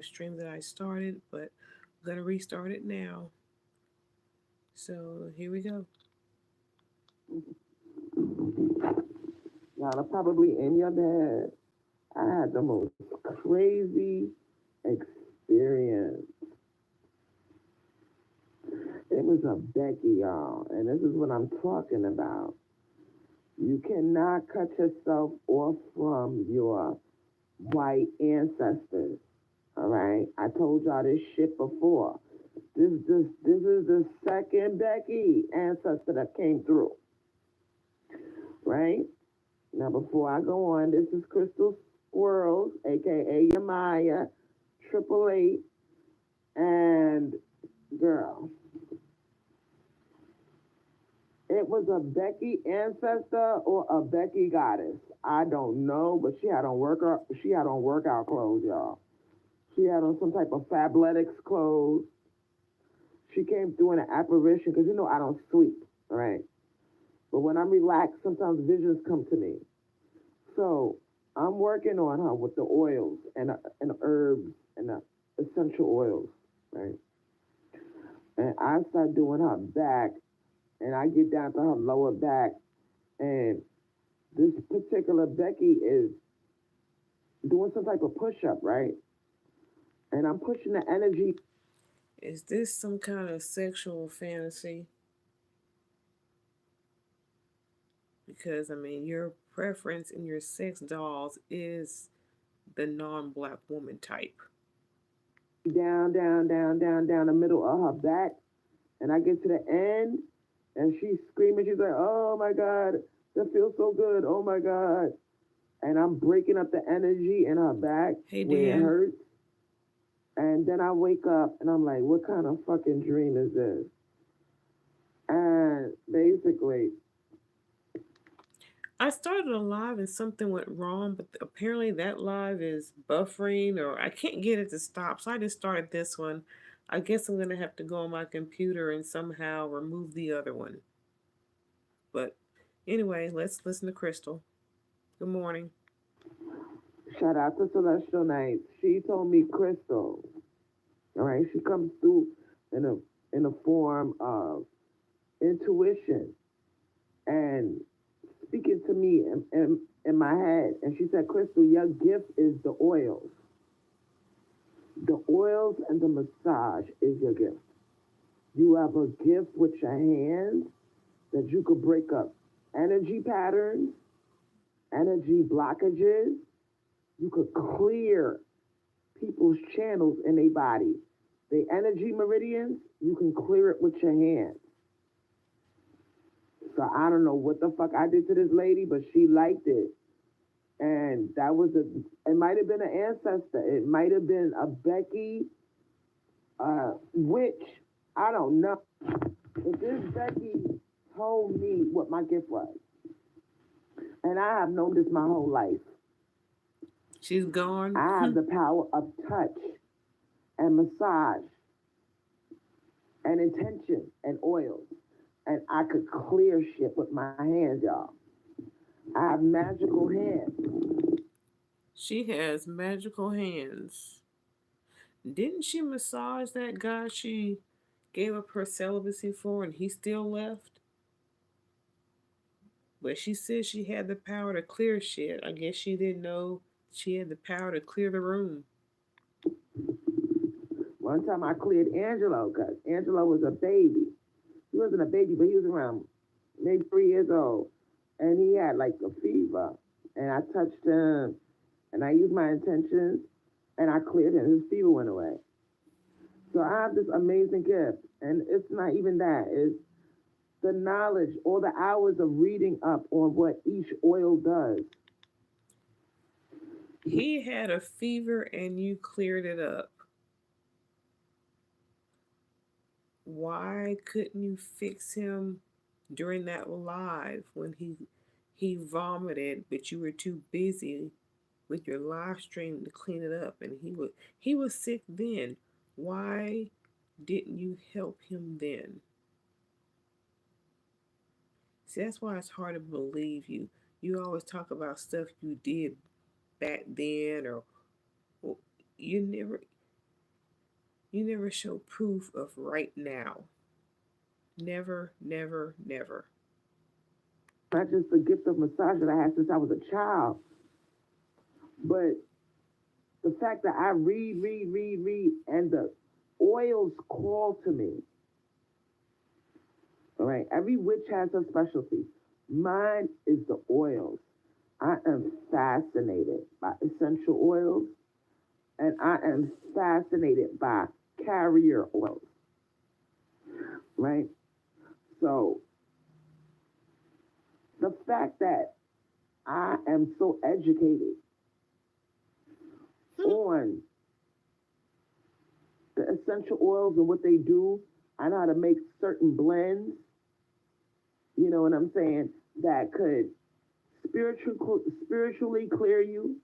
stream that I started, but I'm gonna restart it now. So here we go. Y'all are probably in your bed. I had the most crazy experience. It was a Becky, y'all, and this is what I'm talking about. You cannot cut yourself off from your white ancestors. All right, I told y'all this shit before. This is the second Becky ancestor that came through. Right now, before I go on, this is Crystal Swirlz, aka Yemaya888, and girl, it was a Becky ancestor or a Becky goddess. I don't know, but she had on workout clothes, y'all. She had on some type of fabletics clothes. She came through in an apparition because you know I don't sleep, right? But when I'm relaxed, sometimes visions come to me. So I'm working on her with the oils and herbs and the essential oils, right? And I start doing her back, and I get down to her lower back, and this particular Becky is doing some type of push up, right? And I'm pushing the energy. Is this some kind of sexual fantasy? Because I mean, your preference in your sex dolls is the non-black woman type. Down the middle of her back, and I get to the end, and she's screaming. She's like, "Oh my god, that feels so good! Oh my god!" And I'm breaking up the energy in her back Hey where it Dan, hurts. And then I wake up and I'm like, "What kind of fucking dream is this?" And basically, I started a live and something went wrong, but apparently that live is buffering or I can't get it to stop. So I just started this one. I guess I'm gonna have to go on my computer and somehow remove the other one. But anyway, let's listen to Crystal. Good morning. shout out to Celestial Nights. She told me Crystal. All right, she comes through in a form of intuition and speaking to me in my head. And she said, "Crystal, your gift is the oils. The oils and the massage is your gift. You have a gift with your hands that you could break up energy patterns, energy blockages. You could clear people's channels in their body. The energy meridians, you can clear it with your hands. So I don't know what the fuck I did to this lady, but she liked it. And that was it might have been an ancestor. It might have been a Becky witch. I don't know. But this Becky told me what my gift was. And I have known this my whole life. She's gone. I have the power of touch and massage and intention and oils. And I could clear shit with my hands, y'all. I have magical hands. She has magical hands. Didn't she massage that guy she gave up her celibacy for and he still left? But she said she had the power to clear shit. I guess she didn't know she had the power to clear the room. One time I cleared Angelo because Angelo was a baby. He wasn't a baby, but he was around maybe 3 years old. And he had like a fever. And I touched him and I used my intentions and I cleared him. His fever went away. So I have this amazing gift. And it's not even that. It's the knowledge, all the hours of reading up on what each oil does. He had a fever and you cleared it up. Why couldn't you fix him during that live when he vomited, but you were too busy with your live stream to clean it up and he was sick then. Why didn't you help him then? See, that's why it's hard to believe you. You always talk about stuff you did back then or you never You never show proof of right now. Never, never, never. Not just the gift of massage that I had since I was a child, but the fact that I read, and the oils call to me. All right, every witch has a specialty. Mine is the oils. I am fascinated by essential oils, and I am fascinated by carrier oils, right? So the fact that I am so educated on the essential oils and what they do, I know how to make certain blends, you know what I'm saying, that could spiritually clear you,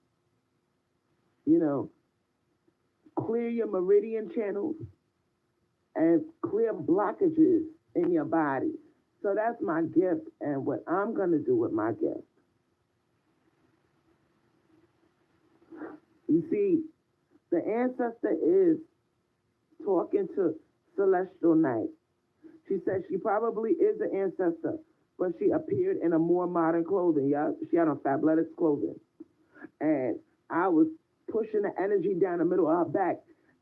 you know, clear your meridian channels and clear blockages in your body. So that's my gift, and what I'm going to do with my gift. You see, the ancestor is talking to Celestial Night. She said she probably is an ancestor, but she appeared in a more modern clothing. Yeah, she had on Fabletics clothing. And I was pushing the energy down the middle of her back.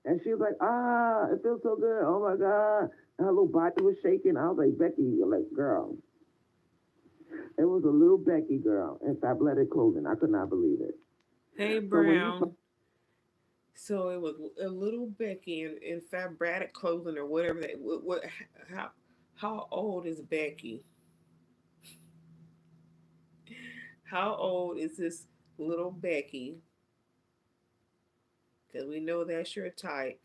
And she was like, ah, it feels so good. Oh my God. And her little body was shaking. I was like, Becky, you're like, girl. It was a little Becky girl in Fabletic clothing. I could not believe it. Hey, So when you Brown. So it was a little Becky in fabric clothing or whatever that. How how old is Becky? How old is this little Becky? Because we know that's your type.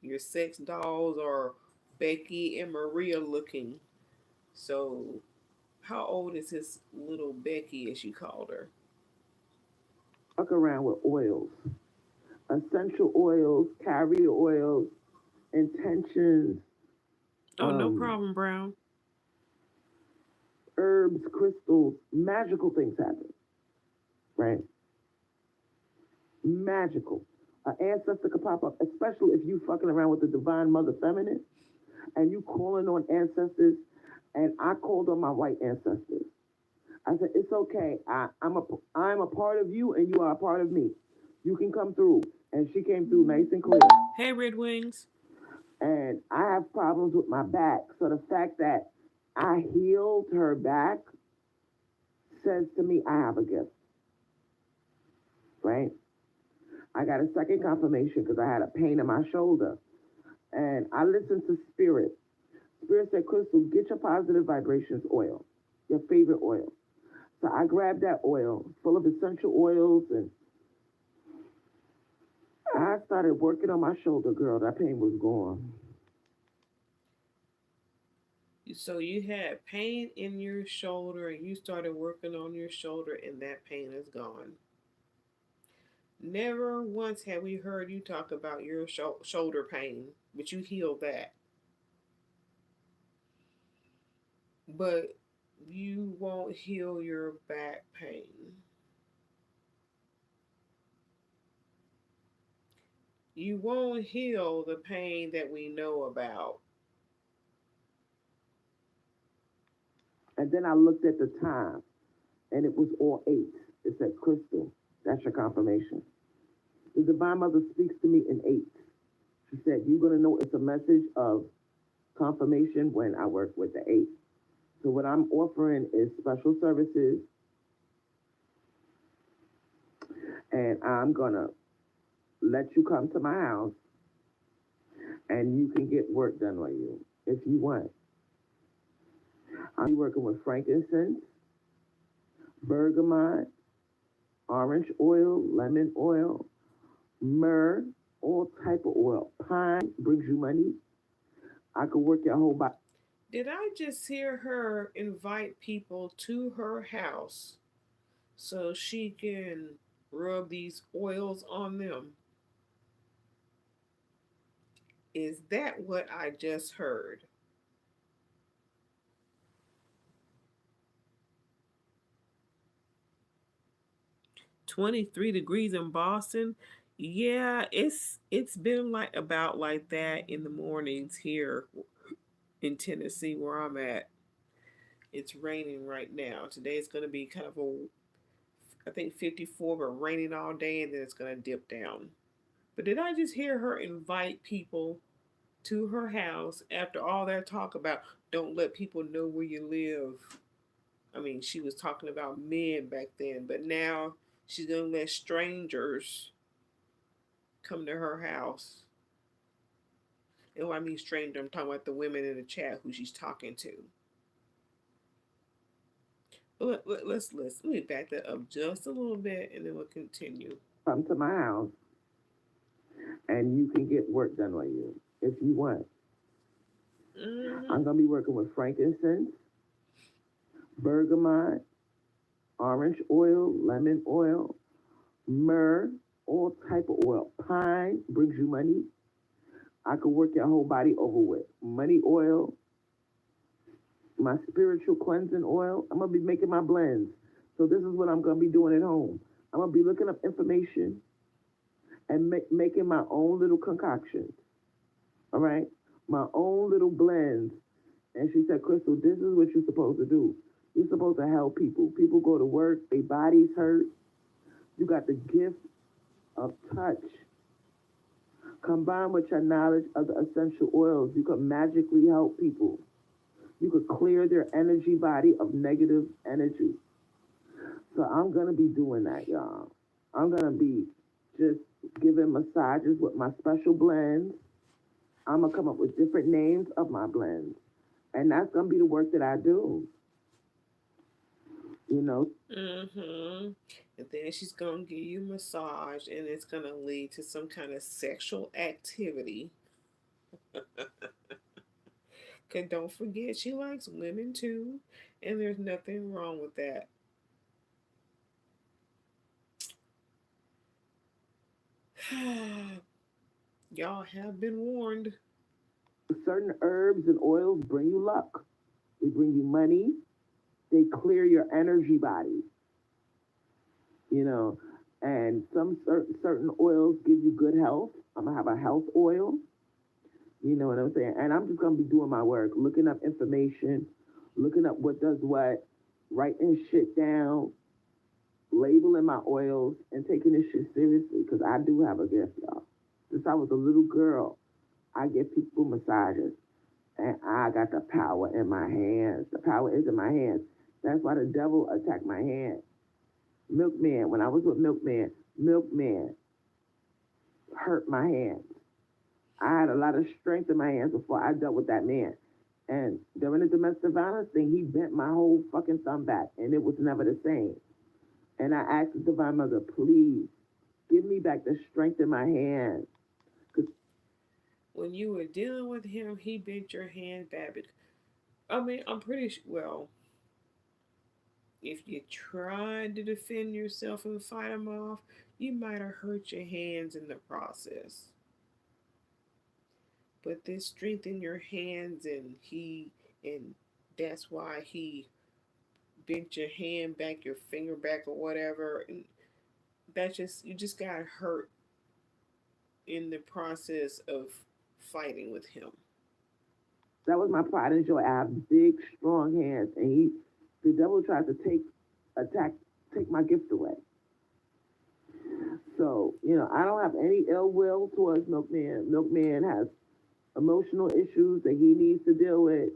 Your sex dolls are Becky and Maria looking. So how old is this little Becky, as you called her? fuck around with oils, essential oils, carrier oils, intentions, Oh, no um, problem, Brown. herbs, crystals, magical things happen, right? Magical. An ancestor could pop up, especially if you fucking around with the divine mother feminine and you calling on ancestors. And I called on my white ancestors. I said, it's okay. I'm a part of you and you are a part of me. You can come through. And she came through nice and clear. Hey, Red Wings. And I have problems with my back. So the fact that I healed her back says to me, I have a gift, right? I got a second confirmation because I had a pain in my shoulder. And I listened to Spirit. Spirit said, Crystal, get your positive vibrations oil, your favorite oil. So I grabbed that oil full of essential oils and I started working on my shoulder, girl. That pain was gone. So you had pain in your shoulder and you started working on your shoulder and that pain is gone. Never once have we heard you talk about your shoulder pain, but you healed that. But you won't heal your back pain. You won't heal the pain that we know about. And then I looked at the time and it was all eights. It said, Crystal, that's your confirmation. The Divine Mother speaks to me in eights. She said, you're going to know it's a message of confirmation when I work with the eight. So what I'm offering is special services, and I'm going to let you come to my house and you can get work done on you if you want. I'm working with frankincense, bergamot, orange oil, lemon oil, myrrh, all type of oil. Pine brings you money. I could work your whole body. Did I just hear her invite people to her house so she can rub these oils on them? Is that what I just heard? 23 degrees in Boston. Yeah, it's been like about like that in the mornings here in Tennessee where I'm at. It's raining right now. Today is going to be kind of a I think 54, but raining all day and then it's going to dip down. But did I just hear her invite people to her house after all that talk about don't let people know where you live? I mean, she was talking about men back then, but now she's going to let strangers come to her house. And when I mean stranger, I'm talking about the women in the chat who she's talking to. Let me back that up just a little bit and then we'll continue. Come to my house and you can get work done on you if you want. Mm-hmm. I'm gonna be working with frankincense, bergamot, orange oil, lemon oil, myrrh, all type of oil. Pine brings you money. I could work your whole body over with. Money oil, my spiritual cleansing oil. I'm gonna be making my blends. So this is what I'm gonna be doing at home. I'm gonna be looking up information and making my own little concoctions. All right, my own little blends. And she said, Crystal, this is what you're supposed to do. You're supposed to help people. People go to work, their bodies hurt. You got the gift of touch. Combined with your knowledge of the essential oils, you can magically help people. You could clear their energy body of negative energy. So I'm gonna be doing that, y'all. I'm gonna be just giving massages with my special blends. I'm gonna come up with different names of my blends, and that's gonna be the work that I do. You know, Mm-hmm. And then she's gonna give you a massage and it's gonna lead to some kind of sexual activity. Cause don't forget she likes women too. And there's nothing wrong with that. Y'all have been warned. certain herbs and oils bring you luck. They bring you money. They clear your energy body. You know, and some certain oils give you good health. I'm gonna have a health oil. You know what I'm saying? And I'm just gonna be doing my work, looking up information, looking up what does what, writing shit down, labeling my oils, and taking this shit seriously because I do have a gift, y'all. Since I was a little girl, I give people massages, and I got the power in my hands. The power is in my hands. That's why the devil attacked my hand. Milkman, when I was with Milkman hurt my hands. I had a lot of strength in my hands before I dealt with that man. And during the domestic violence thing, he bent my whole fucking thumb back, and it was never the same. And I asked the Divine Mother, please give me back the strength in my hands. When you were dealing with him, he bent your hand back. I mean, I'm pretty sure, well, if you tried to defend yourself and fight him off, you might have hurt your hands in the process. But this strength in your hands, and that's why he bent your hand back, your finger back, or whatever. And that just you just got hurt in the process of fighting with him. That was my pride and joy. I have big, strong hands, and the devil tried to attack, take my gift away. So, I don't have any ill will towards Milkman. Milkman has emotional issues that he needs to deal with.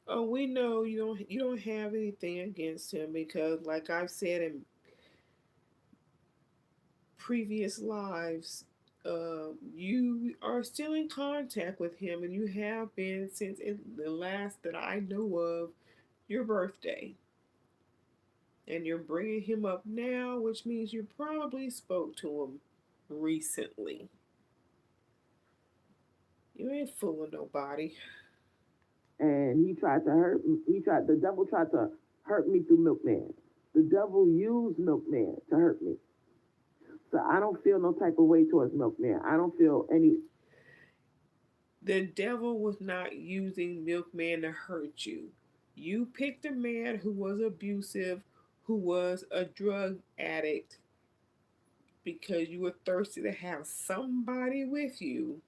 Oh, we know you don't have anything against him because, like I've said in previous lives, you are still in contact with him, and you have been since the last that I know of your birthday. And you're bringing him up now, which means you probably spoke to him recently. You ain't fooling nobody. And he tried to hurt me. The devil tried to hurt me through Milkman. The devil used Milkman to hurt me. So I don't feel no type of way towards Milkman. I don't feel any. The devil was not using Milkman to hurt you. You picked a man who was abusive, who was a drug addict, because you were thirsty to have somebody with you.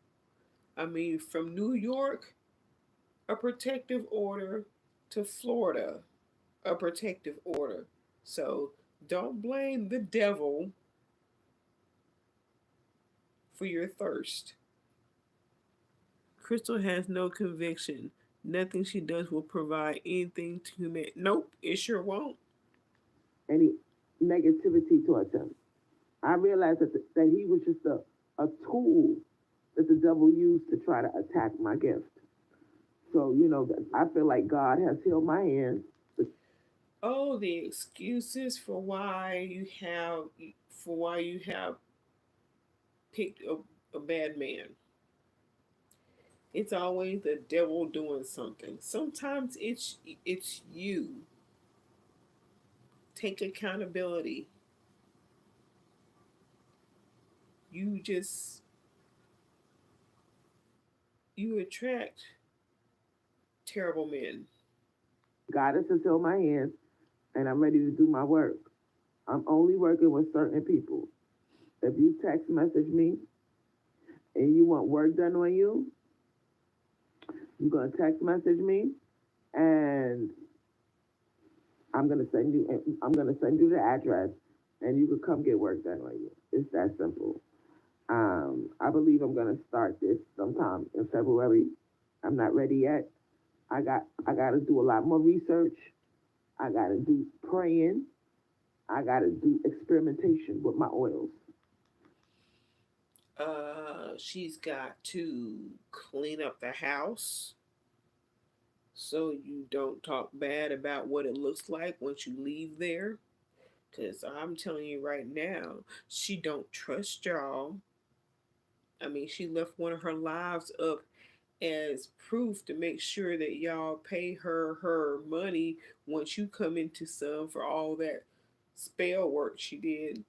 I mean, from New York, a protective order, to Florida, a protective order. So don't blame the devil for your thirst. Crystal has no conviction. Nothing she does will provide anything to humanity. Nope, it sure won't. any negativity towards him. I realized that he was just a tool that the devil used to try to attack my gift. So, I feel like God has healed my hands. Oh, the excuses for why you have picked a bad man. It's always the devil doing something. Sometimes it's you. Take accountability. You just you attract terrible men. God has healed my hands, and I'm ready to do my work. I'm only working with certain people. If you text message me and you want work done on you, you're gonna text message me, and I'm gonna send you the address, and you can come get work done on you. It's that simple. I believe I'm gonna start this sometime in February. I'm not ready yet. I gotta do a lot more research. I gotta do praying. I gotta do experimentation with my oils. She's got to clean up the house so you don't talk bad about what it looks like once you leave there. Cause I'm telling you right now, she don't trust y'all. I mean, she left one of her lives up as proof to make sure that y'all pay her money once you come into some for all that spell work she did.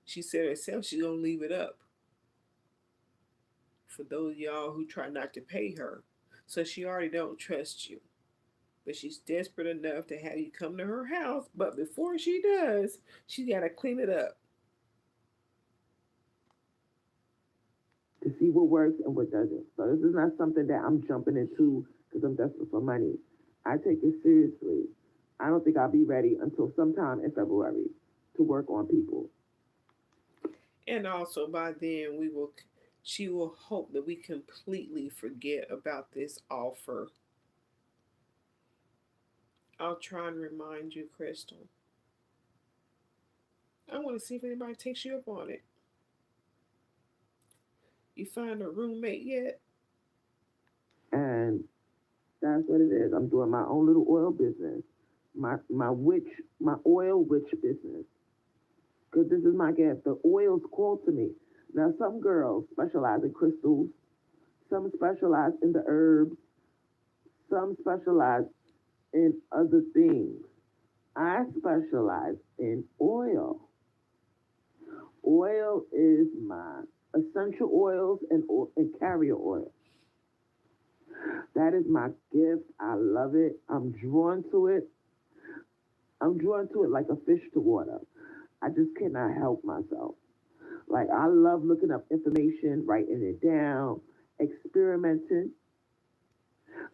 She said herself she's gonna leave it up for those of y'all who try not to pay her. So she already don't trust you. But she's desperate enough to have you come to her house. But before she does, she gotta clean it up. To see what works and what doesn't. So this is not something that I'm jumping into because I'm desperate for money. I take it seriously. I don't think I'll be ready until sometime in February to work on people. And also by then she will hope that we completely forget about this offer. I'll try and remind you, Crystal. I want to see if anybody takes you up on it. You find a roommate yet? And that's what it is. I'm doing my own little oil business. My oil witch business. Because this is my gift. The oils call to me. Now some girls specialize in crystals, some specialize in the herbs, some specialize in other things. I specialize in oil. Oil is my essential oils and carrier oil. That is my gift. I love it. I'm drawn to it. I'm drawn to it like a fish to water. I just cannot help myself. Like, I love looking up information, writing it down, experimenting.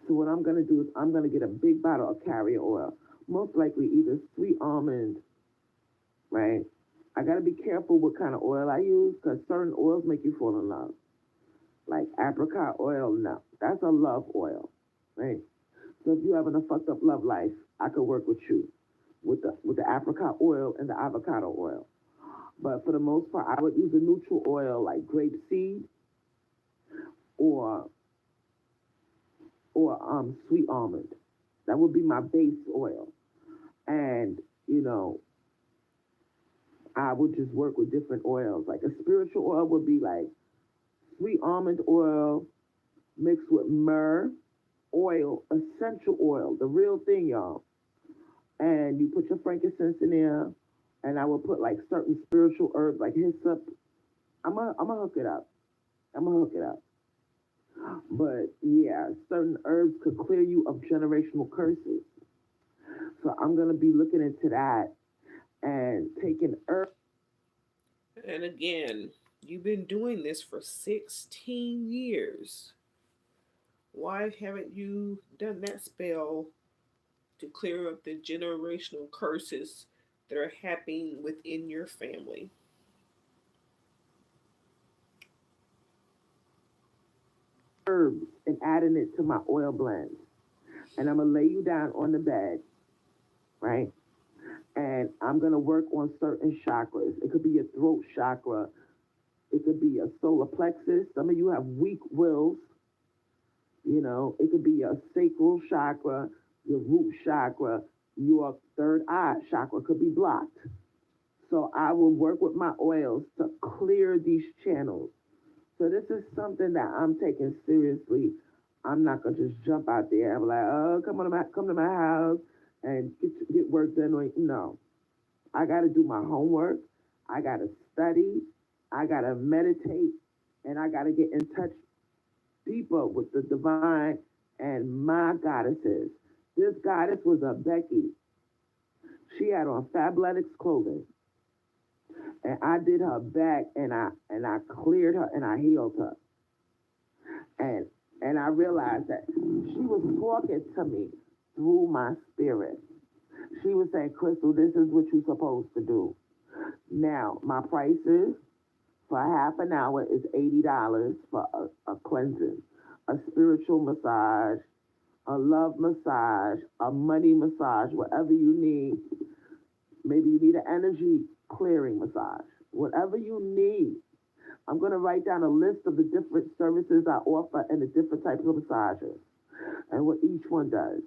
So what I'm gonna do is I'm gonna get a big bottle of carrier oil, most likely either sweet almond, right? I gotta be careful what kind of oil I use because certain oils make you fall in love. Like apricot oil, no, that's a love oil, right? So if you're having a fucked up love life, I could work with you with the apricot oil and the avocado oil. But for the most part, I would use a neutral oil like grape seed or sweet almond. That would be my base oil. And, I would just work with different oils. Like a spiritual oil would be like sweet almond oil mixed with myrrh oil, essential oil, the real thing, y'all. And you put your frankincense in there, and I will put like certain spiritual herbs like hyssop. I'm gonna hook it up. I'm gonna hook it up. But yeah, certain herbs could clear you of generational curses. So I'm gonna be looking into that and taking herbs. And again, you've been doing this for 16 years. Why haven't you done that spell to clear up the generational curses that are happening within your family? Herbs and adding it to my oil blend. And I'm gonna lay you down on the bed, right? And I'm gonna work on certain chakras. It could be your throat chakra. It could be a solar plexus. Some of you have weak wills. You know, it could be your sacral chakra, your root chakra, your third eye chakra could be blocked. So I will work with my oils to clear these channels. So this is something that I'm taking seriously. I'm not gonna just jump out there and be like, oh, come to my house and get work done. No, I got to do my homework. I got to study. I got to meditate, and I got to get in touch deeper with the divine and my goddesses. This goddess was a Becky. She had on Fabletics clothing, and I did her back, and I cleared her, and I healed her, and and I realized that she was talking to me through my spirit. She was saying, Crystal, this is what you're supposed to do. Now, my prices for half an hour is $80 for a cleansing, a spiritual massage, a love massage, a money massage, whatever you need. Maybe you need an energy clearing massage, whatever you need. I'm going to write down a list of the different services I offer and the different types of massages and what each one does.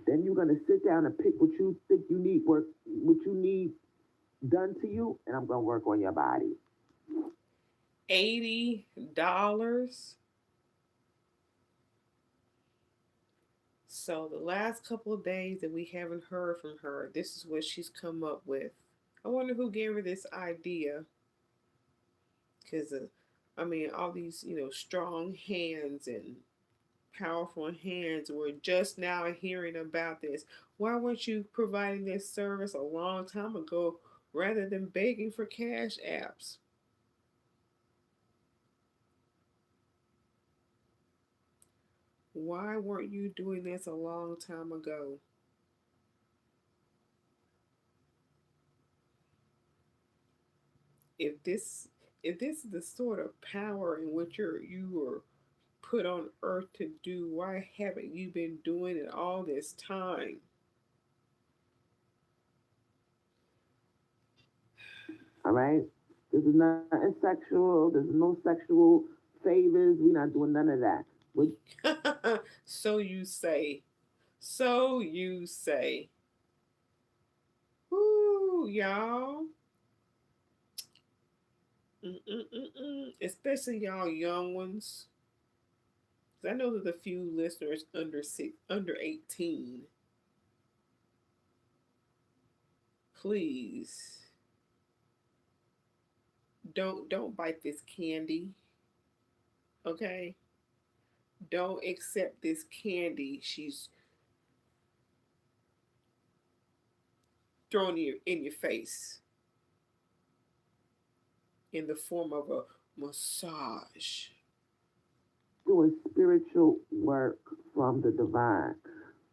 Then you're going to sit down and pick what you think you need work, what you need done to you, and I'm going to work on your body. $80. So the last couple of days that we haven't heard from her, this is what she's come up with. I wonder who gave her this idea. Because, I mean, all these, strong hands and powerful hands were just now hearing about this. Why weren't you providing this service a long time ago rather than begging for cash apps? Why weren't you doing this a long time ago? If this if this is the sort of power in which you were put on earth to do, why haven't you been doing it all this time? All right? This is nothing sexual. There's no sexual favors. We're not doing none of that. We So you say. So you say. Woo, y'all. Mm-mm-mm-mm. Especially y'all young ones. 'Cause I know there's a few listeners under 18. Please don't bite this candy. Okay? Don't accept this candy she's throwing in your face in the form of a massage. doing spiritual work from the divine.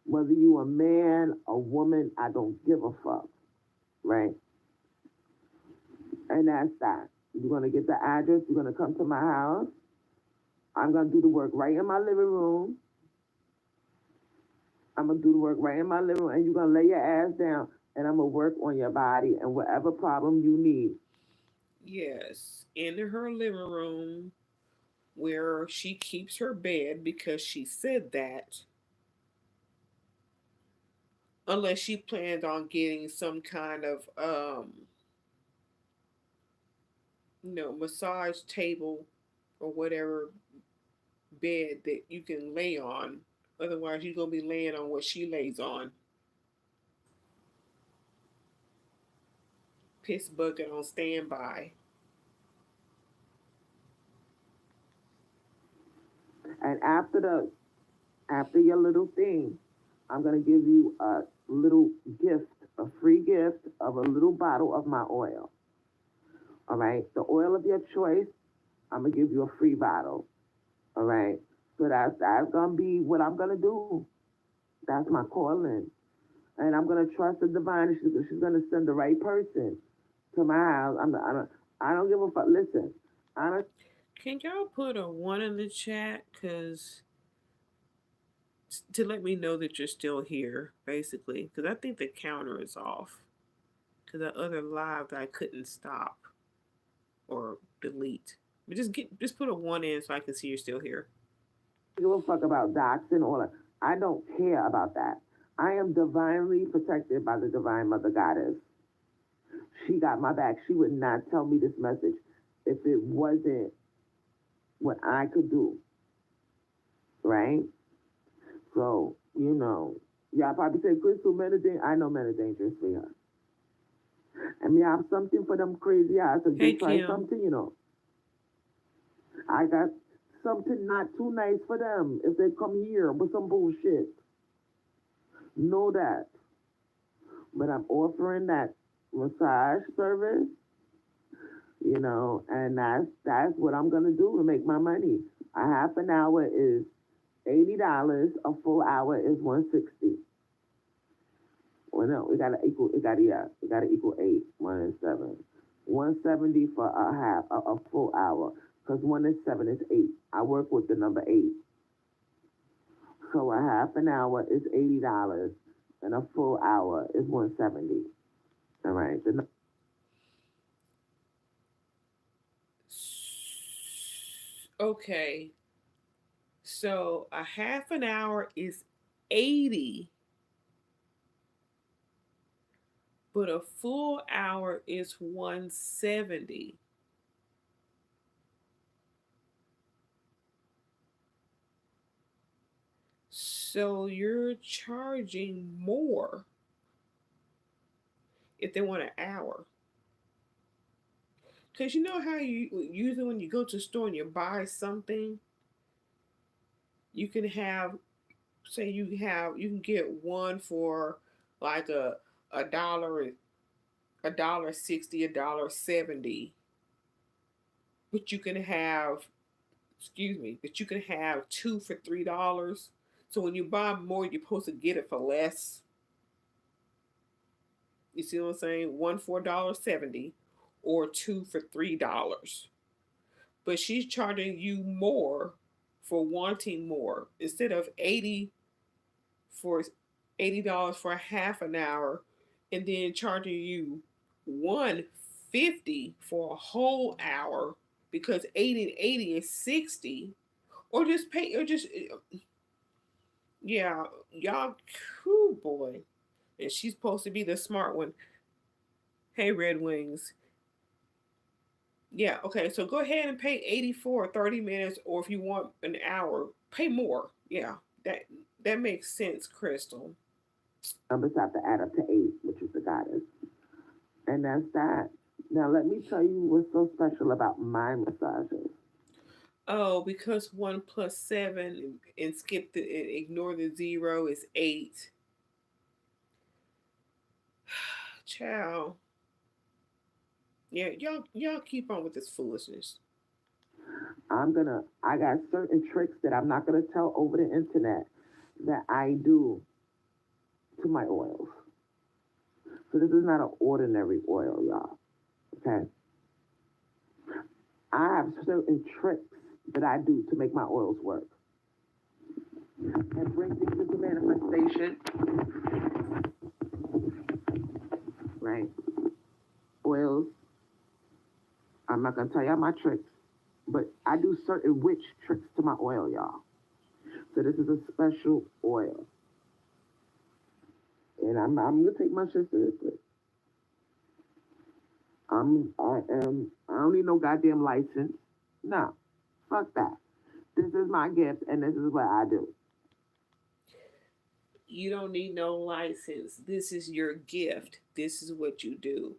Whether you a man, a woman, I don't give a fuck. Right? And that's that. You're gonna get the address, you're gonna come to my house. I'm gonna do the work right in my living room. I'm gonna do the work right in my living room, and you're gonna lay your ass down, and I'm gonna work on your body and whatever problem you need. Yes, in her living room where she keeps her bed because she said that, unless she plans on getting some kind of massage table or whatever bed that you can lay on. Otherwise, you're gonna be laying on what she lays on. Piss bucket on standby. And after your little thing, I'm gonna give you a little gift, a free gift of a little bottle of my oil. All right, the oil of your choice, I'm gonna give you a free bottle. All right, so that's gonna be what I'm gonna do. That's my calling, and I'm gonna trust the divine. And she's gonna send the right person to my house. I don't give a fuck. Listen, I don't. Can y'all put a one in the chat? Because to let me know that you're still here, basically. Because I think the counter is off. Because the other live that I couldn't stop or delete. But just put a one in so I can see you're still here. Give a fuck about docs and all that. I don't care about that. I am divinely protected by the divine mother goddess. She got my back. She would not tell me this message if it wasn't what I could do, right? So, y'all probably say, Crystal, men are dangerous. I know men are dangerous for her. I mean, I have something for them crazy eyes. If they Hey, try Kim. something. I got something not too nice for them if they come here with some bullshit. Know that. But I'm offering that massage service, and that's what I'm gonna do to make my money. A half an hour is $80. A full hour is 160. Well, no, it gotta equal 8. 1 and 7, 170 for a half, a full hour. Cause 1 and 7 is 8. I work with the number 8. So a half an hour is $80, and a full hour is 170. All right. Okay. So a half an hour is 80, but a full hour is 170. So you're charging more if they want an hour. Because you know how you usually when you go to the store and you buy something, you can have, say you can get one for like a dollar, $1.60, $1.70, but you can have, excuse me, but you can have two for $3. So when you buy more, you're supposed to get it for less. You see what I'm saying? One for $1.70 or two for $3. But she's charging you more for wanting more. Instead of 80 for $80 for a half an hour and then charging you 150 for a whole hour because 80 and 80 is 60, or just pay, or just, yeah, y'all, cool boy. And she's supposed to be the smart one. Hey, Red Wings. Yeah, okay, so go ahead and pay 80 for 30 minutes, or if you want an hour, pay more. Yeah, that that makes sense, Crystal. Numbers have to add up to 8, which is the goddess. And that's that. Now, let me tell you what's so special about my massages. Oh, because 1 plus 7 and skip the and ignore the zero is 8. Ciao. Yeah, y'all keep on with this foolishness. I got certain tricks that I'm not gonna tell over the internet that I do to my oils. So this is not an ordinary oil, y'all. Okay? I have certain tricks that I do to make my oils work and bring things into manifestation. Right? Oils. I'm not gonna tell y'all my tricks, but I do certain witch tricks to my oil, y'all. So this is a special oil. And I'm gonna take my shit seriously. I don't need no goddamn license. No. Fuck that. This is my gift and this is what I do. You don't need no license. This is your gift. This is what you do.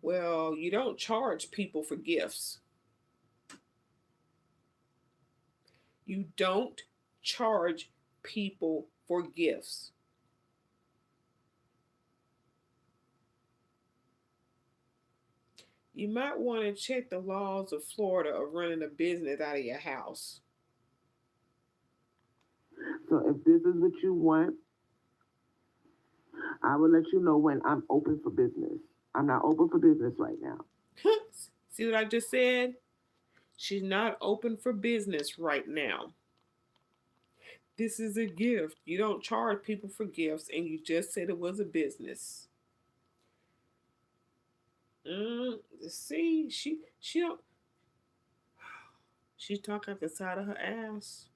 Well, you don't charge people for gifts. You don't charge people for gifts. You might want to check the laws of Florida of running a business out of your house. So if this is what you want, I will let you know when I'm open for business. I'm not open for business right now. See what I just said? She's not open for business right now. This is a gift. You don't charge people for gifts, and you just said it was a business. See, she don't. She talk out the side of her ass.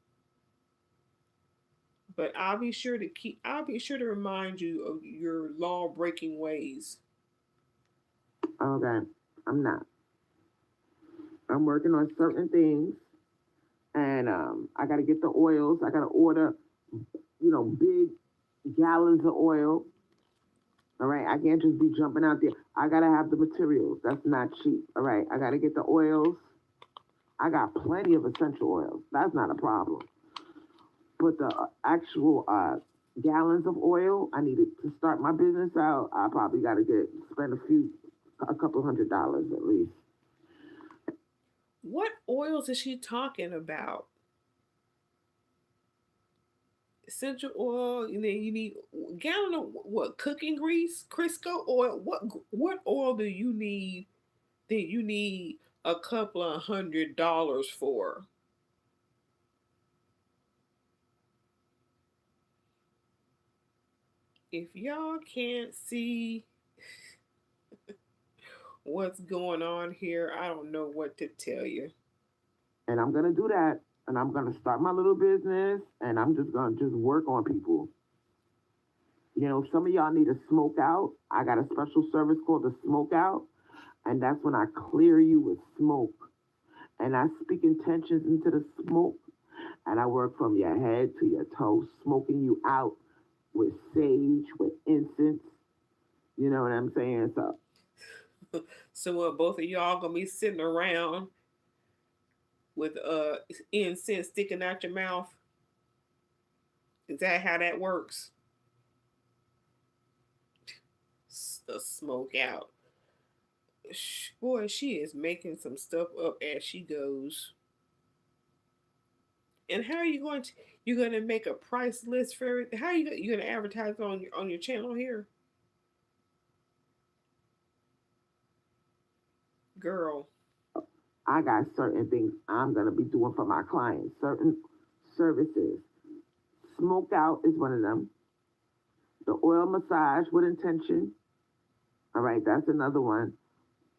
But I'll be sure to keep. I'll be sure to remind you of your law breaking ways. Okay, I'm not. I'm working on certain things, and I got to get the oils. I got to order, big gallons of oil. All right, I can't just be jumping out there. I gotta have the materials. That's not cheap. All right, I gotta get the oils. I got plenty of essential oils. That's not a problem. But the actual gallons of oil I needed to start my business out, I probably gotta spend a couple $100 at least. What oils is she talking about? Essential oil, and then you need a gallon of what? Cooking grease, Crisco oil. What oil do you need that you need a couple of $100 for? If y'all can't see what's going on here, I don't know what to tell you. And I'm gonna do that. And I'm gonna start my little business, and I'm just gonna just work on people. Some of y'all need a smoke out. I got a special service called the smoke out, and that's when I clear you with smoke. And I speak intentions into the smoke, and I work from your head to your toes, smoking you out with sage, with incense. You know what I'm saying? So, So what, both of y'all gonna be sitting around with incense sticking out your mouth? Is that how that works? The smoke out. Boy, she is making some stuff up as she goes. And how are you going to? You're going to make a price list for everything. How are you going to advertise on your channel here, girl? I got certain things I'm gonna be doing for my clients, certain services. Smoke out is one of them. The oil massage with intention. All right, that's another one.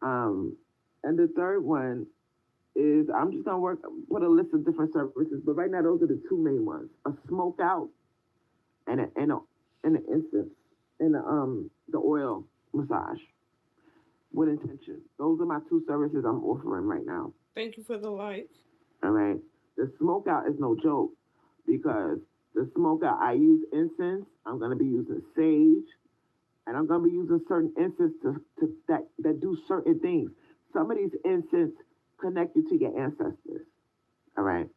And the third one is I'm just gonna put a list of different services, but right now those are the two main ones: a smoke out and an instance and the oil massage with intention. Those are my two services I'm offering right now. Thank you for the light. All right, the smoke out is no joke because the smoke out I use incense. I'm gonna be using sage, and I'm gonna be using certain incense that do certain things. Some of these incense connect you to your ancestors. All right.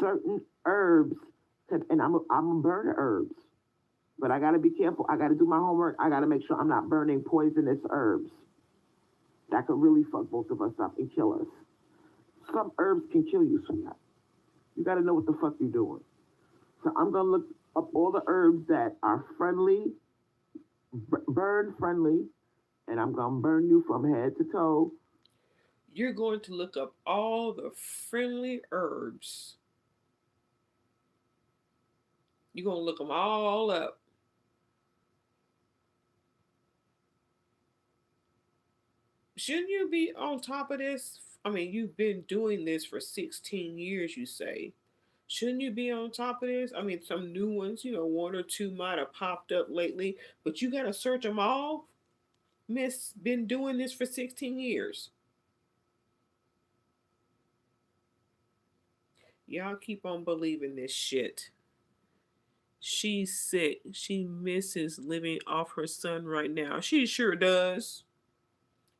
Certain herbs, and I'm a burner herbs, but I gotta be careful. I gotta do my homework. I gotta make sure I'm not burning poisonous herbs that could really fuck both of us up and kill us. Some herbs can kill you, sweetheart. You gotta know what the fuck you're doing. So I'm gonna look up all the herbs that are friendly, burn friendly, and I'm gonna burn you from head to toe. You're going to look up all the friendly herbs. You're going to look them all up. Shouldn't you be on top of this? I mean, you've been doing this for 16 years, you say. Shouldn't you be on top of this? I mean, some new ones, one or two might have popped up lately, but you got to search them all. Miss been doing this for 16 years. Y'all keep on believing this shit. She's sick. She misses living off her son right now. She sure does.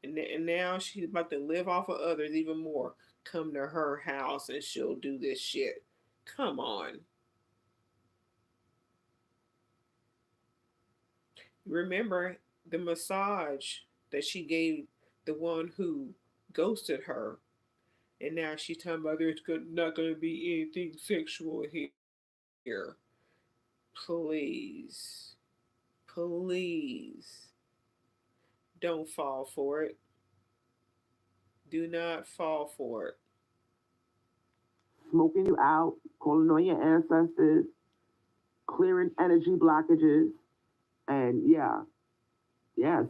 And now she's about to live off of others even more. Come to her house and she'll do this shit. Come on. Remember the massage that she gave the one who ghosted her, and now she's talking about not going to be anything sexual here. Please, please don't fall for it. Do not fall for it. Smoking you out, calling on your ancestors, clearing energy blockages, and yeah,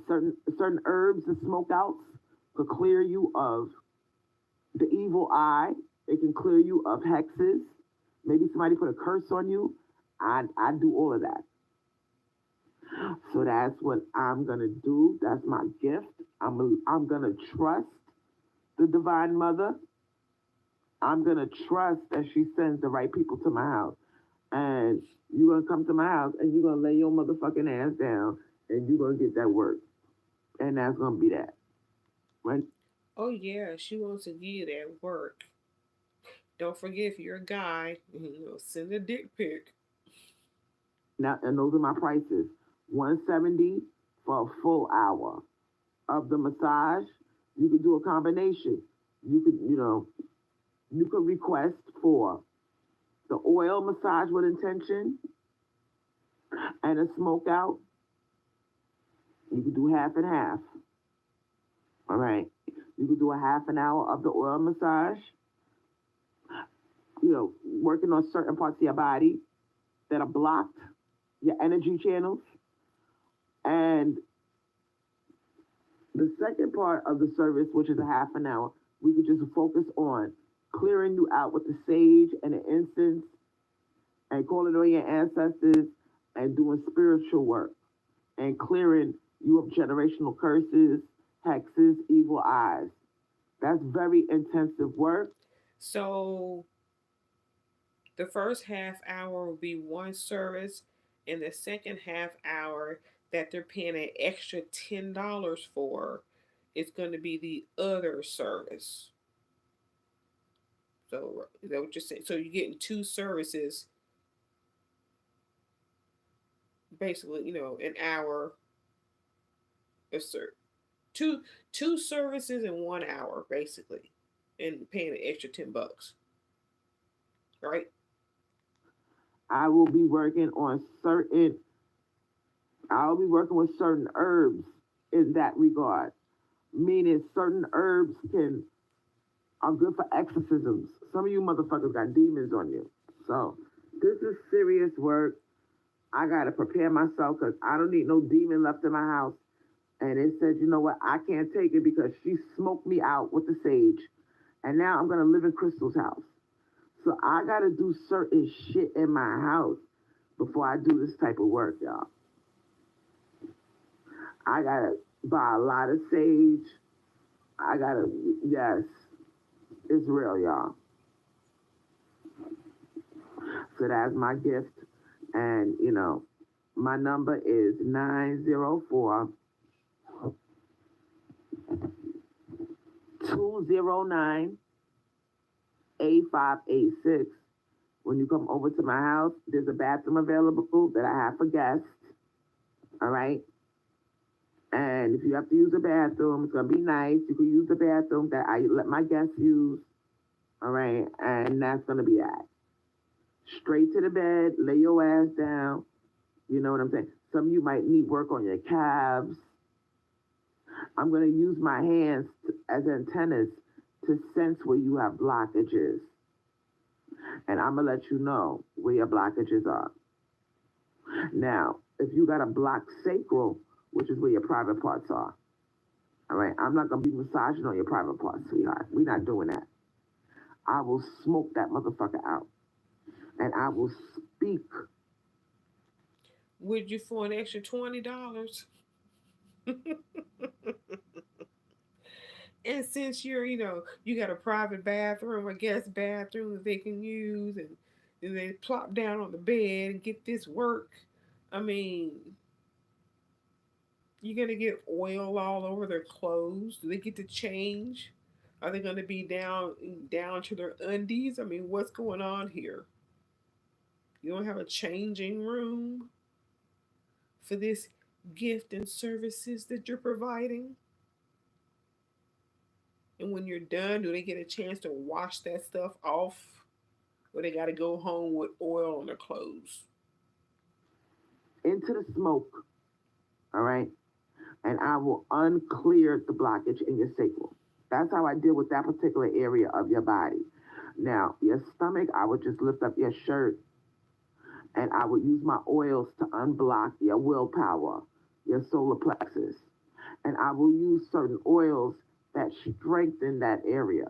certain herbs and smoke outs could clear you of the evil eye. It can clear you of hexes. Maybe somebody put a curse on you. I do all of that. So that's what I'm gonna do. That's my gift. I'm gonna trust the Divine Mother. I'm gonna trust that she sends the right people to my house. And you're gonna come to my house and you're gonna lay your motherfucking ass down and you're gonna get that work. And that's gonna be that. Right? Oh, yeah, she wants to give you that work. Don't forget if you're a guy, send a dick pic. Now, and those are my prices. 170 for a full hour of the massage. You could do a combination. You could request for the oil massage with intention and a smoke out. You could do half and half. All right. You could do a half an hour of the oil massage, working on certain parts of your body that are blocked, your energy channels. And the second part of the service, which is a half an hour, we could just focus on clearing you out with the sage and the incense and calling on your ancestors and doing spiritual work and clearing you of generational curses, hexes, evil eyes. That's very intensive work. So the first half hour will be one service, and the second half hour that they're paying an extra $10 for is going to be the other service. So is that what you're saying? So you're getting two services, basically, an hour a ser- two two services in 1 hour, basically, and paying an extra $10, right? I will be working on certain, I'll be working with certain herbs in that regard. Meaning certain herbs are good for exorcisms. Some of you motherfuckers got demons on you. So this is serious work. I gotta prepare myself because I don't need no demon left in my house. And it said, you know what, I can't take it because she smoked me out with the sage. And now I'm gonna live in Crystal's house. So I gotta do certain shit in my house before I do this type of work, y'all. I gotta buy a lot of sage. Yes, it's real, y'all. So that's my gift. And, my number is 904 209 8586. When you come over to my house, there's a bathroom available that I have for guests. All right. And if you have to use the bathroom, it's gonna be nice. You can use the bathroom that I let my guests use. All right, and that's gonna be that. Straight to the bed, lay your ass down. You know what I'm saying? Some of you might need work on your calves. I'm gonna use my hands as antennas to sense where you have blockages, and I'm gonna let you know where your blockages are. Now, if you got a blocked sacral, which is where your private parts are, all right, I'm not gonna be massaging on your private parts, sweetheart. We're not doing that. I will smoke that motherfucker out. And I will speak. Would you for an extra $20? And since you got a private bathroom, a guest bathroom that they can use, and they plop down on the bed and get this work, I mean, you're gonna get oil all over their clothes. Do they get to change? Are they gonna be down to their undies? I mean, what's going on here? You don't have a changing room for this gift and services that you're providing? And when you're done, do they get a chance to wash that stuff off? Or they got to go home with oil on their clothes? Into the smoke, all right? And I will unclear the blockage in your sacral. That's how I deal with that particular area of your body. Now, your stomach, I would just lift up your shirt and I would use my oils to unblock your willpower, your solar plexus. And I will use certain oils that strengthen that area.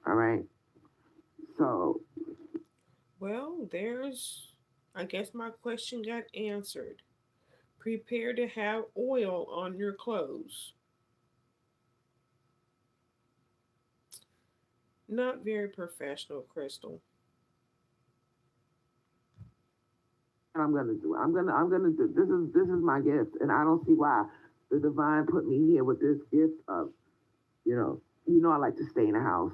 All right. So, Well, I guess my question got answered. Prepare to have oil on your clothes. Not very professional, Crystal. I'm gonna do. I'm gonna do. This is my gift, and I don't see why the divine put me here with this gift of I like to stay in the house.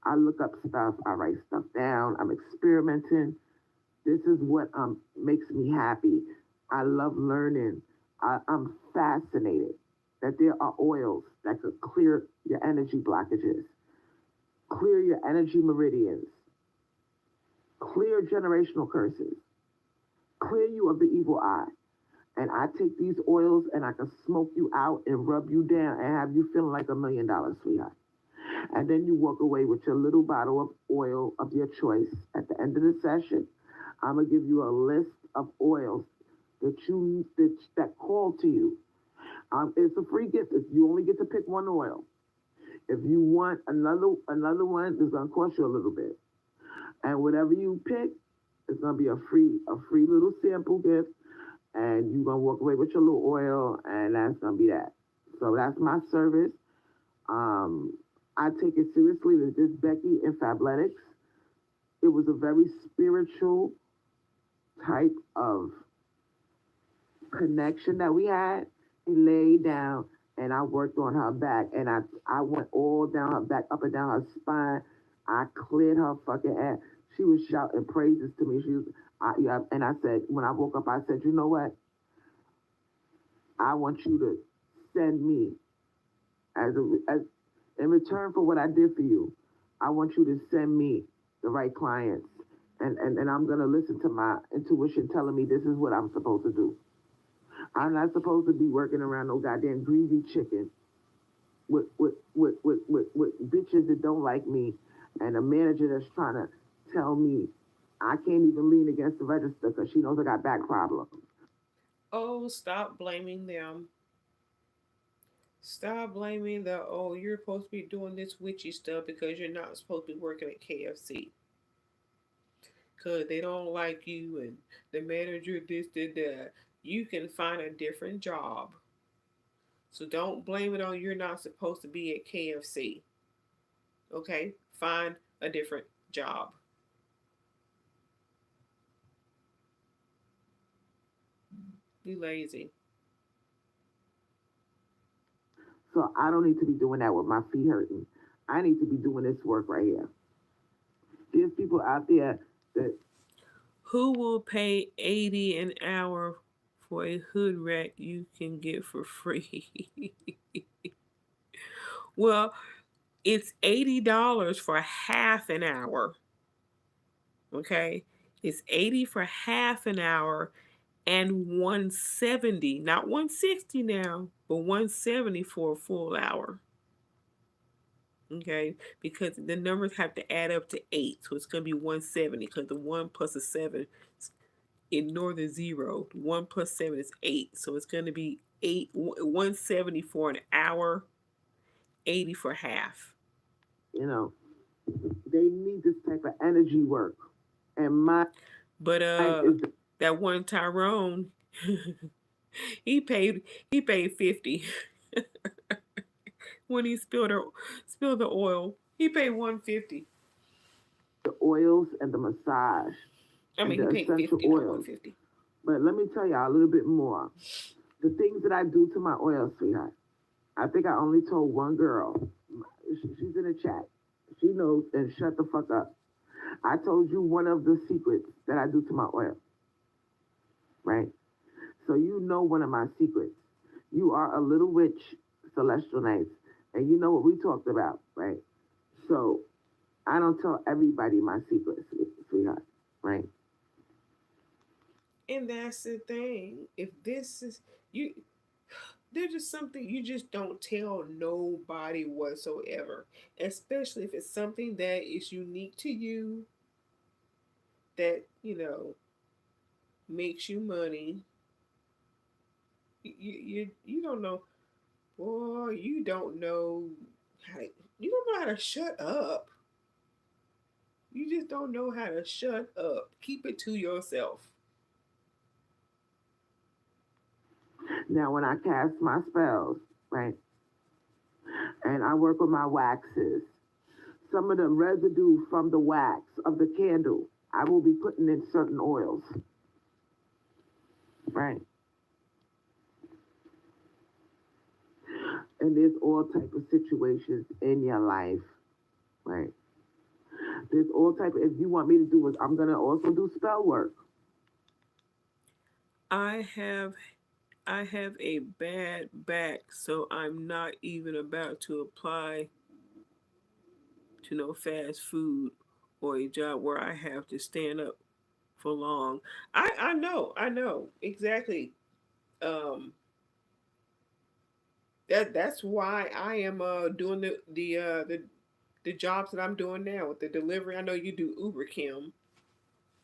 I look up stuff. I write stuff down. I'm experimenting. This is what makes me happy. I love learning. I'm fascinated that there are oils that could clear your energy blockages, clear your energy meridians, clear generational curses, clear you of the evil eye. And I take these oils and I can smoke you out and rub you down and have you feeling like $1 million, sweetheart. And then you walk away with your little bottle of oil of your choice. At the end of the session, I'm gonna give you a list of oils that call to you. It's a free gift. If you only get to pick one oil. If you want another one, it's gonna cost you a little bit. And whatever you pick, it's gonna be a free little sample gift, and you're gonna walk away with your little oil, and that's gonna be that. So that's my service. Um, I take it seriously with this Becky in Fabletics. It was a very spiritual type of connection that we had. He laid down and I worked on her back and I went all down her back, up and down her spine. I cleared her fucking ass. She was shouting praises to me. Yeah, and I said, when I woke up, I said, you know what? I want you to send me as in return for what I did for you. I want you to send me the right clients, and I'm gonna listen to my intuition telling me this is what I'm supposed to do. I'm not supposed to be working around no goddamn greasy chicken with bitches that don't like me and a manager that's trying to tell me I can't even lean against the register because she knows I got back problems. Oh, stop blaming them. Stop blaming you're supposed to be doing this witchy stuff because you're not supposed to be working at KFC. Because they don't like you and the manager this, did that. You can find a different job. So don't blame it on you're not supposed to be at KFC. Okay? Find a different job. You lazy. So I don't need to be doing that with my feet hurting. I need to be doing this work right here. There's people out there that Who will pay 80 an hour for a hood rat you can get for free? Well, it's $80 for half an hour. Okay? It's 80 for half an hour and 170, not 160 now, but 170 for a full hour. Okay, because the numbers have to add up to 8, so it's going to be 170 because the 1 plus the 7, ignore the 0. 1 plus 7 is 8, so it's going to be 170 for an hour, 80 for half. you know they need this type of energy work, and mine But is that one Tyrone, he paid 50 when he spilled the oil. He paid 150. the oils and the massage I and mean, he the paid essential 50, not oils. 150. But let me tell y'all a little bit more. The things that I do to my oils, sweetheart. I think I only told one girl. She's in the chat. She knows, and shut the fuck up. I told you one of the secrets that I do to my oil, right? So you know one of my secrets. You are a little witch, celestial nights, And you know what we talked about, right? So I don't tell everybody my secrets, sweetheart, right? And that's the thing. If this is you, there's just something you just don't tell nobody whatsoever, especially if it's something that is unique to you, that makes you money. You don't know, boy. You don't know how to, you don't know how to shut up. You just don't know how to shut up. Keep it to yourself. Now, when I cast my spells, right, and I work with my waxes, some of the residue from the wax of the candle, I will be putting in certain oils, right? And there's all type of situations in your life, right? There's all type of, if you want me to do it, I'm gonna also do spell work. I have I have a bad back, so I'm not even about to apply to no fast food or a job where I have to stand up for long. I know exactly. Um, that's why I am doing the jobs that I'm doing now with the delivery. I know you do Uber, Kim,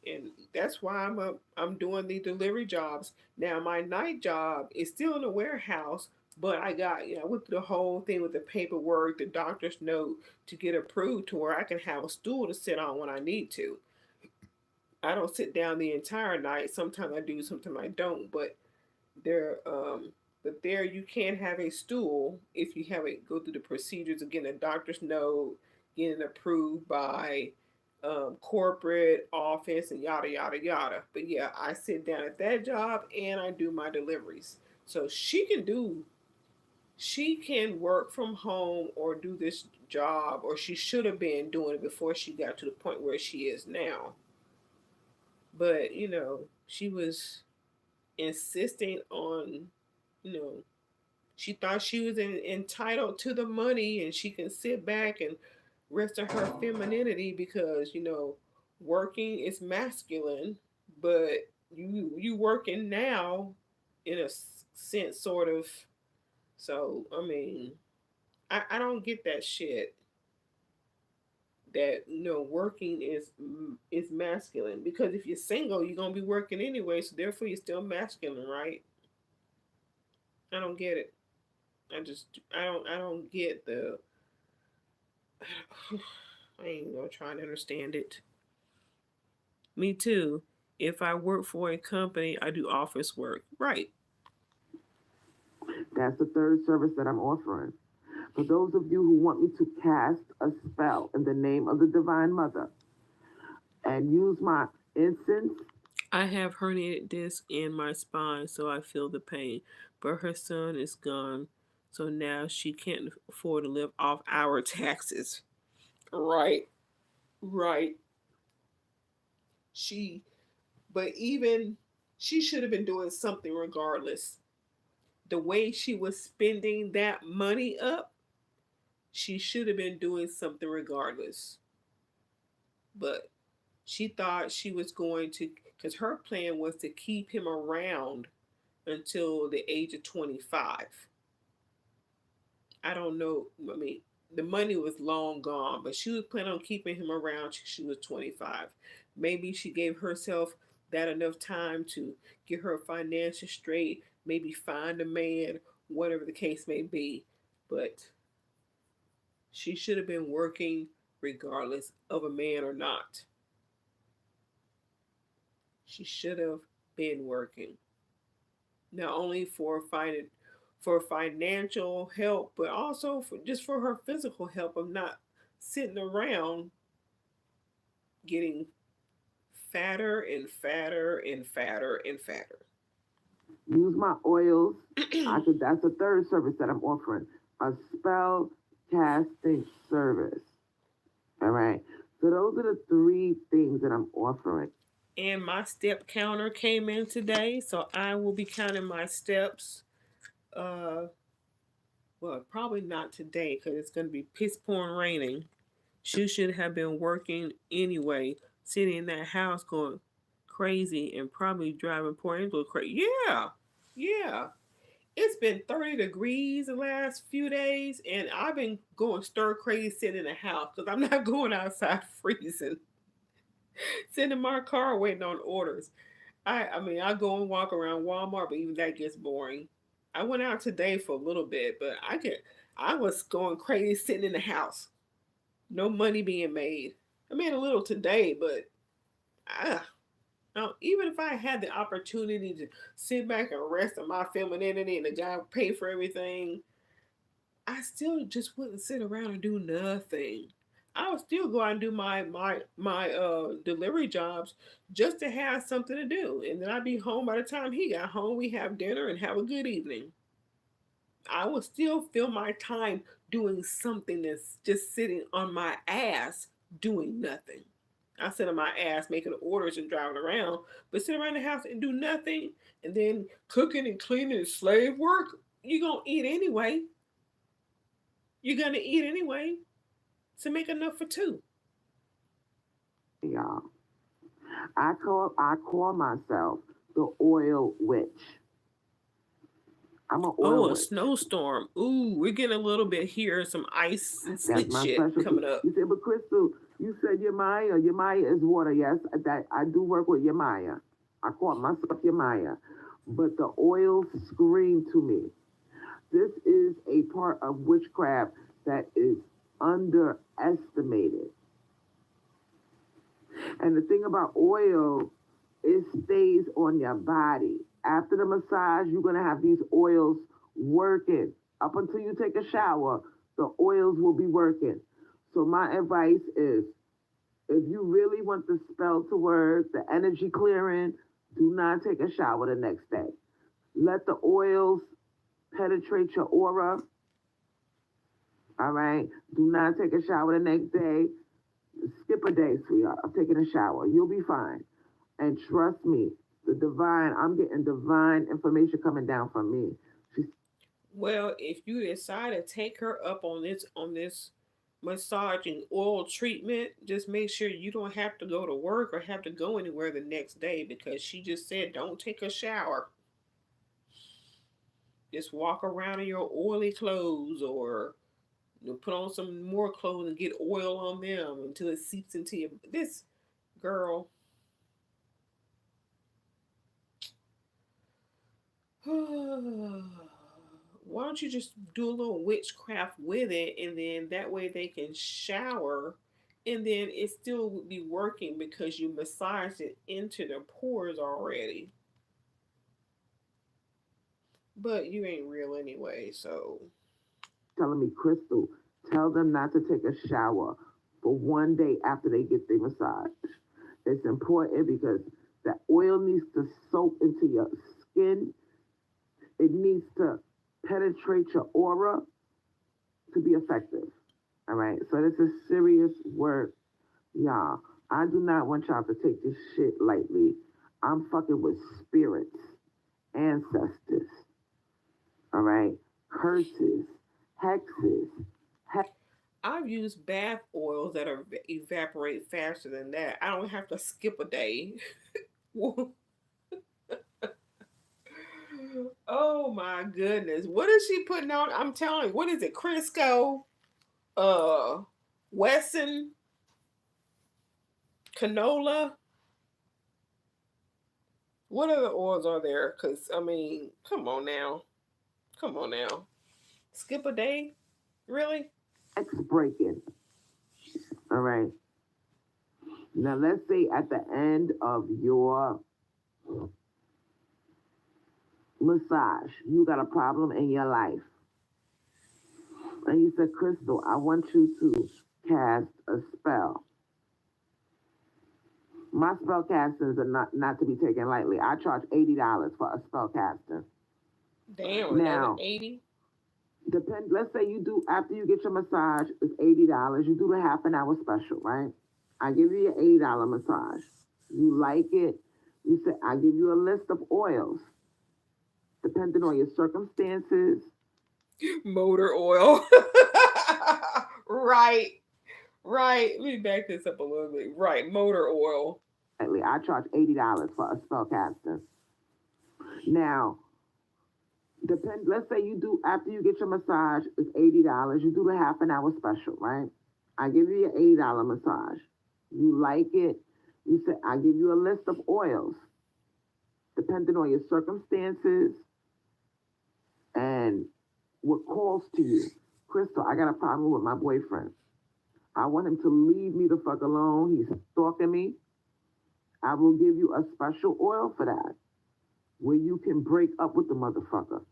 and that's why I'm doing the delivery jobs now. My night job is still in the warehouse, but I got I went through the whole thing with the paperwork, the doctor's note to get approved to where I can have a stool to sit on when I need to. I don't sit down the entire night. Sometimes I do, sometimes I don't. There, but there you can have a stool if you have it go through the procedures of getting a doctor's note, getting approved by corporate office, and yada yada yada. But yeah, I sit down at that job and I do my deliveries. So she can work from home or do this job, or she should have been doing it before she got to the point where she is now. But she was insisting on, you know, she thought she was entitled to the money and she can sit back and rest in her femininity because working is masculine, but you working now in a sense, sort of. So I mean, I don't get that shit. That working is masculine, because if you're single you're gonna be working anyway, so therefore you're still masculine, right? I don't get it. I don't get the I ain't gonna try to understand it. Me too. If I work for a company, I do office work. Right. That's the third service that I'm offering. For those of you who want me to cast a spell in the name of the Divine Mother and use my incense, I have herniated disc in my spine, so I feel the pain. But her son is gone, so now she can't afford to live off our taxes. Right. Right. She, but even she should have been doing something regardless. The way she was spending that money up, she should have been doing something regardless. But she thought she was going to, because her plan was to keep him around until the age of 25. I don't know. I mean, the money was long gone, but she was planning on keeping him around till she was 25. Maybe she gave herself that enough time to get her finances straight, maybe find a man, whatever the case may be. But she should have been working regardless of a man or not. She should have been working, not only for financial help, but also for just for her physical help of not sitting around getting fatter and fatter and fatter and fatter. use my oils. I could. That's the third service that I'm offering. A spell casting service. All right. So those are the three things that I'm offering. And my step counter came in today, so I will be counting my steps. Uh, Well, probably not today because it's going to be piss pouring raining. She should have been working anyway, sitting in that house going crazy and probably driving poor Angela crazy. Yeah, yeah. It's been 30 degrees the last few days, and I've been going stir crazy sitting in the house because I'm not going outside freezing, sitting in my car waiting on orders. I mean, I go and walk around Walmart, but even that gets boring. I went out today for a little bit, but I was going crazy sitting in the house. No money being made. I made a little today, but ah, no, even if I had the opportunity to sit back and rest on my femininity and the guy pay for everything, I still just wouldn't sit around and do nothing. I would still go out and do my delivery jobs just to have something to do, and then I'd be home by the time he got home. We have dinner and have a good evening. I would still fill my time doing something that's just sitting on my ass doing nothing. I sit on my ass making orders and driving around, but sit around the house and do nothing, and then cooking and cleaning is slave work. You're gonna eat anyway. You're gonna eat anyway to make enough for two. y'all. I call myself the oil witch. I'm an oil Oh, a witch. snowstorm. Ooh, we're getting a little bit here. Some ice and That's slick my shit specialty. coming up. You said, but Crystal, you said Yemaya. Yemaya is water. Yes, that I do work with Yemaya. I call myself Yemaya. But the oils scream to me. This is a part of witchcraft that is underestimated. And the thing about oil, it stays on your body. After the massage, you're gonna have these oils working. Up until you take a shower, the oils will be working. So my advice is, if you really want the spell to work, the energy clearing, do not take a shower the next day. Let the oils penetrate your aura. All right. Do not take a shower the next day. Skip a day, sweetheart, of taking a shower. You'll be fine. And trust me, I'm getting divine information coming down from me. She's Well, if you decide to take her up on this massage and oil treatment, just make sure you don't have to go to work or have to go anywhere the next day because she just said don't take a shower. Just walk around in your oily clothes or put on some more clothes and get oil on them until it seeps into your this girl. Why don't you just do a little witchcraft with it and then that way they can shower and then it still would be working because you massaged it into their pores already. But you ain't real anyway, so telling me, Crystal, tell them not to take a shower for one day after they get their massage. It's important because the oil needs to soak into your skin. It needs to penetrate your aura to be effective. All right. So this is serious work, y'all. I do not want y'all to take this shit lightly. I'm fucking with spirits, ancestors. All right. Curses, hexes. I've used bath oils that are evaporate faster than that. I don't have to skip a day. Oh my goodness. What is she putting on? I'm telling you, what is it? Crisco, uh Wesson, canola. What other oils are there? Cause I mean, come on now. Come on now. Skip a day? Really? Hex breaking. All right. Now let's say at the end of your massage, you got a problem in your life. And you said, Crystal, I want you to cast a spell. My spell castings are not to be taken lightly. I charge $80 for a spell casting. Damn, another Now, 80? let's say you do after you get your massage, it's $80. You do the half an hour special, right? I give you your $80 massage. You like it, you say I give you a list of oils, depending on your circumstances, Motor oil. Right. Right. Let me back this up a little bit. Right. Motor oil. I charge $80 for a spell casting. Now, let's say you do, after you get your massage, it's $80. You do the half an hour special, right? I give you your $80 massage. You like it, you say, I give you a list of oils, depending on your circumstances and what calls to you. Crystal, I got a problem with my boyfriend. I want him to leave me the fuck alone. He's stalking me. I will give you a special oil for that, where you can break up with the motherfucker.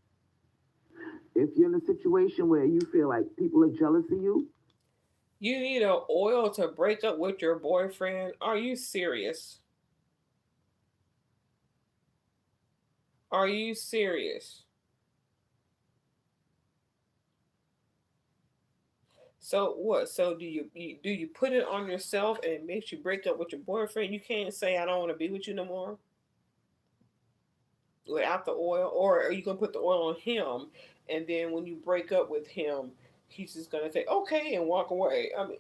If you're in a situation where you feel like people are jealous of you, You need an oil to break up with your boyfriend? Are you serious? Are you serious? So what? So do you put it on yourself and it makes you break up with your boyfriend? You can't say I don't want to be with you no more without the oil, or are you gonna put the oil on him, and then when you break up with him, he's just gonna say okay and walk away? I mean,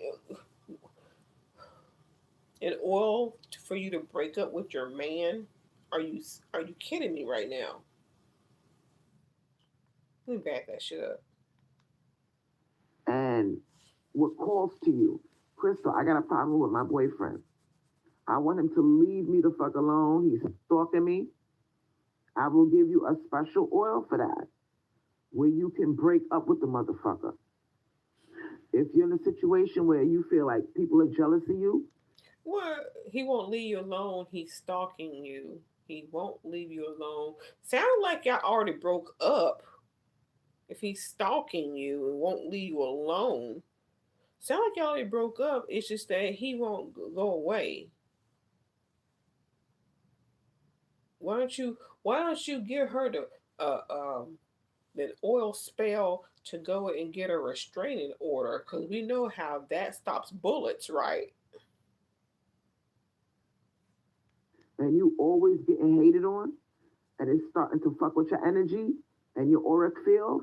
an oil for you to break up with your man? Are you kidding me right now? Let me back that shit up. and what calls to you, Crystal, I got a problem with my boyfriend. I want him to leave me the fuck alone. He's stalking me. I will give you a special oil for that, where you can break up with the motherfucker. If you're in a situation where you feel like people are jealous of you, Well, he won't leave you alone. He's stalking you. He won't leave you alone. Sound like y'all already broke up. If he's stalking you and won't leave you alone, sound like y'all already broke up. It's just that he won't go away. Why don't you? Why don't you give her the oil spell to go and get a restraining order? Because we know how that stops bullets, right? and you always getting hated on, and it's starting to fuck with your energy and your auric field,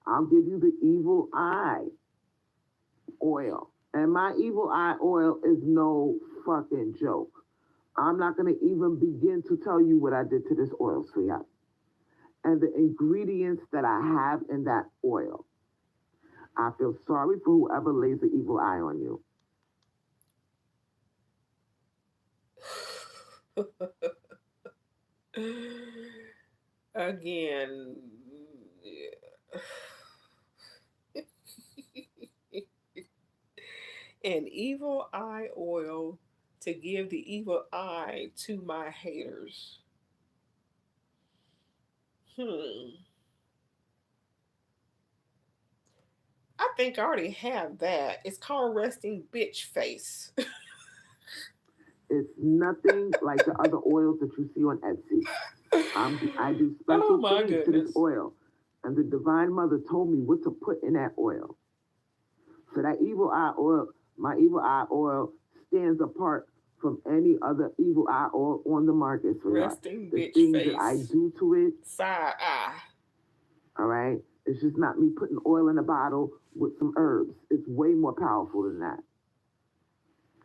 I'll give you the evil eye oil. And my evil eye oil is no fucking joke. I'm not gonna even begin to tell you what I did to this oil, sweetheart. And the ingredients that I have in that oil. I feel sorry for whoever lays the evil eye on you. Again, an evil eye oil to give the evil eye to my haters. Hmm. I think I already have that. It's called resting bitch face. It's nothing like the other oils that you see on Etsy. I do Oh special my things to this goodness. oil. And the Divine Mother told me what to put in that oil. So that evil eye oil, my evil eye oil, stands apart from any other evil eye oil on the market, sweetheart. Resting The bitch things that I face. do to it, Side eye. all right, it's just not me putting oil in a bottle with some herbs. It's way more powerful than that.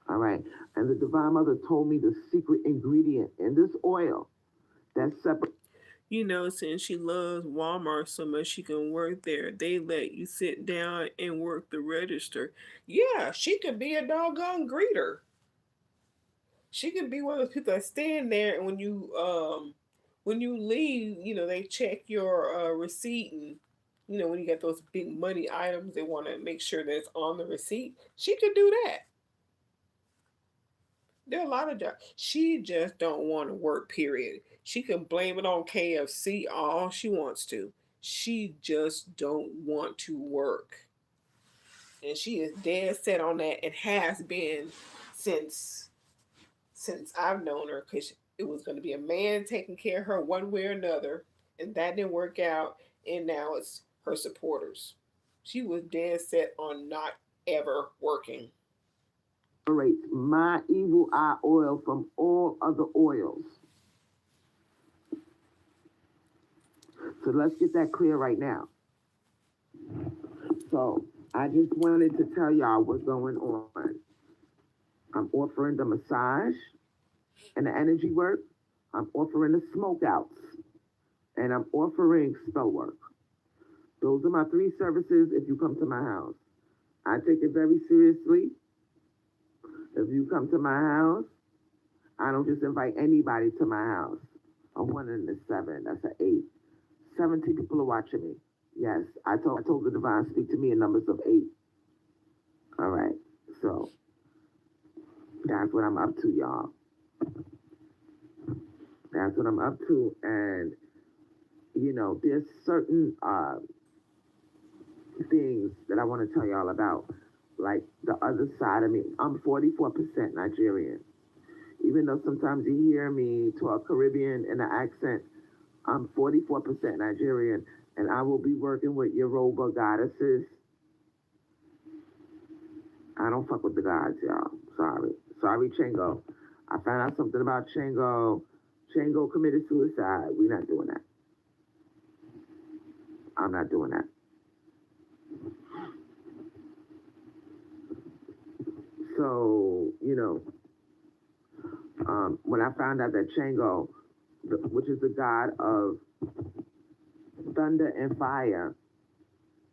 All right. And the Divine Mother told me the secret ingredient in this oil that's separate. You know, since she loves Walmart so much she can work there, they let you sit down and work the register. Yeah, she could be a doggone greeter. She could be one of those people that stand there and when you leave, you know, they check your receipt, and you know, when you get those big money items, they want to make sure that it's on the receipt. She could do that. There are a lot of jobs. She just don't want to work, period. She can blame it on KFC all she wants to. She just don't want to work. And she is dead set on that and has been since I've known her, because it was going to be a man taking care of her one way or another, and that didn't work out, and now it's her supporters. She was dead set on not ever working. My evil eye oil from all other oils. So let's get that clear right now. So I just wanted to tell y'all what's going on. I'm offering the massage and the energy work. I'm offering the smoke outs. And I'm offering spell work. Those are my three services if you come to my house. I take it very seriously. If you come to my house, I don't just invite anybody to my house. A one and a seven, that's an eight. 17 people are watching me. Yes, I told the divine speak to me in numbers of eight. All right, so that's what I'm up to, y'all. That's what I'm up to, and there's certain things that I want to tell y'all about, like the other side of me. I'm 44% Nigerian. Even though sometimes you hear me talk Caribbean in an accent, I'm 44% Nigerian, and I will be working with Yoruba goddesses. I don't fuck with the gods, y'all. Sorry. Sorry, Chango. I found out something about Chango. Chango committed suicide. We're not doing that. I'm not doing that. So, when I found out that Chango, which is the god of thunder and fire,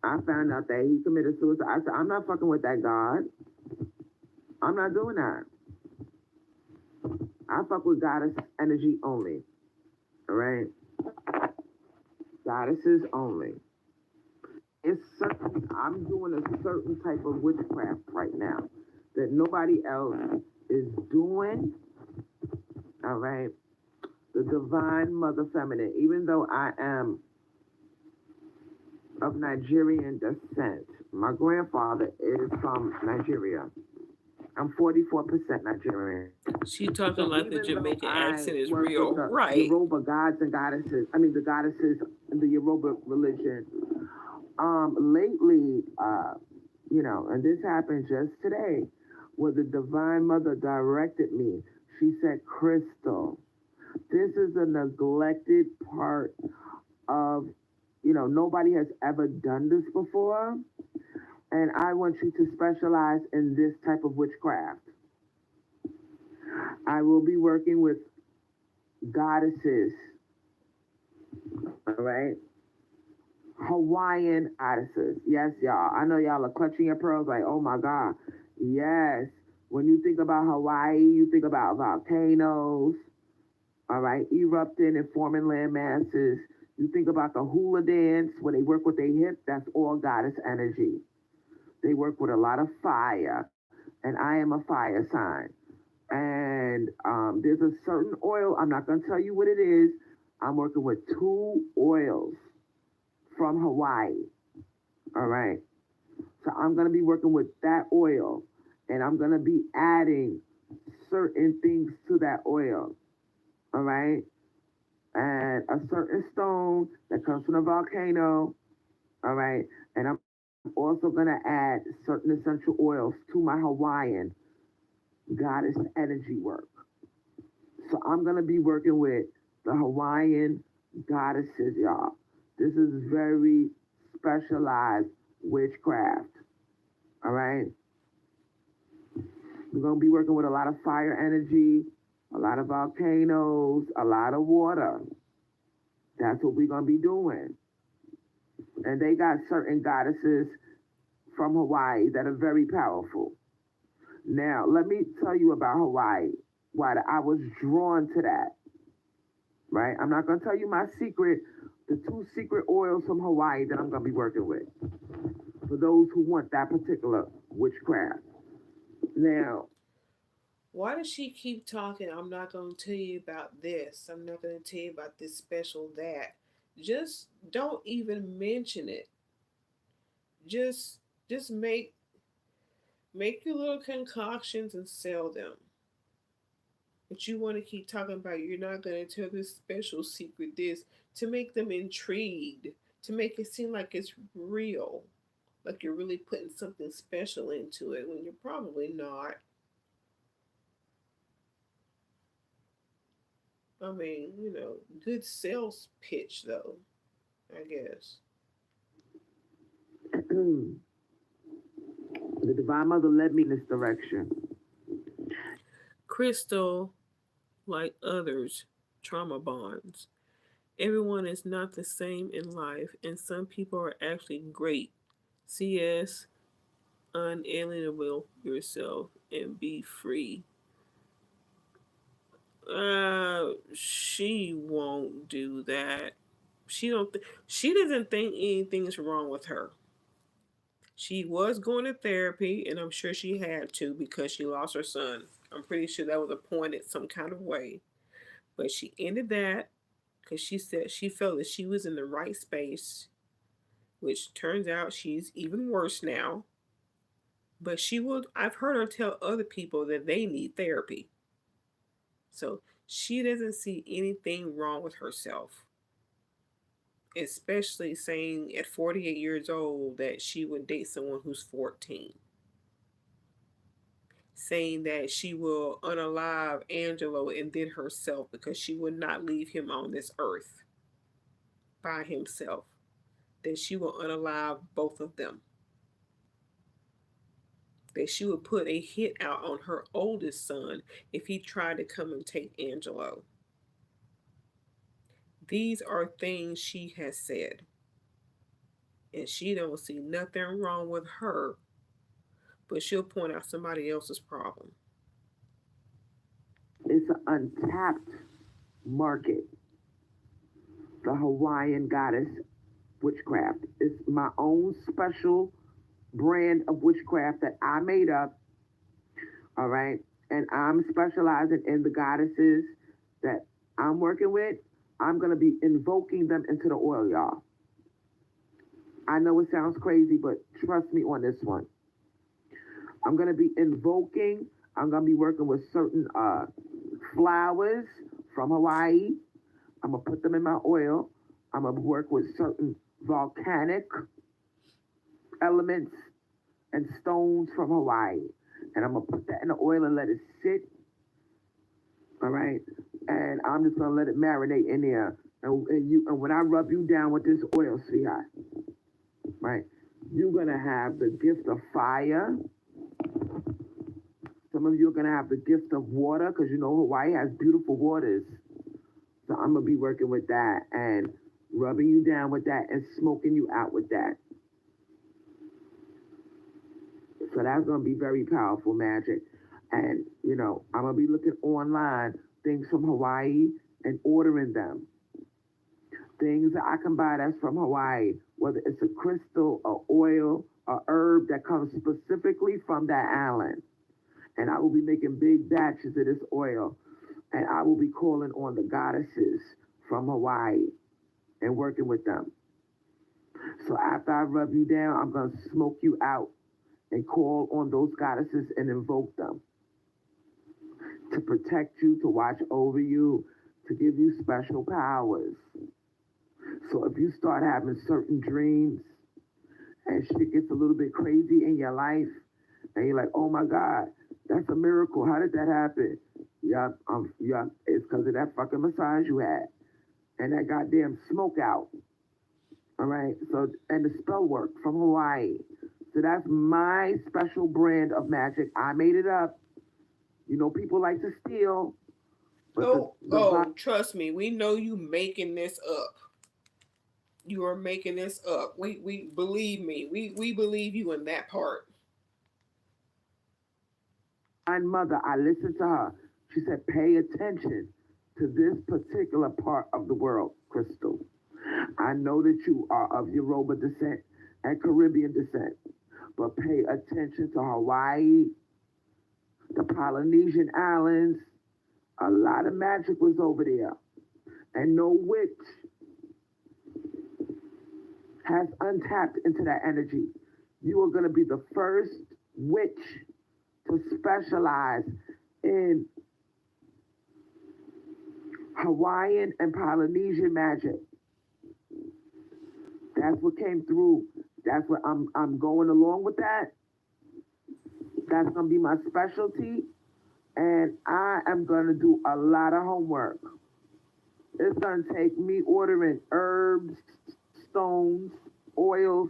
I found out that he committed suicide. I said, I'm not fucking with that god. I'm not doing that. I fuck with goddess energy only. All right? Goddesses only. It's certain, I'm doing a certain type of witchcraft right now that nobody else is doing. All right? The divine mother feminine, even though I am of Nigerian descent, my grandfather is from Nigeria. I'm 44% Nigerian. She talking So like the even though Jamaican I accent is work with real, the right? Yoruba gods and goddesses, the goddesses in the Yoruba religion, lately, and this happened just today, where the Divine Mother directed me. She said, Crystal, this is a neglected part of, nobody has ever done this before, and I want you to specialize in this type of witchcraft. I will be working with goddesses, all right? Hawaiian goddesses. Yes, y'all. I know y'all are clutching your pearls like, oh my God. Yes. When you think about Hawaii, you think about volcanoes, all right, erupting and forming land masses. You think about the hula dance where they work with their hip. That's all goddess energy. They work with a lot of fire, and I am a fire sign. And there's a certain oil. I'm not going to tell you what it is. I'm working with two oils from Hawaii. All right. So I'm going to be working with that oil, and I'm going to be adding certain things to that oil. All right. And a certain stone that comes from a volcano. All right. And I'm also going to add certain essential oils to my Hawaiian goddess energy work. So I'm going to be working with the Hawaiian goddesses, y'all. This is very specialized witchcraft. All right. We're going to be working with a lot of fire energy, a lot of volcanoes, a lot of water. That's what we're going to be doing. And they got certain goddesses from Hawaii that are very powerful. Now, let me tell you about Hawaii, why I was drawn to that, right? I'm not going to tell you my secret, the two secret oils from Hawaii that I'm going to be working with for those who want that particular witchcraft. Now, Why does she keep talking? I'm not going to tell you about this. I'm not going to tell you about this special that. Just don't even mention it. Just just make your little concoctions and sell them. But you want to keep talking about you're not going to tell this special secret this to make them intrigued, to make it seem like it's real, like you're really putting something special into it when you're probably not. I mean, good sales pitch though, I guess. The Divine Mother led me in this direction. Crystal, like others, trauma bonds. Everyone is not the same in life, and some people are actually great. CS, unalienable yourself and be free. She won't do that. She doesn't think anything is wrong with her. She was going to therapy, and I'm sure she had to because she lost her son. I'm pretty sure that was appointed some kind of way. But she ended that because she said she felt that she was in the right space, which turns out she's even worse now. But I've heard her tell other people that they need therapy. So she doesn't see anything wrong with herself, especially saying at 48 years old that she would date someone who's 14. Saying that she will unalive Angelo and then herself because she would not leave him on this earth by himself. That she will unalive both of them. That she would put a hit out on her oldest son if he tried to come and take Angelo. These are things she has said. And she don't see nothing wrong with her, but she'll point out somebody else's problem. It's an untapped market. The Hawaiian goddess witchcraft. It's my own special brand of witchcraft that I made up. All right. And I'm specializing in the goddesses that I'm working with. I'm going to be invoking them into the oil, y'all. I know it sounds crazy, but trust me on this one. I'm going to be invoking, I'm going to be working with certain flowers from Hawaii. I'm going to put them in my oil. I'm going to work with certain volcanic elements and stones from Hawaii. And I'm going to put that in the oil and let it sit. All right. And I'm just going to let it marinate in there. And when I rub you down with this oil, sweetheart, right, you're going to have the gift of fire. Some of you are going to have the gift of water because you know Hawaii has beautiful waters. So I'm going to be working with that and rubbing you down with that and smoking you out with that. So that's going to be very powerful magic. And, you know, I'm going to be looking online, things from Hawaii, and ordering them. Things that I can buy that's from Hawaii, whether it's a crystal, a oil, a herb that comes specifically from that island. And I will be making big batches of this oil. And I will be calling on the goddesses from Hawaii and working with them. So after I rub you down, I'm going to smoke you out and call on those goddesses and invoke them to protect you, to watch over you, to give you special powers. So if you start having certain dreams and shit gets a little bit crazy in your life, and you're like, oh my God, that's a miracle. How did that happen? Yeah, it's because of that fucking massage you had and that goddamn smoke out. All right, so, and the spell work from Hawaii. So that's my special brand of magic. I made it up. You know, people like to steal. But trust me, we know you making this up. You are making this up. We believe me. We believe you in that part. My mother, I listened to her. She said, pay attention to this particular part of the world, Crystal. I know that you are of Yoruba descent and Caribbean descent, but pay attention to Hawaii, the Polynesian Islands. A lot of magic was over there. And no witch has untapped into that energy. You are going to be the first witch to specialize in Hawaiian and Polynesian magic. That's what came through. That's what I'm going along with that. That's going to be my specialty. And I am going to do a lot of homework. It's going to take me ordering herbs, stones, oils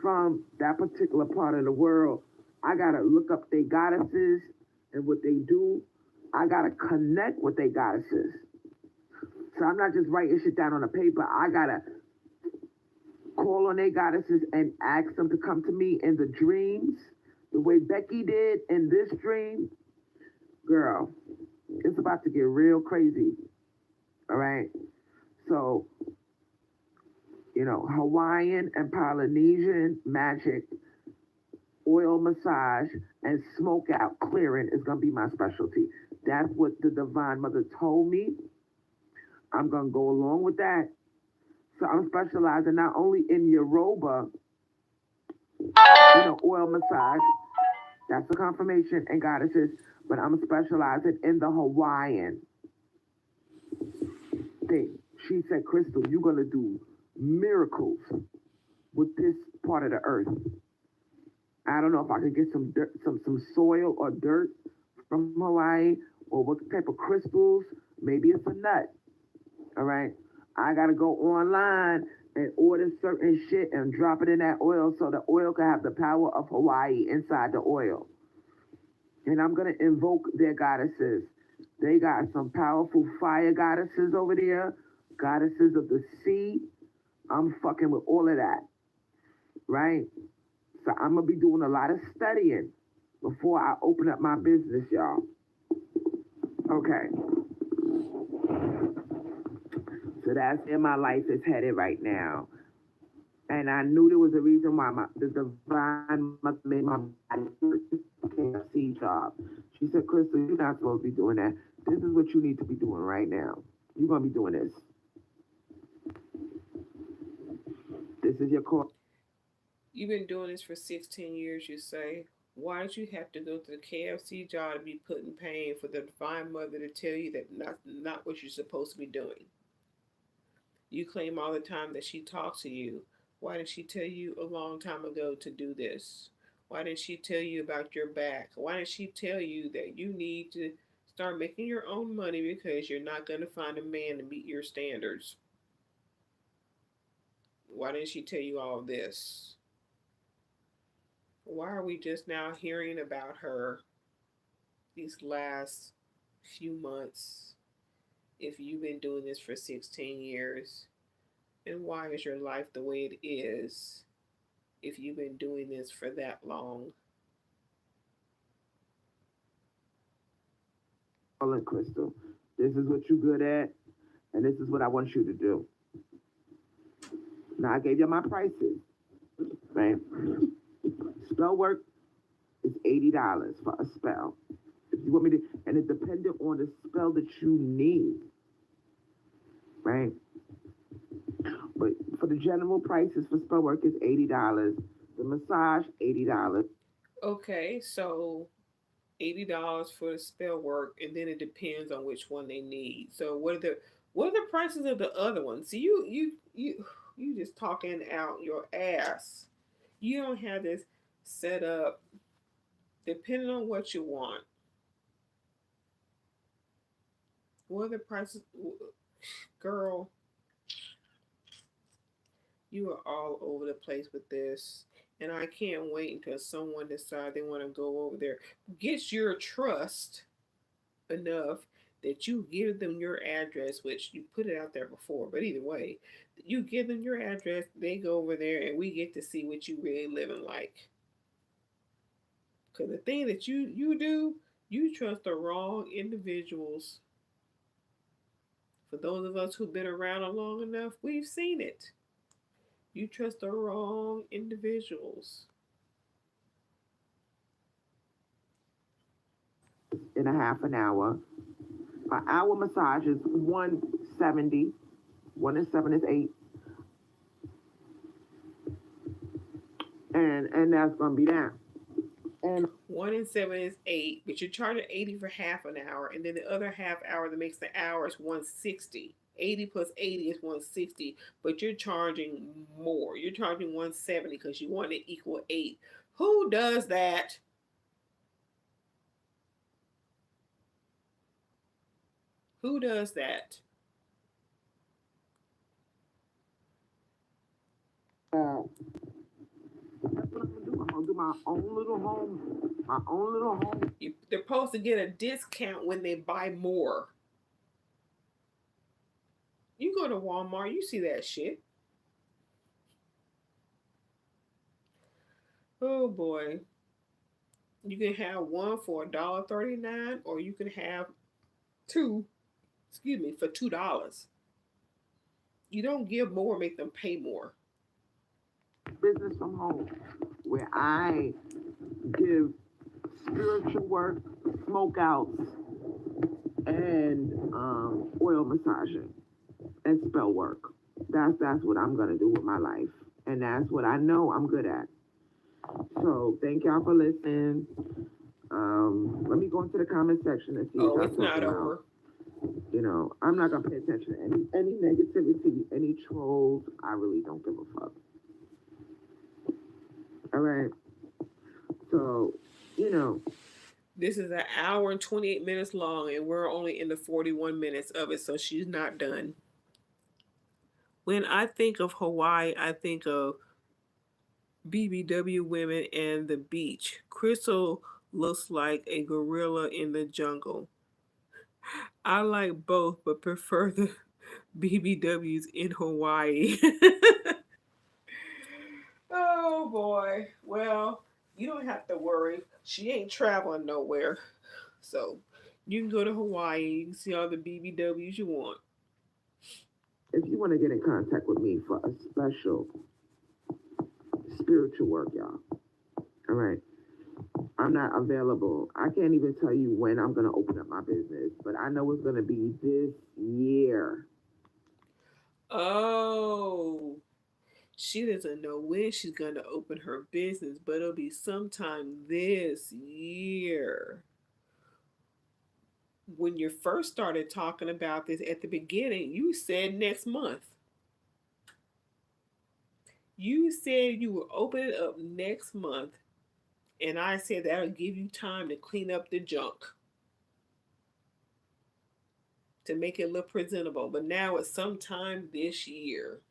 from that particular part of the world. I gotta look up their goddesses and what they do. I gotta connect with their goddesses. So I'm not just writing shit down on a paper. I gotta call on their goddesses and ask them to come to me in the dreams, the way Becky did in this dream. Girl, it's about to get real crazy. All right. So, Hawaiian and Polynesian magic, oil massage, and smoke out clearing is going to be my specialty. That's what the Divine Mother told me. I'm going to go along with that. So I'm specializing not only in Yoruba, oil massage, that's the confirmation and goddesses, but I'm specializing in the Hawaiian thing. She said, Crystal, you're going to do miracles with this part of the earth. I don't know if I could get some dirt, some soil or dirt from Hawaii, or what type of crystals. Maybe it's a nut. All right. I gotta go online and order certain shit and drop it in that oil so the oil can have the power of Hawaii inside the oil. And I'm gonna invoke their goddesses. They got some powerful fire goddesses over there, goddesses of the sea. I'm fucking with all of that, right? So I'm gonna be doing a lot of studying before I open up my business, y'all. Okay. So that's where my life is headed right now. And I knew there was a reason why the divine must made my KFC job. She said, Crystal, you're not supposed to be doing that. This is what you need to be doing right now. You're gonna be doing this. This is your core. You've been doing this for 16 years, you say. Why did you have to go to the KFC job to be put in pain for the Divine Mother to tell you that not what you're supposed to be doing? You claim all the time that she talks to you. Why did she tell you a long time ago to do this? Why didn't she tell you about your back? Why didn't she tell you that you need to start making your own money because you're not going to find a man to meet your standards? Why didn't she tell you all this? Why are we just now hearing about her these last few months if you've been doing this for 16 years? And why is your life the way it is if you've been doing this for that long? Crystal, this is what you're good at, and this is what I want you to do. Now I gave you my prices, right? Spell work is $80 for a spell. If you want me to, and it depended on the spell that you need, right? But for the general prices for spell work is $80. The massage, $80. Okay, so $80 for the spell work, and then it depends on which one they need. So what are the prices of the other ones? See, you just talking out your ass. You don't have this set up depending on what you want. What are the prices, girl? You are all over the place with this. And I can't wait until someone decides they want to go over there. Get your trust enough that you give them your address, which you put it out there before, but either way, you give them your address, they go over there, and we get to see what you really living like. Because the thing that you do, you trust the wrong individuals. For those of us who've been around long enough, we've seen it. You trust the wrong individuals. In a half an hour. An hour massage is 170. 1 and 7 is 8. And that's gonna be that. And 1 and 7 is 8, but you're charging 80 for half an hour, and then the other half hour that makes the hour is 160. 80 plus 80 is 160, but you're charging more. You're charging 170 because you want to equal 8. Who does that? Who does that? uh, what I'm gonna do. I'm gonna do my own little home. My own little home. They're supposed to get a discount when they buy more. You go to Walmart, you see that shit. Oh boy. You can have one for $1.39, or you can have two, excuse me, for $2. You don't give more, make them pay more. Business from home, where I give spiritual work, smoke outs, and oil massaging and spell work. That's what I'm gonna do with my life, and that's what I know I'm good at. So thank y'all for listening. Let me go into the comment section and see what Oh, y'all it's not talking about. over. You know, I'm not gonna pay attention to any negativity, any trolls. I really don't give a fuck. All right. So, you know, This is an hour and 28 minutes long, and we're only in the 41 minutes of it, so she's not done. When I think of Hawaii, I think of BBW women and the beach. Crystal looks like a gorilla in the jungle. I like both, but prefer the BBWs in Hawaii. Oh boy. Well, you don't have to worry. She ain't traveling nowhere. So you can go to Hawaii. You can see all the BBWs you want. if you want to get in contact with me for a special spiritual work, y'all, all right, I'm not available. I can't even tell you when I'm going to open up my business, but I know it's going to be this year. Oh, she doesn't know when she's going to open her business, but it'll be sometime this year. When you first started talking about this at the beginning, you said next month. You said you would open it up next month, and I said that'll give you time to clean up the junk to make it look presentable. But now it's sometime this year.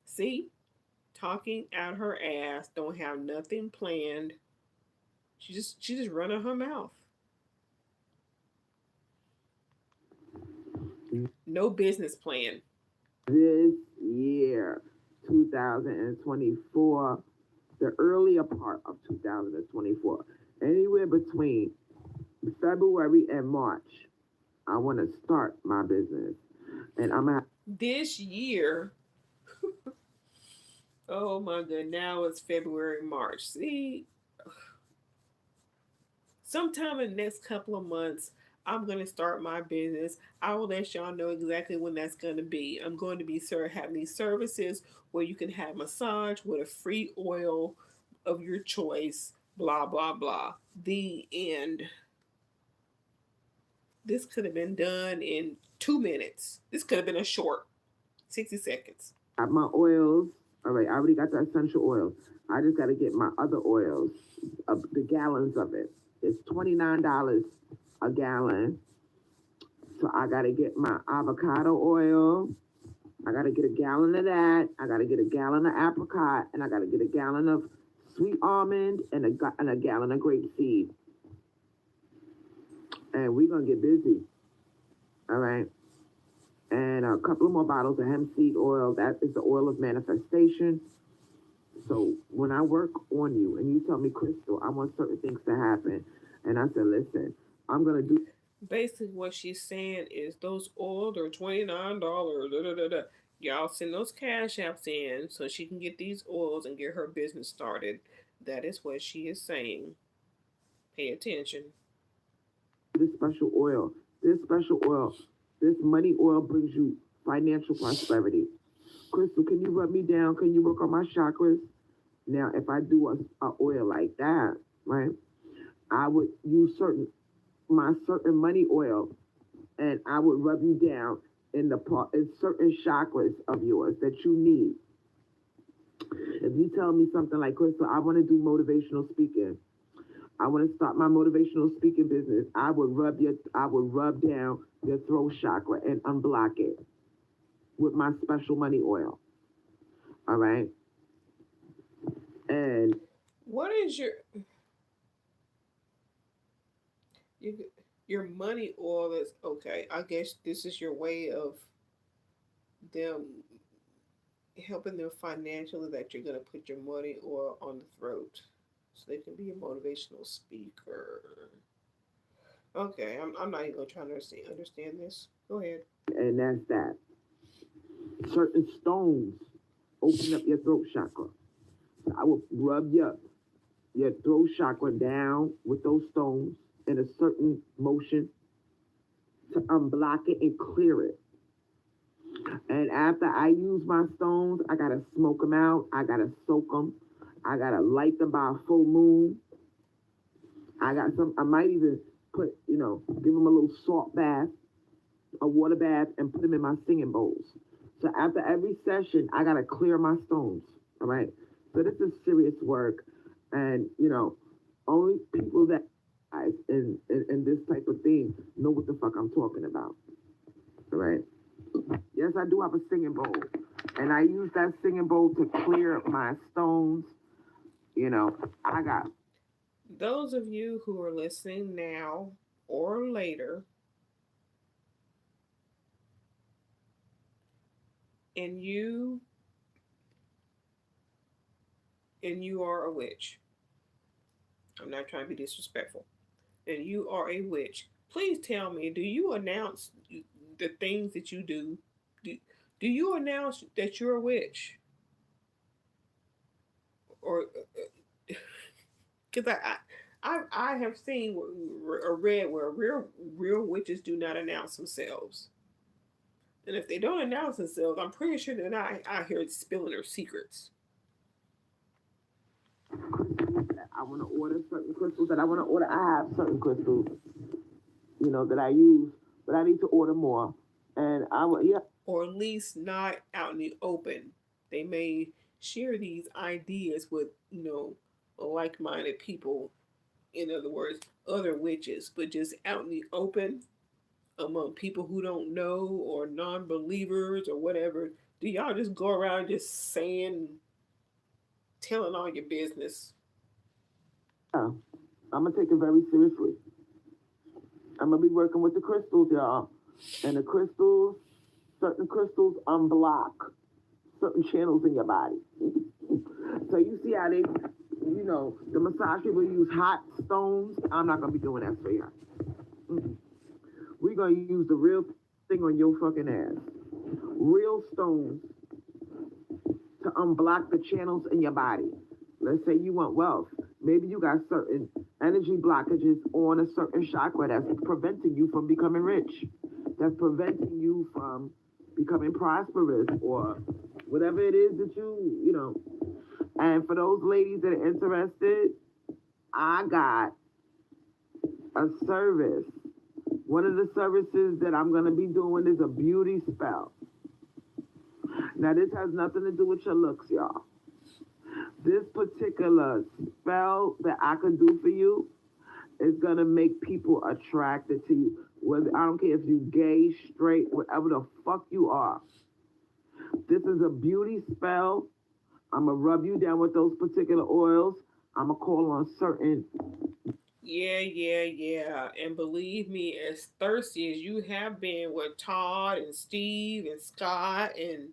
See? Talking out her ass, don't have nothing planned. She just running her mouth. No business plan. This year, 2024, the earlier part of 2024, anywhere between February and March, I want to start my business. And I'm at This year, oh my god, now it's February, March. See, sometime in the next couple of months, I'm going to start my business. I will let y'all know exactly when that's going to be. I'm going to be having these services where you can have massage with a free oil of your choice, blah, blah, blah. The end. This could have been done in 2 minutes. This could have been a short 60 seconds. my oils. All right, I already got the essential oils. I just got to get my other oils, the gallons of it. It's $29 a gallon. So I got to get my avocado oil. I got to get a gallon of that. I got to get a gallon of apricot, and I got to get a gallon of sweet almond and a gallon of grapeseed. And we're going to get busy. All right. And a couple of more bottles of hemp seed oil. That is the oil of manifestation. So when I work on you and you tell me, Crystal, I want certain things to happen, and I said, listen, I'm going to do. Basically, what she's saying is those oils are $29. Da, da, da, da. Y'all send those cash apps in so she can get these oils and get her business started. That is what she is saying. Pay attention. This special oil, this special oil, this money oil brings you financial prosperity. Crystal, can you rub me down? Can you work on my chakras? Now, if I do a oil like that, right, I would use my certain money oil, and I would rub you down in certain chakras of yours that you need. If you tell me something like, Crystal, I want to do motivational speaking. I want to start my motivational speaking business. I would rub down your throat chakra and unblock it with my special money oil. All right. And What is your your money oil? Is okay. I guess this is your way of them helping them financially that you're gonna put your money oil on the throat, so they can be a motivational speaker. Okay, I'm not even gonna try to understand this. Go ahead. that's that. Certain stones open up your throat chakra. So I will rub your throat chakra down with those stones in a certain motion to unblock it and clear it. And after I use my stones, I gotta smoke them out. I gotta soak them. I gotta light them by a full moon. I got some. I might even put, give them a little salt bath, a water bath, and put them in my singing bowls. So after every session, I gotta clear my stones. All right. So this is serious work, and only people that in this type of thing know what the fuck I'm talking about. All right. Yes, I do have a singing bowl, and I use that singing bowl to clear my stones. I got Those of you who are listening now or later, and you are a witch. I'm not trying to be disrespectful. And you are a witch. Please tell me, do you announce the things that you do? Do, do you announce that you're a witch? Or because I have seen or read where real witches do not announce themselves. And if they don't announce themselves, I'm pretty sure they're not out here spilling their secrets. I want to order certain crystals that I want to order. I have certain crystals, that I use, but I need to order more. And yeah. Or at least not out in the open. They may share these ideas with, like minded people. In other words, other witches, but just out in the open among people who don't know or non believers or whatever. Do y'all just go around just saying, telling all your business? Yeah, I'm gonna take it very seriously. I'm gonna be working with the crystals, y'all, and certain crystals unblock certain channels in your body. So you see how the massage people use hot stones. I'm not gonna be doing that for you. We're gonna use the real thing on your fucking ass. Real stones to unblock the channels in your body. Let's say you want wealth. Maybe you got certain energy blockages on a certain chakra that's preventing you from becoming rich. That's preventing you from becoming prosperous or whatever it is that you. And for those ladies that are interested, I got a service. One of the services that I'm going to be doing is a beauty spell. Now, this has nothing to do with your looks, y'all. This particular spell that I can do for you is going to make people attracted to you. Whether I don't care if you gay, straight, whatever the fuck you are. This is a beauty spell. I'm going to rub you down with those particular oils. I'm going to call on certain... Yeah. And believe me, as thirsty as you have been with Todd and Steve and Scott and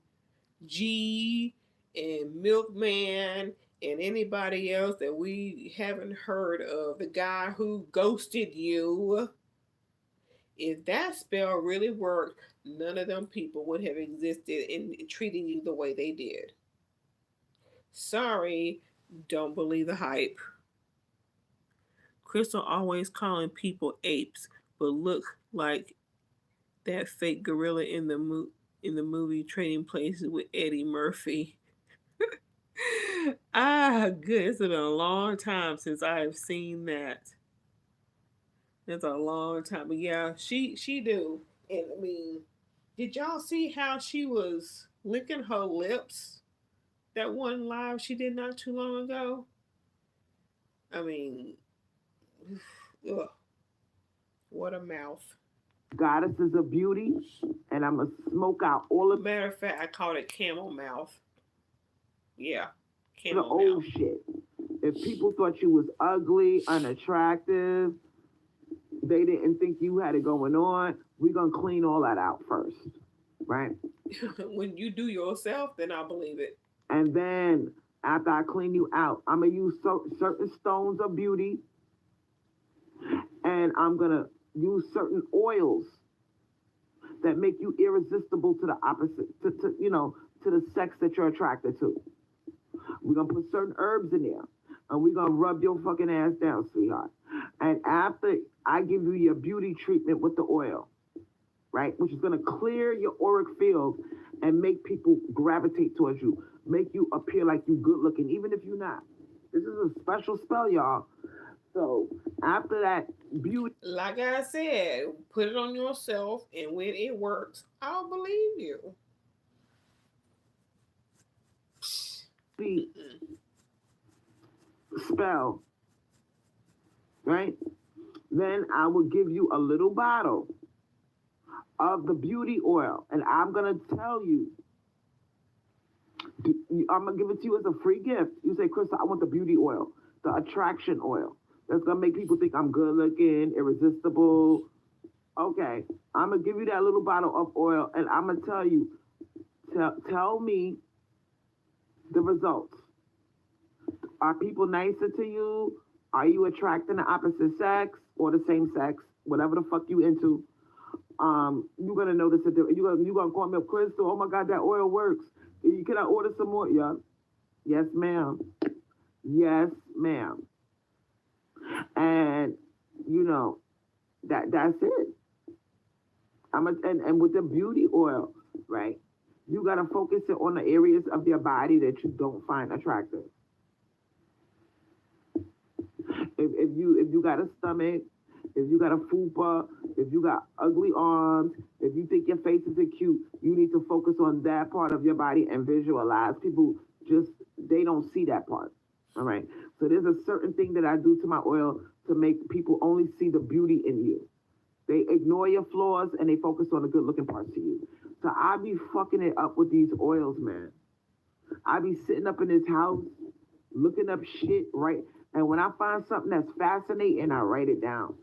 G and Milkman and anybody else that we haven't heard of, the guy who ghosted you, if that spell really worked, none of them people would have existed in treating you the way they did. Sorry, don't believe the hype. Crystal always calling people apes, but look like that fake gorilla in the movie Trading Places with Eddie Murphy. Good. It's been a long time since I have seen that. It's a long time, but yeah, she do. And I mean, did y'all see how she was licking her lips? That one live she did not too long ago. I mean, ugh, what a mouth. Goddesses of beauty, and I'm going to smoke out all of... Matter of fact, I called it camel mouth. Yeah. The old Chamomile. shit. If people thought you was ugly, unattractive, they didn't think you had it going on, we're gonna clean all that out first, right? When you do yourself, then I'll believe it. And then after I clean you out, I'm gonna use certain stones of beauty, and I'm gonna use certain oils that make you irresistible to the opposite, to the sex that you're attracted to. We're gonna put certain herbs in there, and we're gonna rub your fucking ass down, sweetheart. And after I give you your beauty treatment with the oil, right, which is gonna clear your auric field and make people gravitate towards you, make you appear like you good looking, even if you're not. This is a special spell, y'all. So after that beauty, Like I said, put it on yourself, and when it works, I'll believe you. spell, right? Then I will give you a little bottle of the beauty oil, and I'm gonna tell you, I'm gonna give it to you as a free gift. You say, Crystal, I want the beauty oil, the attraction oil. That's gonna make people think I'm good looking, irresistible. Okay, I'm gonna give you that little bottle of oil, and I'm gonna tell you, tell me the results. Are people nicer to you? Are you attracting the opposite sex or the same sex? Whatever the fuck you into. You're gonna notice a difference. You gonna call me up, Crystal. Oh my God, that oil works. Can I order some more? Yeah. Yes, ma'am. Yes, ma'am. And you know that's it. And with the beauty oil, right? You gotta focus it on the areas of your body that you don't find attractive. If you got a stomach, if you got a fupa, if you got ugly arms, if you think your face isn't cute, you need to focus on that part of your body and visualize. People just they don't see that part. All right. So there's a certain thing that I do to my oil to make people only see the beauty in you. They ignore your flaws and they focus on the good looking parts of you. So I be fucking it up with these oils, man. I be sitting up in this house looking up shit, right? And when I find something that's fascinating, I write it down.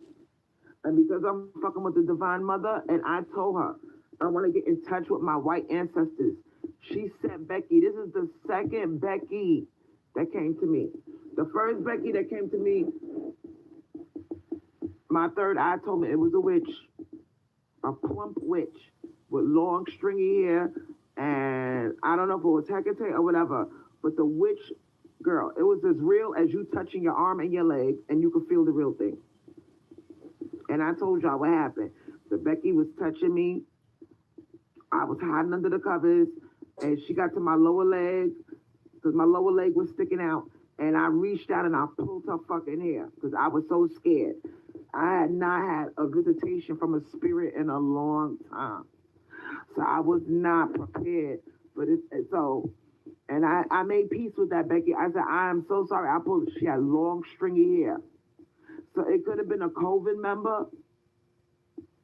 And because I'm fucking with the Divine Mother, and I told her I want to get in touch with my white ancestors. She said, Becky, this is the second Becky that came to me. The first Becky that came to me, my third eye told me it was a witch, a plump witch with long stringy hair, and I don't know if it was Hecate or whatever, but the witch girl, it was as real as you touching your arm and your leg, and you could feel the real thing. And I told y'all what happened. The Becky was touching me. I was hiding under the covers, and she got to my lower leg, because my lower leg was sticking out, and I reached out and I pulled her fucking hair, because I was so scared. I had not had a visitation from a spirit in a long time. So I was not prepared for this. And so, and I made peace with that, Becky. I said, I am so sorry. She had long, stringy hair. So it could have been a COVID member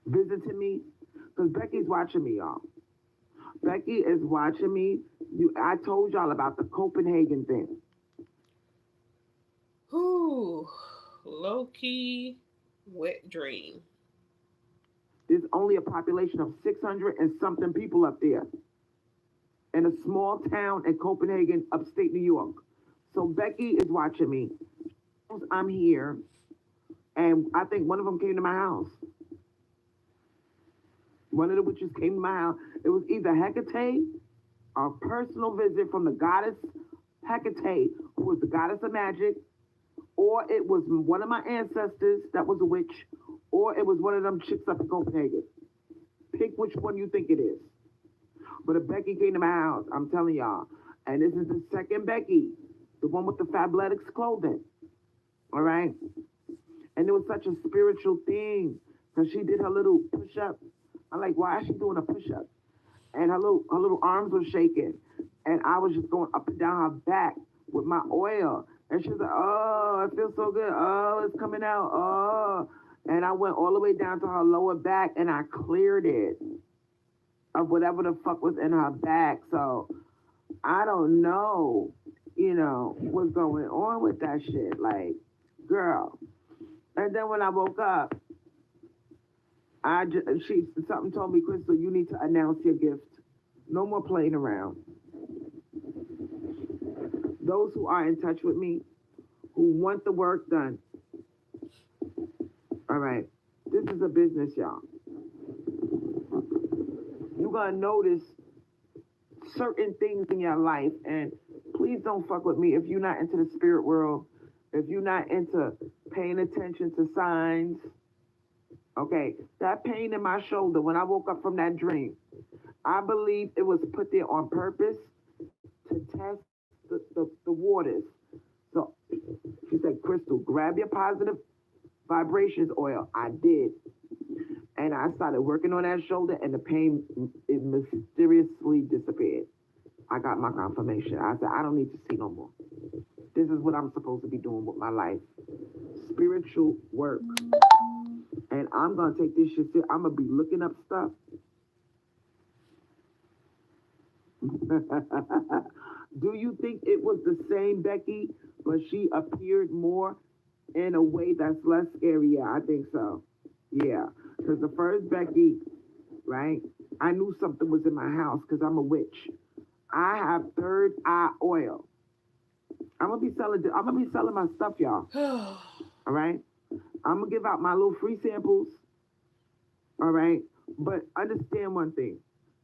visiting me, because Becky's watching me, y'all. Becky is watching me. I told y'all about the Copenhagen thing. Whew. Low key wet dream. There's only a population of 600 and something people up there in a small town in Copenhagen, upstate New York. So Becky is watching me. I'm here, and I think one of them came to my house. One of the witches came to my house. It was either Hecate, a personal visit from the goddess Hecate, who was the goddess of magic, or it was one of my ancestors that was a witch, or it was one of them chicks up in Copenhagen. Pick which one you think it is. But a Becky came to my house, I'm telling y'all. And this is the second Becky, the one with the Fabletics clothing. All right? And it was such a spiritual thing, because she did her little push-up. I'm like, why is she doing a push-up? And her little arms were shaking. And I was just going up and down her back with my oil. And she was like, oh, it feels so good. Oh, it's coming out. Oh. And I went all the way down to her lower back, and I cleared it of whatever the fuck was in her back. So I don't know what's going on with that shit. Like, girl. And then when I woke up, something told me, Crystal, you need to announce your gift. No more playing around. Those who are in touch with me, who want the work done, all right, this is a business, y'all. You're gonna notice certain things in your life, and please don't fuck with me if you're not into the spirit world, if you're not into paying attention to signs. Okay, that pain in my shoulder when I woke up from that dream, I believe it was put there on purpose to test the waters. So she said, Crystal, grab your positive vibrations oil. I did. And I started working on that shoulder, and the pain, it mysteriously disappeared. I got my confirmation. I said, I don't need to see no more. This is what I'm supposed to be doing with my life. Spiritual work. And I'm going to take this shit. I'm going to be looking up stuff. Do you think it was the same Becky, but she appeared more in a way that's less scary? Yeah, I think so. Yeah, because the first Becky, right? I knew something was in my house because I'm a witch. I have third eye oil. I'm gonna be selling my stuff, y'all. All right. I'm gonna give out my little free samples. All right. But understand one thing.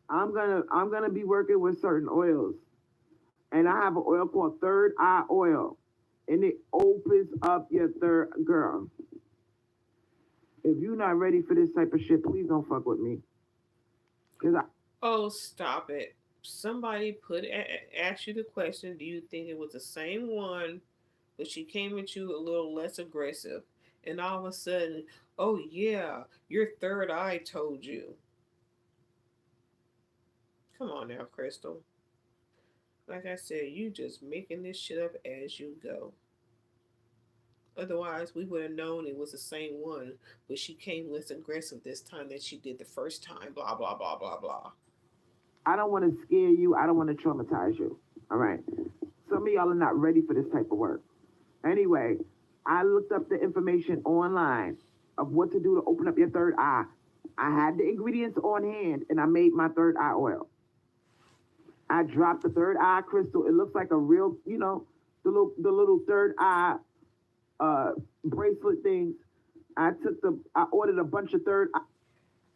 I'm gonna be working with certain oils. And I have an oil called Third Eye Oil. And it opens up your third girl. If you're not ready for this type of shit, please don't fuck with me. Oh, stop it. Somebody asked you the question, do you think it was the same one, but she came at you a little less aggressive? And all of a sudden, oh yeah, your third eye told you. Come on now, Crystal. Like I said, you just making this shit up as you go. Otherwise, we would have known it was the same one, but she came less aggressive this time than she did the first time. Blah blah blah blah blah. I don't want to scare you. I don't want to traumatize you. All right. Some of y'all are not ready for this type of work. Anyway, I looked up the information online of what to do to open up your third eye. I had the ingredients on hand, and I made my third eye oil. I dropped the third eye crystal. It looks like a real, the little third eye bracelet things. I ordered a bunch of third.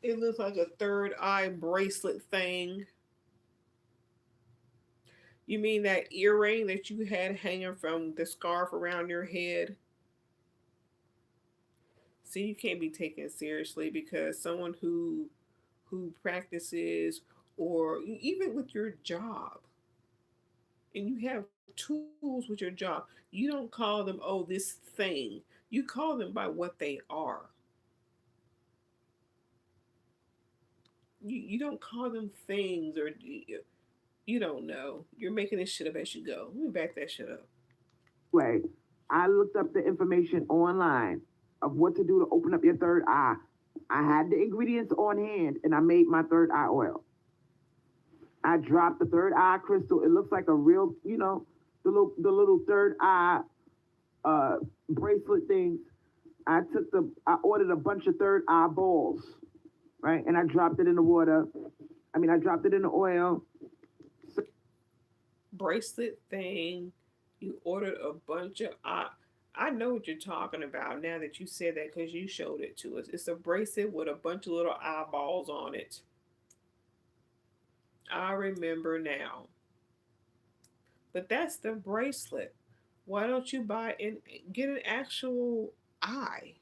It looks like a third eye bracelet thing. You mean that earring that you had hanging from the scarf around your head? See, you can't be taken seriously because someone who practices, or even with your job, and you have tools with your job, you don't call them, oh, this thing. You call them by what they are. You don't call them things, or you don't know. You're making this shit up as you go. Let me back that shit up. Way, I looked up the information online of what to do to open up your third eye. I had the ingredients on hand, and I made my third eye oil. I dropped the third eye crystal. It looks like a real, the little third eye bracelet things. I ordered a bunch of third eye balls, right? And I dropped it in the water. I dropped it in the oil. Bracelet thing. You ordered a bunch of. I know what you're talking about now that you said that because you showed it to us. It's a bracelet with a bunch of little eyeballs on it. I remember now. But that's the bracelet. Why don't you buy and get an actual eye?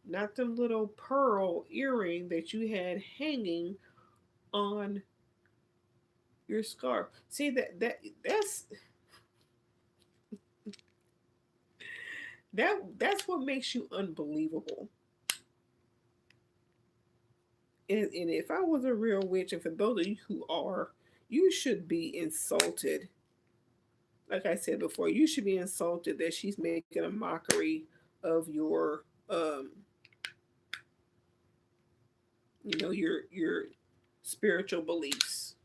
Not the little pearl earring that you had hanging on your scarf. See that's what makes you unbelievable. And if I was a real witch, and for those of you who are, you should be insulted. Like I said before, you should be insulted that she's making a mockery of your your spiritual beliefs.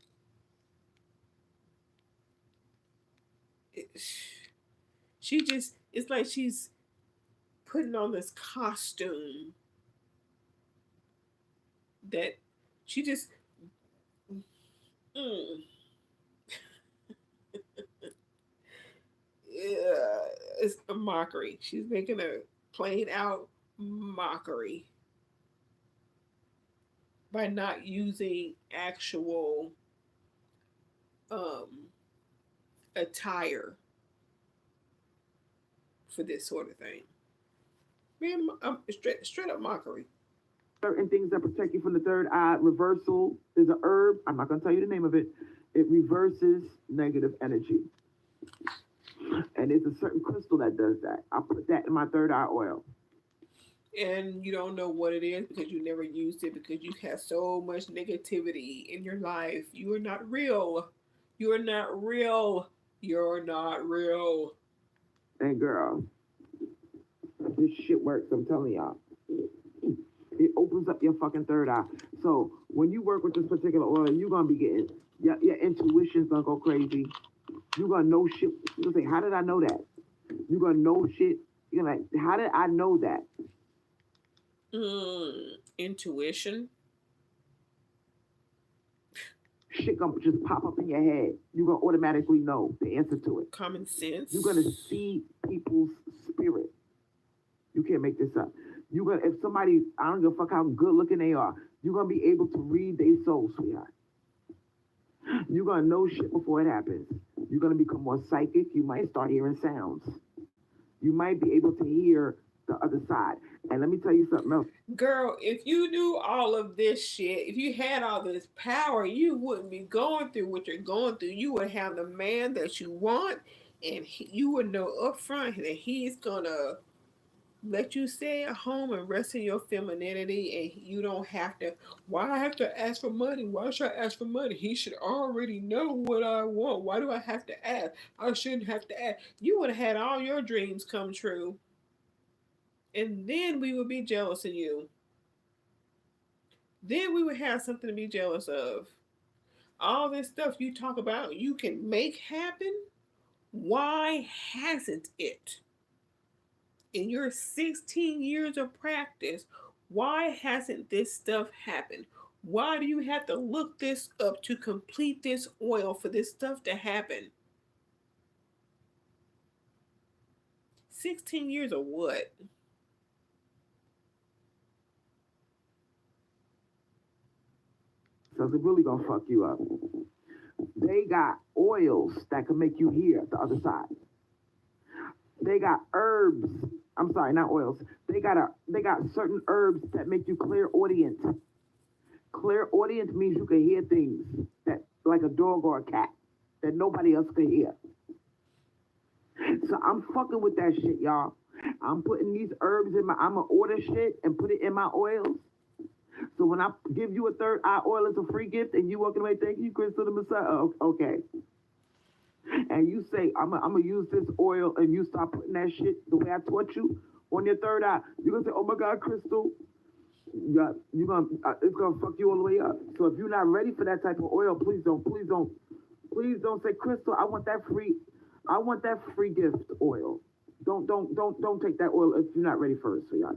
She just, it's like she's putting on this costume that she just, mm, yeah, it's a mockery. She's making a plain out mockery by not using actual um, attire for this sort of thing. Man, straight up mockery. Certain things that protect you from the third eye. Reversal is an herb. I'm not going to tell you the name of it. It reverses negative energy. And it's a certain crystal that does that. I put that in my third eye oil. And you don't know what it is because you never used it because you have so much negativity in your life. You are not real. You are not real. You're not real. And girl, this shit works. I'm telling y'all. It opens up your fucking third eye. So when you work with this particular oil, you're gonna be getting your intuition's gonna go crazy. You're gonna know shit. You're gonna say, how did I know that? You're gonna know shit. You're like, how did I know that? Intuition. Shit gonna just pop up in your head. You're gonna automatically know the answer to it. Common sense. You're gonna see people's spirit. You can't make this up. You're gonna, if somebody, I don't give a fuck how good looking they are, you're gonna be able to read their soul, sweetheart. You're gonna know shit before it happens. You're gonna become more psychic. You might start hearing sounds. You might be able to hear the other side. And let me tell you something else. Girl, if you knew all of this shit, if you had all this power, you wouldn't be going through what you're going through. You would have the man that you want, and you would know up front that he's gonna let you stay at home and rest in your femininity, and you don't have to, why I have to ask for money? Why should I ask for money? He should already know what I want. Why do I have to ask? I shouldn't have to ask. You would have had all your dreams come true. And then we would be jealous of you. Then we would have something to be jealous of. All this stuff you talk about you can make happen. Why hasn't it? In your 16 years of practice, why hasn't this stuff happened? Why do you have to look this up to complete this oil for this stuff to happen? 16 years of what? So it's really gonna fuck you up. They got oils that can make you hear the other side. They got herbs. I'm sorry, not oils. They got certain herbs that make you clairaudient. Clairaudient means you can hear things that like a dog or a cat that nobody else can hear. So I'm fucking with that shit, y'all. I'm putting these herbs in I'ma order shit and put it in my oils. So when I give you a third eye oil as a free gift and you walking away, thank you, Crystal the Messiah. Okay. And you say, I'm gonna use this oil, and you start putting that shit the way I taught you on your third eye, you're gonna say, oh my God, Crystal, you're gonna it's gonna fuck you all the way up. So if you're not ready for that type of oil, please don't say, Crystal, I want that free gift oil. Don't take that oil if you're not ready for it, so y'all.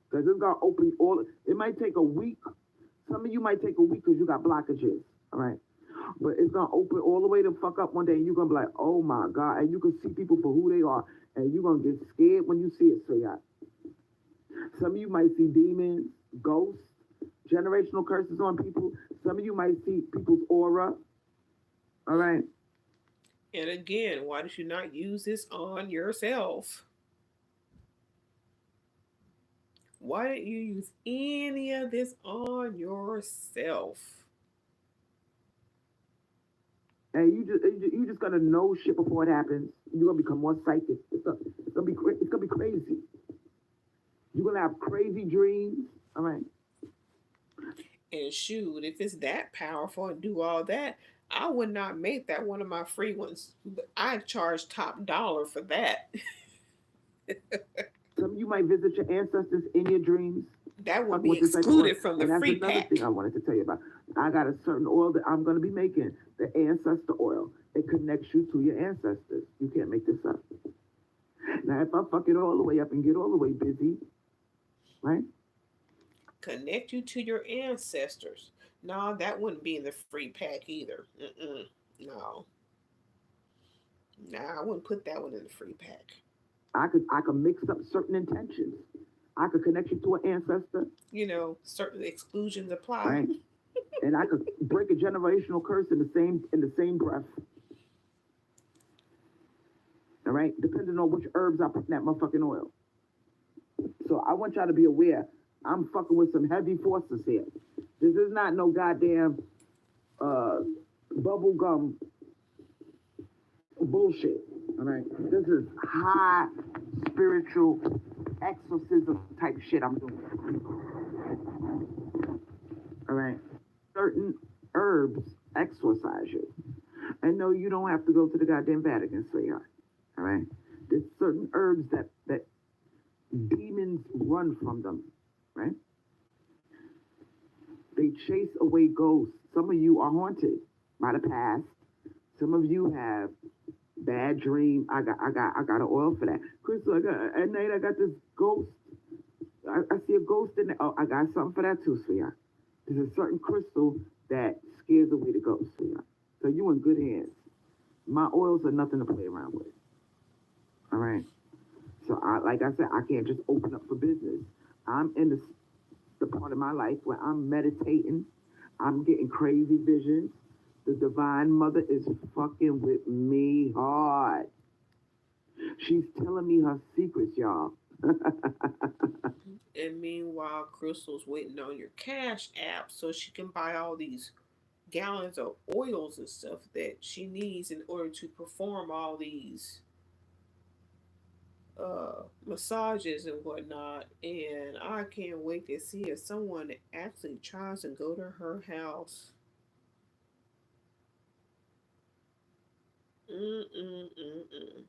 Because it's gonna open all. It might take a week. Some of you might take a week because you got blockages. All right. But it's gonna open all the way to fuck up one day, and you're gonna be like, oh my God, and you can see people for who they are, and you're gonna get scared when you see it, so yeah. Some of you might see demons, ghosts, generational curses on people. Some of you might see people's aura. All right. And again, why did you not use this on yourself? Why didn't you use any of this on yourself? And you just gotta know shit before it happens. You're gonna become more psychic. It's gonna be crazy. You're gonna have crazy dreams. All right. And shoot, if it's that powerful and do all that, I would not make that one of my free ones. But I charge top dollar for that. Some of you might visit your ancestors in your dreams. That would be excluded from the free pack. That's another thing I wanted to tell you about. I got a certain oil that I'm going to be making, the ancestor oil. It connects you to your ancestors. You can't make this up. Now, if I fuck it all the way up and get all the way busy, right? Connect you to your ancestors. No, that wouldn't be in the free pack either. Mm-mm. No, nah, I wouldn't put that one in the free pack. I could mix up certain intentions. I could connect you to an ancestor, Certain exclusions apply. right? And I could break a generational curse in the same breath. All right, depending on which herbs I put in that motherfucking oil. So I want y'all to be aware. I'm fucking with some heavy forces here. This is not no goddamn uh, bubblegum bullshit. All right, this is high spiritual exorcism type shit I'm doing. All right, certain herbs exorcise you. And no, you don't have to go to the goddamn Vatican, sweetheart. All right, there's certain herbs that demons run from them. Right? They chase away ghosts. Some of you are haunted by the past. Some of you have bad dream. I got an oil for that. Crystal, at night I got this ghost. I see a ghost in there. Oh, I got something for that too, sweetheart. There's a certain crystal that scares away the ghost, sweetheart. So you in good hands. My oils are nothing to play around with. All right. So like I said, I can't just open up for business. I'm in the part of my life where I'm meditating. I'm getting crazy visions. The Divine Mother is fucking with me hard. She's telling me her secrets, y'all. And meanwhile, Crystal's waiting on your Cash app so she can buy all these gallons of oils and stuff that she needs in order to perform all these massages and whatnot. And I can't wait to see if someone actually tries to go to her house. Mm-mm-mm-mm.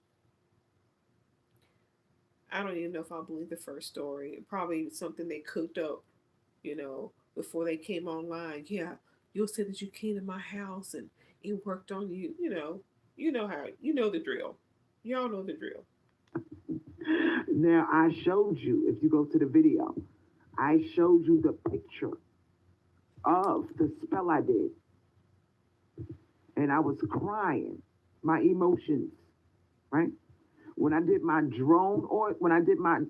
I don't even know if I believe the first story. Probably something they cooked up, before they came online. Yeah, you'll say that you came to my house and it worked on you. The drill. Y'all know the drill. Now, I showed you, if you go to the video, I showed you the picture of the spell I did. And I was crying, my emotions, right? When I did my drone, or when I did my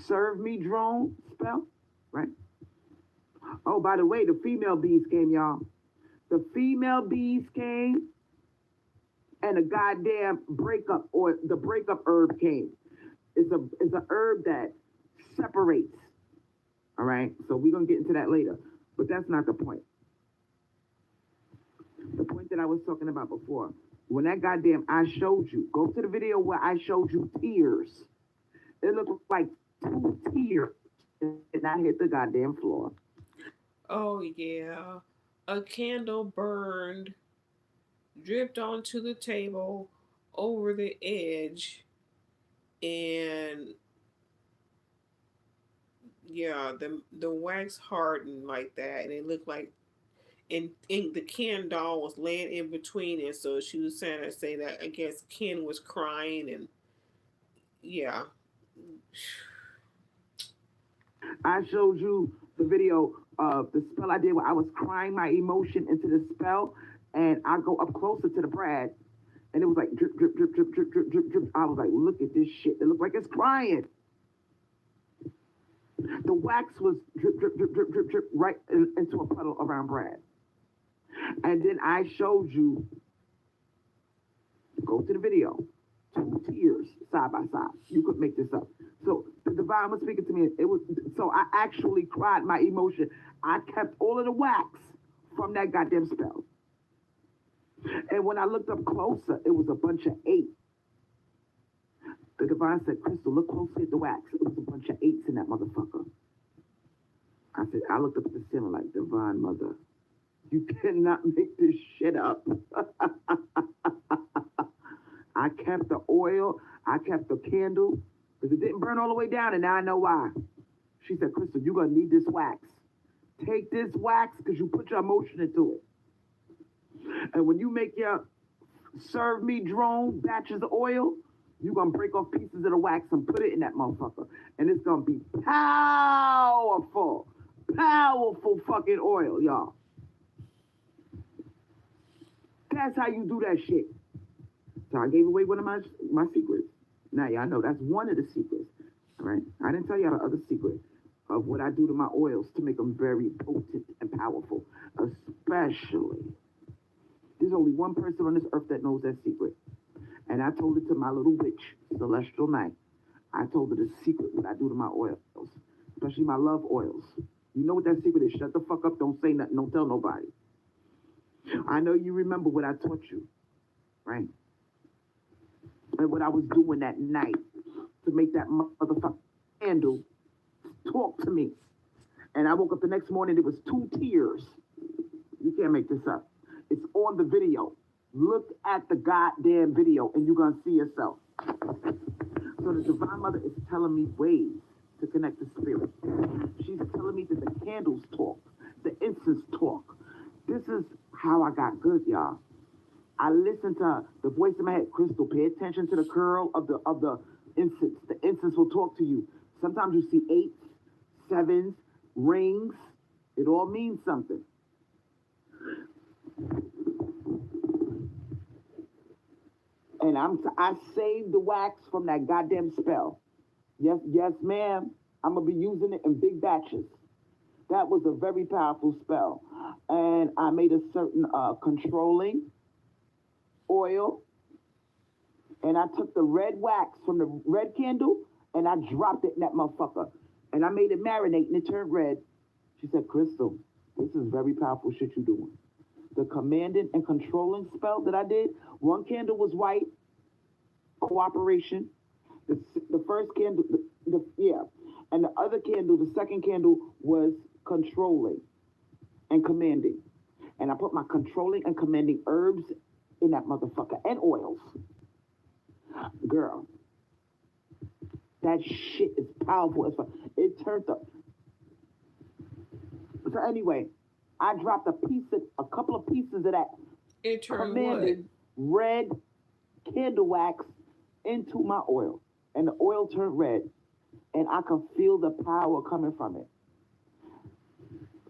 serve me drone spell, right? Oh, by the way, the female bees came, y'all. The female bees came, and the goddamn breakup, or the breakup herb came. It's a herb that separates. All right, so we're gonna get into that later, but that's not the point. The point that I was talking about before, when that goddamn I showed you, go to the video where I showed you tears. It looked like two tears, and I hit the goddamn floor. Oh, yeah. A candle burned, dripped onto the table over the edge, and yeah, the wax hardened like that, and it looked like, and the Ken doll was laying in between it, so she was trying to say that I guess Ken was crying, and yeah. I showed you the video of the spell I did where I was crying my emotion into the spell, and I go up closer to the Brad, and it was like drip, drip, drip, drip, drip, drip, drip, drip. I was like, look at this shit. It looked like it's crying. The wax was drip, drip, drip, drip, drip, drip right into a puddle around Brad. And then I showed you, go to the video, two tears side by side. You could make this up. So the divine was speaking to me. It was so I actually cried my emotion. I kept all of the wax from that goddamn spell. And when I looked up closer, it was a bunch of 8. The divine said, Crystal, look closely at the wax. It was a bunch of 8s in that motherfucker. I said, I looked up at the ceiling like, Divine Mother, you cannot make this shit up. I kept the oil, I kept the candle, because it didn't burn all the way down, and now I know why. She said, Crystal, you're going to need this wax. Take this wax, because you put your emotion into it. And when you make your serve me drone batches of oil, You're gonna break off pieces of the wax and put it in that motherfucker. And it's gonna be powerful. Powerful fucking oil, y'all. That's how you do that shit. So I gave away one of my secrets. Now y'all know that's one of the secrets. All right. I didn't tell y'all the other secret of what I do to my oils to make them very potent and powerful. Especially, there's only one person on this earth that knows that secret. And I told it to my little witch, Celestial Night. I told her the secret what I do to my oils, especially my love oils. You know what that secret is? Shut the fuck up. Don't say nothing. Don't tell nobody. I know you remember what I taught you, right? And what I was doing that night to make that motherfucking candle talk to me. And I woke up the next morning, it was 2 tears. You can't make this up. It's on the video. Look at the goddamn video and you're going to see yourself. So the Divine Mother is telling me ways to connect the spirit. She's telling me that the candles talk, the incense talk. This is how I got good, y'all. I listened to the voice in my head. Crystal, pay attention to the curl of the incense. The incense will talk to you. Sometimes you see 8s, 7s, rings. It all means something. And I saved the wax from that goddamn spell. Yes, yes, ma'am. I'm gonna be using it in big batches. That was a very powerful spell. And I made a certain controlling oil. And I took the red wax from the red candle and I dropped it in that motherfucker. And I made it marinate and it turned red. She said, Crystal, this is very powerful shit you're doing. The commanding and controlling spell that I did, one candle was white, cooperation. The first candle, yeah. And the other candle, the second candle was controlling and commanding. And I put my controlling and commanding herbs in that motherfucker and oils. Girl, that shit is powerful as fuck. It turned up. So anyway, I dropped a couple of pieces of that It turned commanding red candle wax into my oil. And the oil turned red. And I could feel the power coming from it.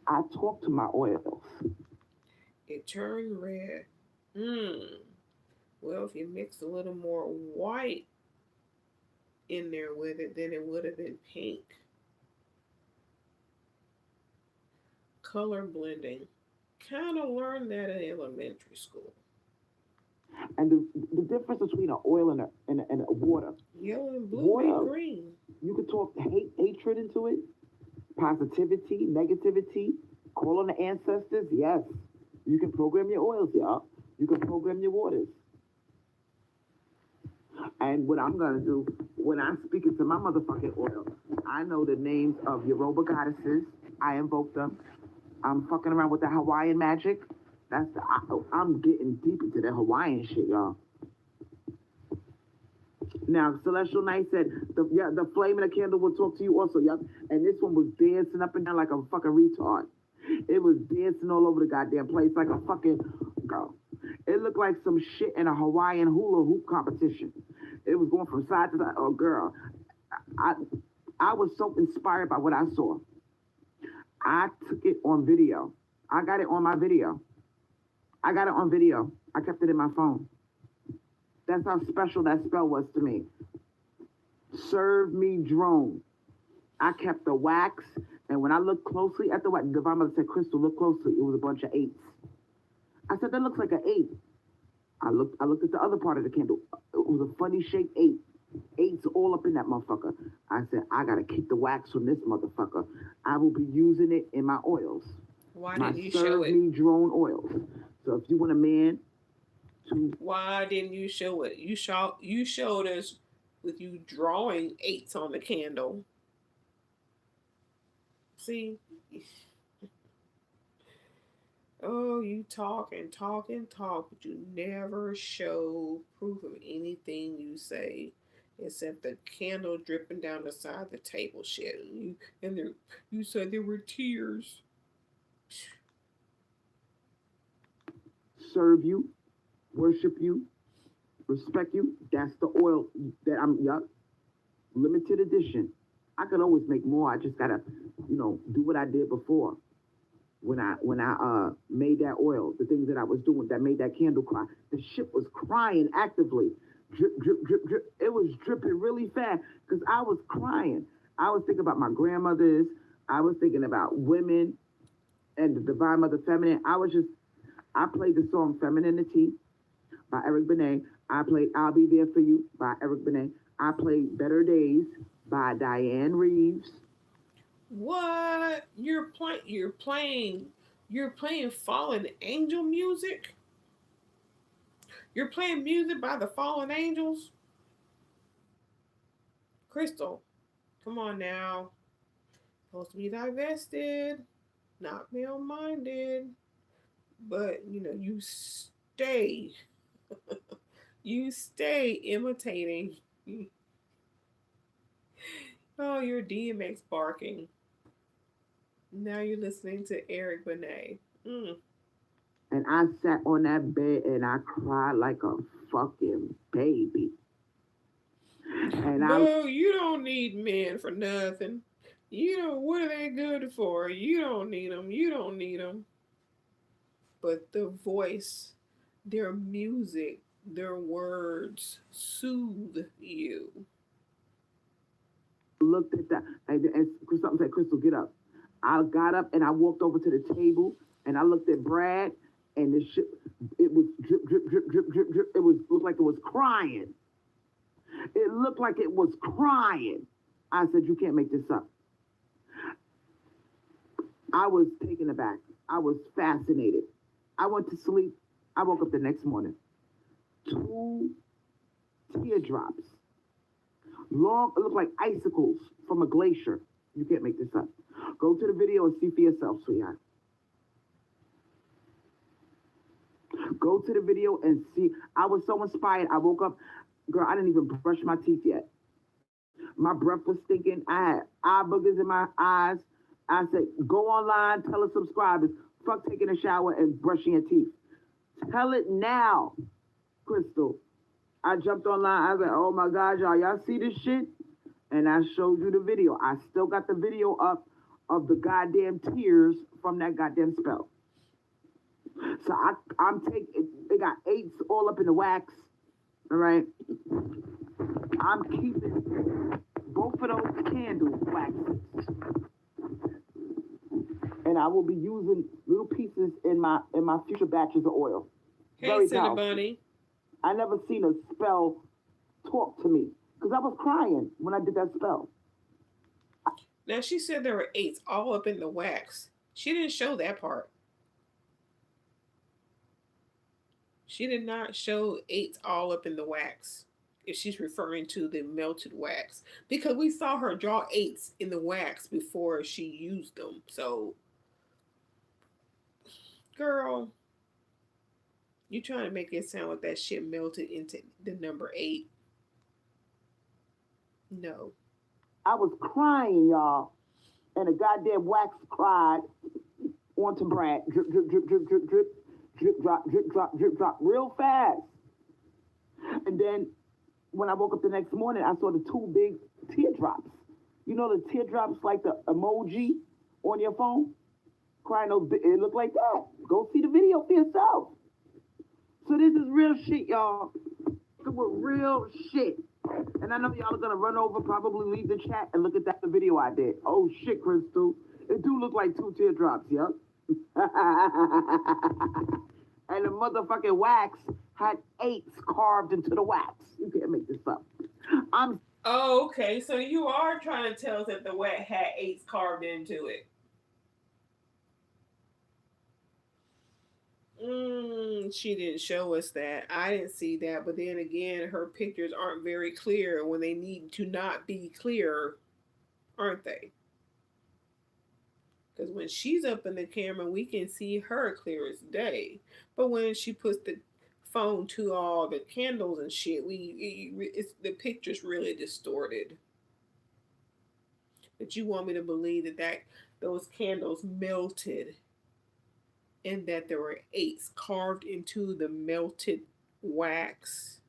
I talked to my oils. It turned red. Well, if you mix a little more white in there with it, then it would have been pink. Color blending. Kind of learned that in elementary school. And the difference between an oil and a water. Yellow and blue Water, and green. you could talk hatred into it, positivity, negativity, call on the ancestors. Yes, you can program your oils, y'all. You can program your waters. And what I'm gonna do when I'm speaking to my motherfucking oil, I know the names of Yoruba goddesses. I invoke them. I'm fucking around with the Hawaiian magic. I'm getting deep into the Hawaiian shit, y'all. Now, Celestial Night said the flame in the candle will talk to you also, yup. And this one was dancing up and down like a fucking retard. It was dancing all over the goddamn place like a fucking girl. It looked like some shit in a Hawaiian hula hoop competition. It was going from side to side. Oh, girl. I was so inspired by what I saw. I took it on video. I got it on my video. I got it on video. I kept it in my phone. That's how special that spell was to me. Serve me drone. I kept the wax, and when I looked closely at the wax, Divine Mother said, Crystal, look closely. It was a bunch of 8s. I said, that looks like an 8. I looked at the other part of the candle. It was a funny shaped 8. 8s all up in that motherfucker. I said, I gotta keep the wax from this motherfucker. I will be using it in my oils. Why my didn't you show it? Serve me drone oils. So if you want a man to... Why didn't you show it? You showed us with you drawing 8s on the candle. See? Oh, you talk and talk and talk, but you never show proof of anything you say, except the candle dripping down the side of the table. Shit, you said there were tears. serve you, worship you, Respect you. That's the oil that I'm. Yup. Limited edition. I could always make more. I just gotta, do what I did before when I made that oil. The things that I was doing that made that candle cry. The shit was crying actively. Drip, drip, drip, drip. It was dripping really fast because I was crying. I was thinking about my grandmothers. I was thinking about women and the Divine Mother Feminine. I played the song Femininity by Eric Benet. I played I'll Be There For You by Eric Benet. I played Better Days by Diane Reeves. What? You're playing Fallen Angel music? You're playing music by the Fallen Angels? Crystal, come on now. Supposed to be divested, not male minded. But stay you stay imitating. Oh, your DMX barking. Now you're listening to Eric Benet. And I sat on that bed and I cried like a fucking baby. And I Boo, you don't need men for nothing. What are they good for? You don't need them. You don't need them. But the voice, their music, their words soothe you. looked at that and something said, Crystal, get up. I got up and I walked over to the table and I looked at Brad and the shit, it was drip, drip, drip, drip, drip, drip. It was looked like it was crying. It looked like it was crying. I said, you can't make this up. I was taken aback. I was fascinated. I went to sleep. I woke up the next morning. 2 teardrops. Long, it looked like icicles from a glacier. You can't make this up. Go to the video and see for yourself, sweetheart. Go to the video and see. I was so inspired. I woke up, girl, I didn't even brush my teeth yet. My breath was stinking. I had eye boogers in my eyes. I said, go online, tell the subscribers, fuck taking a shower and brushing your teeth. Tell it now, Crystal. I jumped online. I was like, oh my God, y'all see this shit? And I showed you the video. I still got the video up of the goddamn tears from that goddamn spell. So I'm taking, they got 8s all up in the wax, all right? I'm keeping both of those candle waxes. And I will be using little pieces in my future batches of oil. Hey, Very Cinnamon powerful. Bunny. I never seen a spell talk to me because I was crying when I did that spell. Now, she said there were 8s all up in the wax. She didn't show that part. She did not show 8s all up in the wax. If she's referring to the melted wax. Because we saw her draw 8s in the wax before she used them. So, girl, you trying to make it sound like that shit melted into the number 8. No. I was crying, y'all. And the goddamn wax cried onto Brad. Drip, drip, drip, drip, drip, drip. Drip, drop, drip, drop, drip, drop. Real fast. And then when I woke up the next morning, I saw the 2 big teardrops. You know the teardrops like the emoji on your phone? Crying those, it looked like that. Go see the video for yourself. So this is real shit, y'all. It was real shit. And I know y'all are gonna run over, probably leave the chat and look at that the video I did. Oh shit, Crystal. It do look like 2 teardrops, yeah? And the motherfucking wax had 8s carved into the wax. You can't make this up. Oh, okay. So you are trying to tell us that the wax had 8s carved into it. She didn't show us that. I didn't see that. But then again, her pictures aren't very clear when they need to not be clear, aren't they? Because when she's up in the camera, we can see her clear as day. But when she puts the phone to all the candles and shit, the picture's really distorted. But you want me to believe that those candles melted and that there were 8s carved into the melted wax.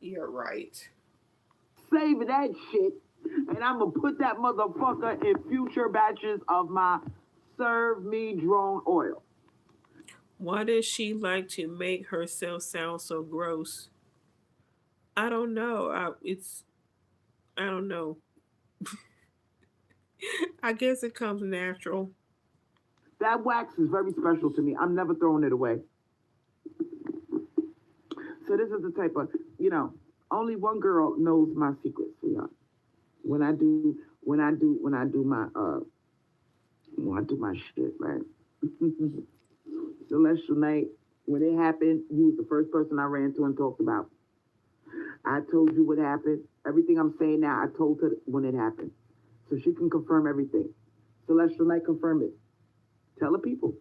You're right. Save that shit, and I'm gonna put that motherfucker in future batches of my serve me drone oil. Why does she like to make herself sound so gross? I don't know. I don't know. I guess it comes natural. That wax is very special to me. I'm never throwing it away. So this is the type of, only one girl knows my secrets, y'all. When I do my shit, right? Celestial night, when it happened, you was the first person I ran to and talked about. I told you what happened. Everything I'm saying now, I told her when it happened. So she can confirm everything. Celestial night, confirm it. Tell the people.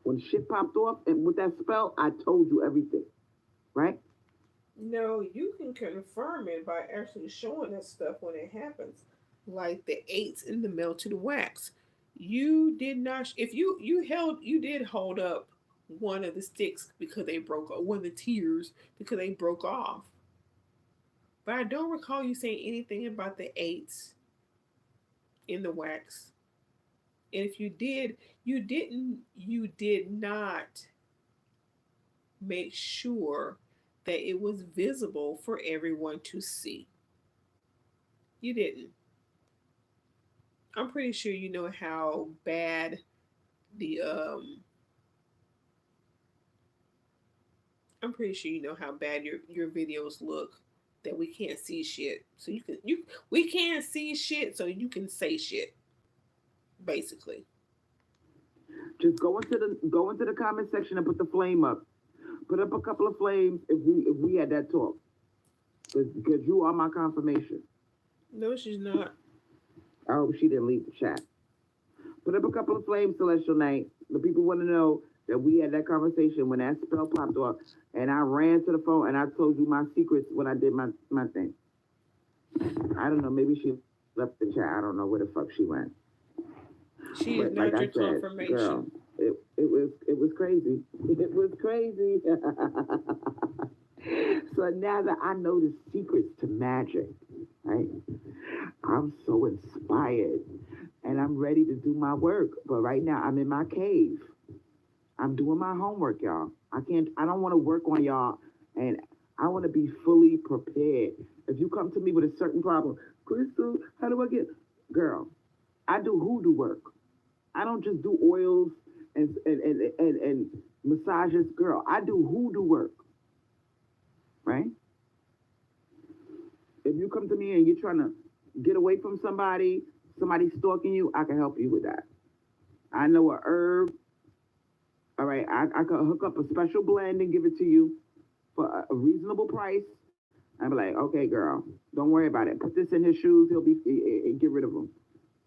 When shit popped off and with that spell, I told you everything. Right? No, you can confirm it by actually showing us stuff when it happens, like the eights in the melted wax. You did not. If you did hold up one of the sticks because they broke off, one of the tears because they broke off. But I don't recall you saying anything about the eights in the wax. And if you did, you did not make sure that it was visible for everyone to see. You didn't. I'm pretty sure you know how bad the I'm pretty sure you know how bad your videos look that we can't see shit. So you we can't see shit so you can say shit basically. Just go into the comment section and put the flame up. Put up a couple of flames if we had that talk. Because you are my confirmation. No, she's not. I hope she didn't leave the chat. Put up a couple of flames, Celestial Night. The people want to know that we had that conversation when that spell popped off, and I ran to the phone and I told you my secrets when I did my thing. I don't know. Maybe she left the chat. I don't know where the fuck she went. She is But like not I your said, confirmation. girl, it was crazy. It was crazy. So now that I know the secrets to magic, right? I'm so inspired and I'm ready to do my work. But right now I'm in my cave. I'm doing my homework, y'all. I don't want to work on y'all and I want to be fully prepared. If you come to me with a certain problem, Crystal, how do I get girl? I do hoodoo work. I don't just do oils and massages, girl. I do hoodoo work, right? If you come to me and you're trying to get away from somebody stalking you, I can help you with that. I know a herb. All right, I could hook up a special blend and give it to you for a reasonable price. I'd be like, okay, girl, don't worry about it. Put this in his shoes. Get rid of them.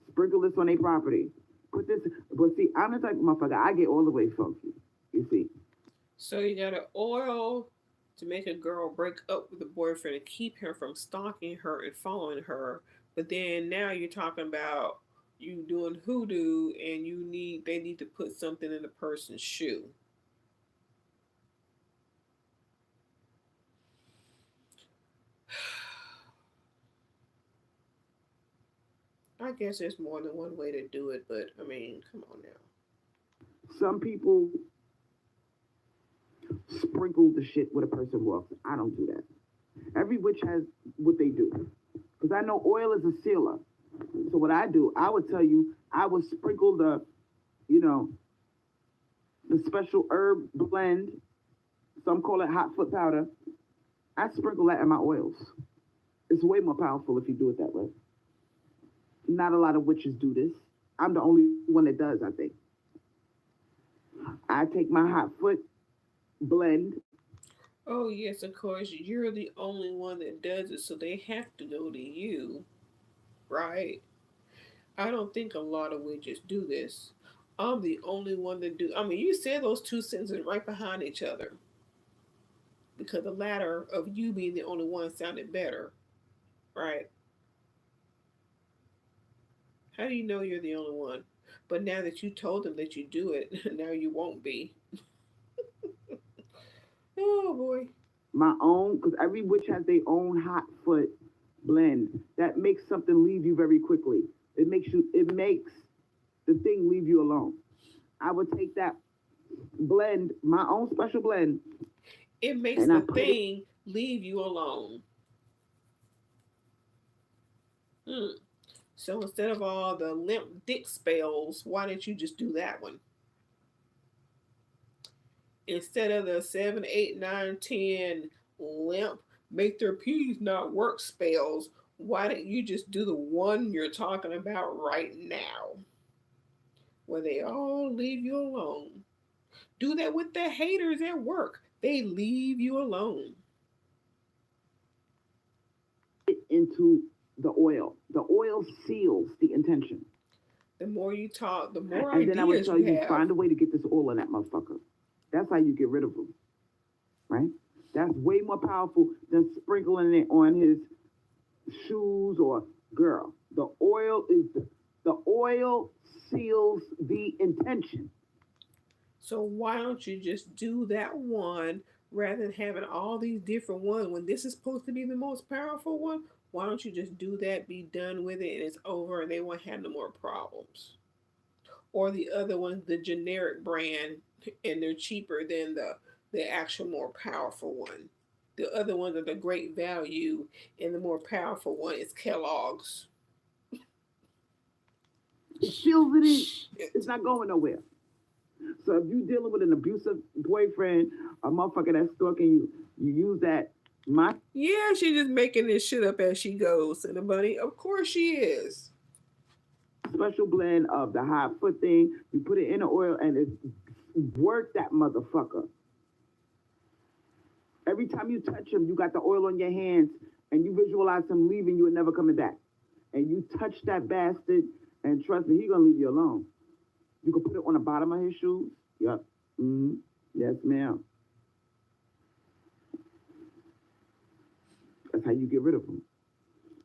Sprinkle this on their property. Put this, but see, I'm the type of motherfucker. I get all the way funky. You see, So you got an oil to make a girl break up with a boyfriend and keep him from stalking her and following her. But then now you're talking about you doing hoodoo and they need to put something in the person's shoe. I guess there's more than one way to do it, but I mean, come on now. some people sprinkle the shit where the person walks. I don't do that. Every witch has what they do. Because I know oil is a sealer. So what I do, I would tell you, I would sprinkle you know, the special herb blend. Some call it hot foot powder. I sprinkle that in my oils. It's way more powerful if you do it that way. Not a lot of witches do this. I'm the only one that does, I think. I take my hot foot blend. Oh, yes, of course, you're the only one that does it, so they have to go to you, right? I don't think a lot of witches do this. I'm the only one that do. I mean, you said those two sentences right behind each other because the latter of you being the only one sounded better, right? How do you know you're the only one? But now that you told them that you do it, now you won't be. Oh boy. My own, because every witch has their own hot foot blend that makes something leave you very quickly. It makes the thing leave you alone. I would take that blend, my own special blend, It makes and I the put it. thing leave you alone. Hmm. So instead of all the limp dick spells, why didn't you just do that one? Instead of the 7, 8, 9, 10 limp, make their P's not work spells, why don't you just do the one you're talking about right now? Where they all leave you alone. Do that with the haters at work. They leave you alone. Into the oil. The oil seals the intention. The more you talk, the more And then I would ideas tell you you, have. find a way to get this oil in that motherfucker. That's how you get rid of them, right? That's way more powerful than sprinkling it on his shoes or girl. The oil seals the intention. So why don't you just do that one rather than having all these different ones when this is supposed to be the most powerful one? Why don't you just do that, be done with it, and it's over, and they won't have no more problems? Or the other one's the generic brand, and they're cheaper than the actual more powerful one. The other ones are the great value, and the more powerful one is Kellogg's. It seals it in. It's Shit. not going nowhere. So if you're dealing with an abusive boyfriend, a motherfucker that's stalking you, you use that. My Yeah, she's just making this shit up as she goes, and the bunny, of course she is. special blend of the hot foot thing, you put it in the oil and it work that motherfucker. Every time you touch him, you got the oil on your hands and you visualize him leaving you and never coming back. And you touch that bastard, and trust me, he gonna leave you alone. You can put it on the bottom of his shoes. Yep. Mm-hmm. Yes, ma'am. That's how you get rid of him.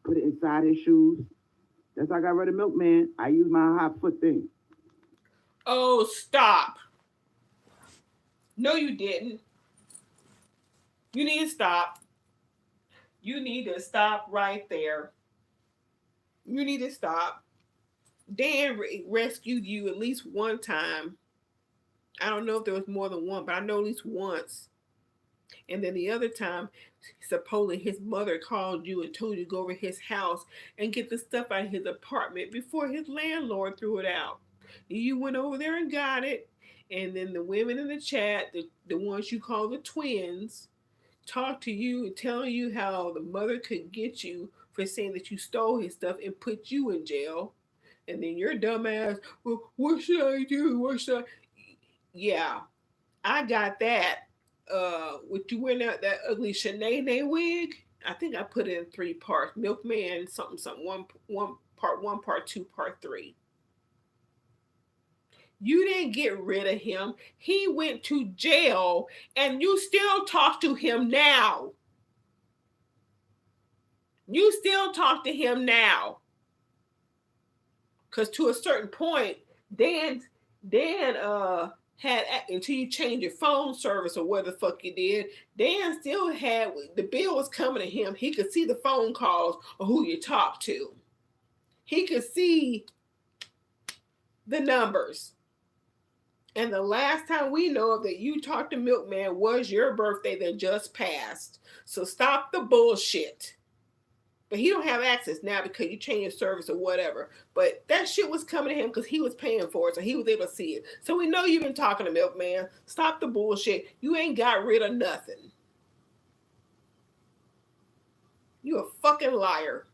Put it inside his shoes. That's how I got rid of Milkman. I use my hot foot thing. Oh, stop. No, you didn't. You need to stop. You need to stop right there. You need to stop. Dan rescued you at least one time. I don't know if there was more than one, but I know at least once. And then the other time, supposedly his mother called you and told you to go over his house and get the stuff out of his apartment before his landlord threw it out. You went over there and got it. And then the women in the chat, the ones you call the twins, talk to you and tell you how the mother could get you for saying that you stole his stuff and put you in jail. And then your dumb ass, well, what should I do? What should I? Yeah, I got that. With you wearing that ugly Shanae wig, I think I put it in 3 parts. Milkman, something, something. One part one, part two, part three. You didn't get rid of him. He went to jail, and you still talk to him now. You still talk to him now. Because to a certain point, Dan had, until you change your phone service or what the fuck you did, Dan still had, the bill was coming to him. He could see the phone calls or who you talked to. He could see the numbers. And the last time we know of that you talked to Milkman was your birthday that just passed. So stop the bullshit. But he don't have access now because you changed your service or whatever. But that shit was coming to him because he was paying for it, so he was able to see it. So we know you've been talking to Milkman. Stop the bullshit. You ain't got rid of nothing. You a fucking liar.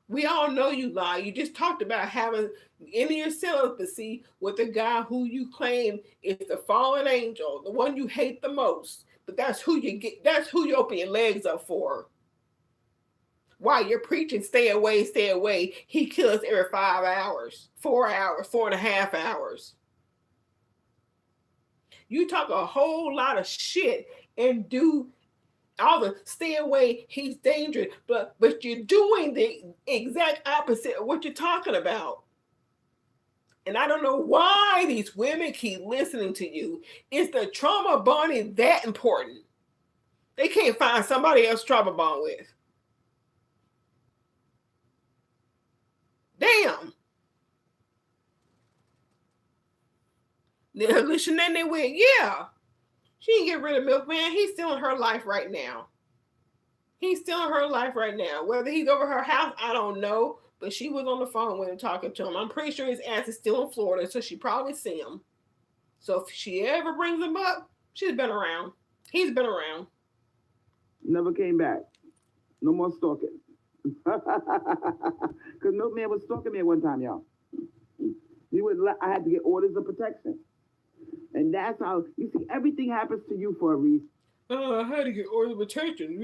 We all know you lie. You just talked about having in your celibacy with the guy who you claim is the fallen angel, the one you hate the most. But that's who you get. That's who you open your legs up for. While you're preaching, stay away, stay away. He kills every 5 hours, 4 hours, 4.5 hours. You talk a whole lot of shit and do all the stay away, he's dangerous, but you're doing the exact opposite of what you're talking about. And I don't know why these women keep listening to you. Is the trauma bonding that important? They can't find somebody else to trauma bond with. Damn. Listen, then they went, yeah. She didn't get rid of Milkman. He's still in her life right now. He's still in her life right now. Whether he's over her house, I don't know. But she was on the phone with him talking to him. I'm pretty sure his ass is still in Florida, so she probably see him. So if she ever brings him up, she's been around. He's been around. Never came back. No more stalking. Because Milkman was stalking me at one time, y'all. I had to get orders of protection. And that's how, you see, everything happens to you for a reason. I had to get orders of protection.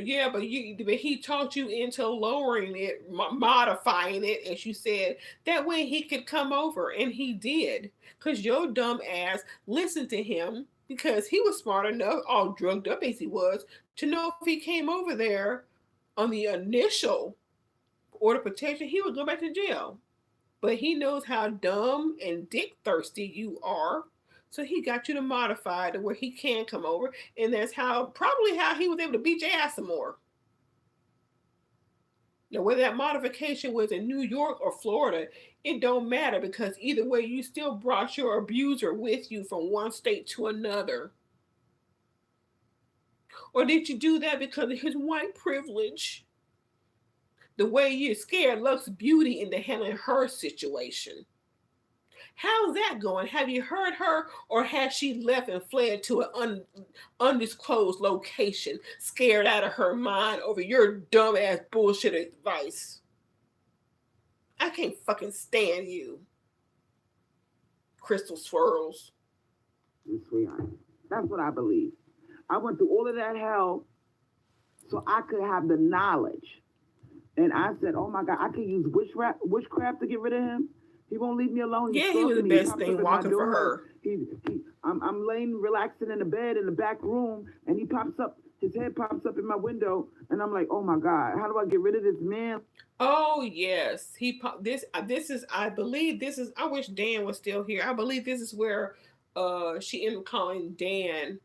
Yeah, but he taught you into lowering it, modifying it, as you said. That way he could come over, and he did. Because your dumb ass listened to him because he was smart enough, all drugged up as he was, to know if he came over there on the initial order of protection, he would go back to jail. But he knows how dumb and dick thirsty you are. So he got you to modify to where he can come over. And that's probably how he was able to beat your ass some more. Now, whether that modification was in New York or Florida, it don't matter, because either way, you still brought your abuser with you from one state to another. Or did you do that because of his white privilege? The way you scared Lux Beauty into handling her situation. How's that going? Have you heard her, or has she left and fled to an undisclosed location, scared out of her mind over your dumbass bullshit advice? I can't fucking stand you, Crystal Swirlz. Sweetheart, that's what I believe. I went through all of that hell so I could have the knowledge. And I said, oh my God, I can use witchcraft to get rid of him. He won't leave me alone. Yeah, he was the best thing walking for her. I'm laying, relaxing in the bed in the back room, and he pops up. His head pops up in my window, and I'm like, oh my God, how do I get rid of this man? Oh yes, this is. I believe this is. I wish Dan was still here. I believe this is where she ended up calling Dan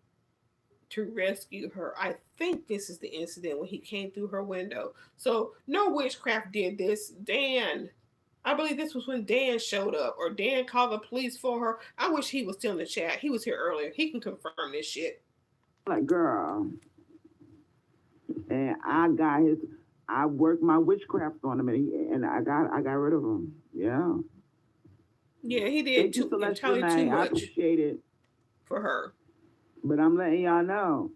to rescue her. I think this is the incident when he came through her window. So no witchcraft did this. Dan. I believe this was when Dan showed up, or Dan called the police for her. I wish he was still in the chat. He was here earlier. He can confirm this shit. Like, girl. And I worked my witchcraft on him, and I got rid of him. Yeah. Yeah, he did entirely too much. I appreciate it. For her. But I'm letting y'all know,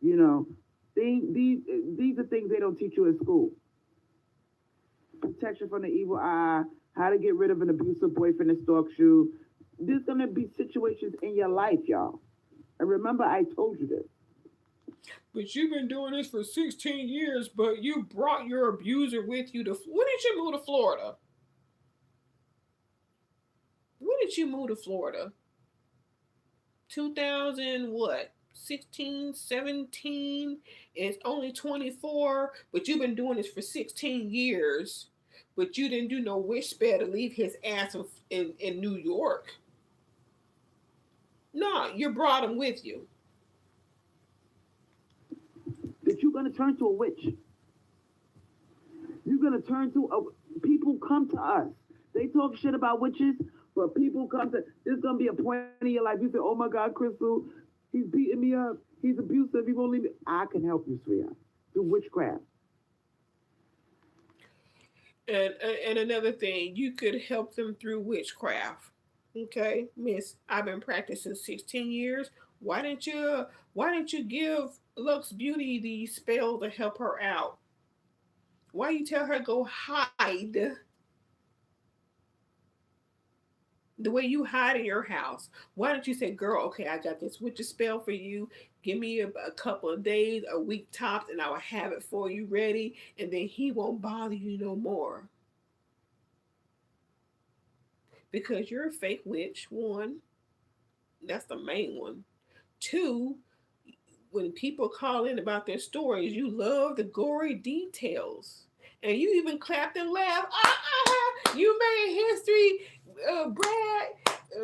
you know, these are things they don't teach you in school. Protection from the evil eye, how to get rid of an abusive boyfriend that stalks you. There's going to be situations in your life, y'all. And remember, I told you this. But you've been doing this for 16 years, but you brought your abuser with you to... When did you move to Florida? When did you move to Florida? 2000 what? 16, 17, it's only 24, but you've been doing this for 16 years, but you didn't do no wish spell to leave his ass in New York. No, you brought him with you. That you're going to turn to a witch. You're going to turn to people come to us. They talk shit about witches, but people come to, there's going to be a point in your life, you say, oh my God, Crystal, he's beating me up. He's abusive. He won't leave me. I can help you, sweetheart. Through witchcraft. And another thing, you could help them through witchcraft. Okay, Miss, I've been practicing 16 years. Why didn't you give Lux Beauty the spell to help her out? Why you tell her go hide? The way you hide in your house. Why don't you say, girl, okay, I got this witch spell for you. Give me a couple of days, a week tops, and I will have it for you ready, and then he won't bother you no more. Because you're a fake witch, one. That's the main one. Two, when people call in about their stories, you love the gory details. And you even clapped and laughed. You made history Brad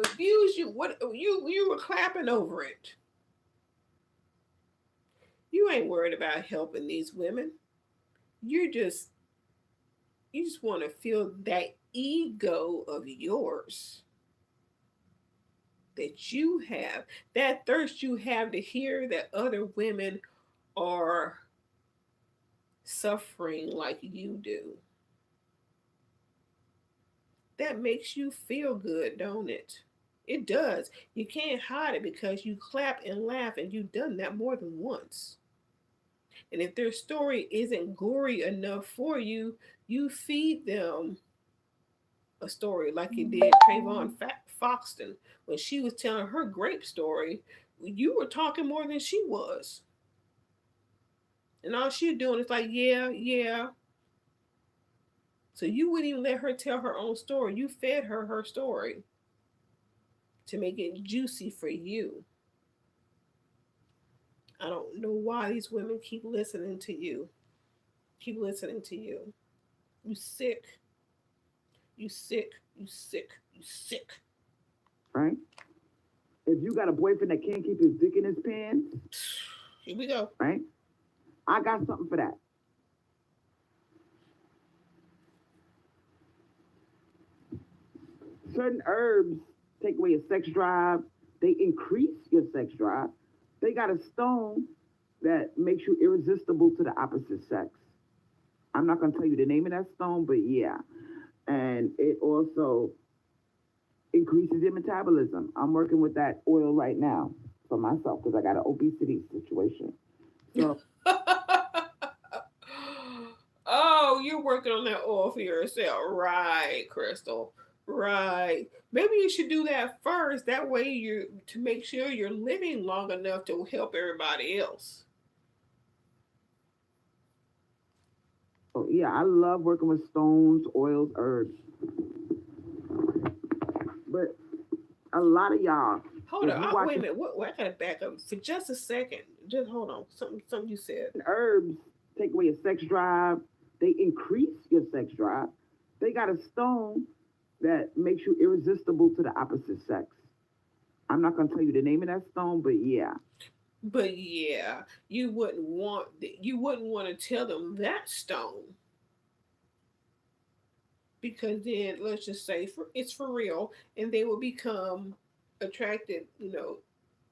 abused you. What you were clapping over it. You ain't worried about helping these women. You're just you just want to feel that ego of yours that you have, that thirst you have to hear that other women are suffering like you do. That makes you feel good, don't it? It does. You can't hide it because you clap and laugh and you've done that more than once. And if their story isn't gory enough for you, you feed them a story like you did Trayvon Foxton. When she was telling her grape story, you were talking more than she was. And all she was doing is like, yeah, yeah. So you wouldn't even let her tell her own story. You fed her her story to make it juicy for you. I don't know why these women keep listening to you. Keep listening to you. You sick. You sick. You sick. You sick. Right? If you got a boyfriend that can't keep his dick in his pants, here we go. Right? I got something for that. Certain herbs take away your sex drive. They increase your sex drive. They got a stone that makes you irresistible to the opposite sex. I'm not going to tell you the name of that stone, but yeah. And it also increases your metabolism. I'm working with that oil right now for myself because I got an obesity situation. So, oh, you're working on that oil for yourself. Right, Crystal. Right. Maybe you should do that first. That way you to make sure you're living long enough to help everybody else. Oh, yeah, I love working with stones, oils, herbs. But a lot of y'all. Hold on. Wait a minute. I gotta back up for just a second. Just hold on. Something you said. Herbs take away your sex drive. They increase your sex drive. They got a stone that makes you irresistible to the opposite sex. I'm not gonna tell you the name of that stone, but yeah. But yeah, you wouldn't want to tell them that stone, because then let's just say it's for real, and they will become attracted,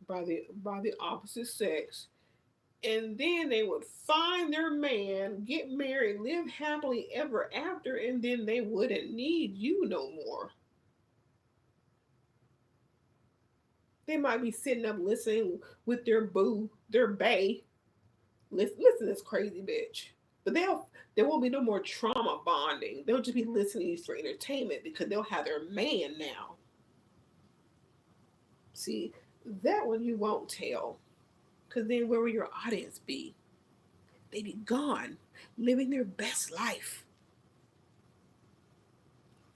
by the opposite sex, and then they would find their man, get married, live happily ever after, and then they wouldn't need you no more. They might be sitting up listening with their boo, their bae. Listen to this crazy bitch. But there won't be no more trauma bonding. They'll just be listening for entertainment because they'll have their man now. See, that one you won't tell. Because then where will your audience be? They be gone, living their best life.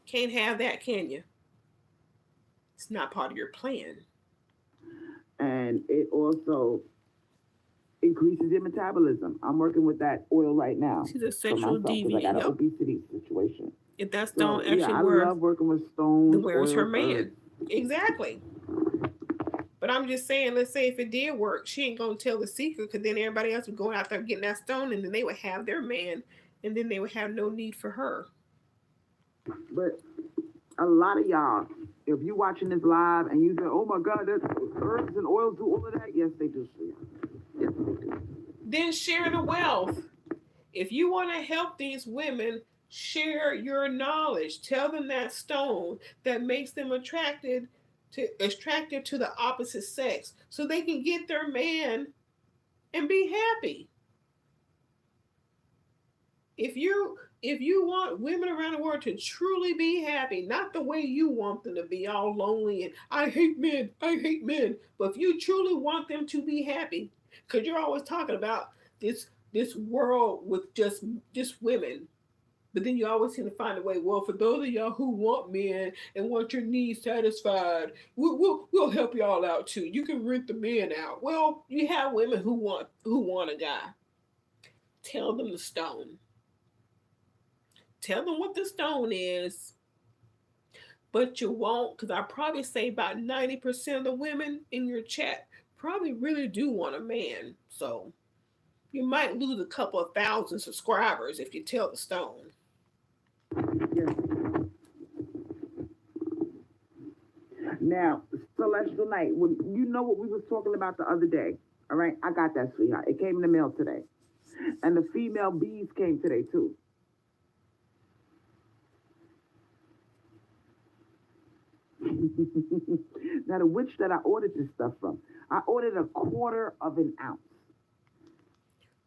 Can't have that, can you? It's not part of your plan. And it also increases your metabolism. I'm working with that oil right now. She's a sexual deviant. I got an obesity situation. If that stone actually I love working with stones. Where's her man? Exactly. But I'm just saying, let's say if it did work, she ain't gonna tell the secret, because then everybody else would go out there getting that stone, and then they would have their man, and then they would have no need for her. But a lot of y'all, if you watching this live and you say, "Oh my God, that herbs and oils do all of that," yes, they do. Yes, they do. Then share the wealth. If you want to help these women, share your knowledge. Tell them that stone that makes them attracted to the opposite sex, so they can get their man and be happy. If you want women around the world to truly be happy, not the way you want them to be, all lonely and I hate men, but if you truly want them to be happy, because you're always talking about this world with just women, but then you always seem to find a way. Well, for those of y'all who want men and want your needs satisfied, we'll help y'all out too. You can rent the men out. Well, you have women who want a guy. Tell them the stone. Tell them what the stone is. but you won't, because I probably say about 90% of the women in your chat probably really do want a man. So you might lose a couple of thousand subscribers if you tell the stone. Yes. Now, Celestial Night, well, you know what we was talking about the other day. All right, I got that, sweetheart. It came in the mail today. And the female bees came today, too. Now, the witch that I ordered this stuff from, I ordered a quarter of an ounce.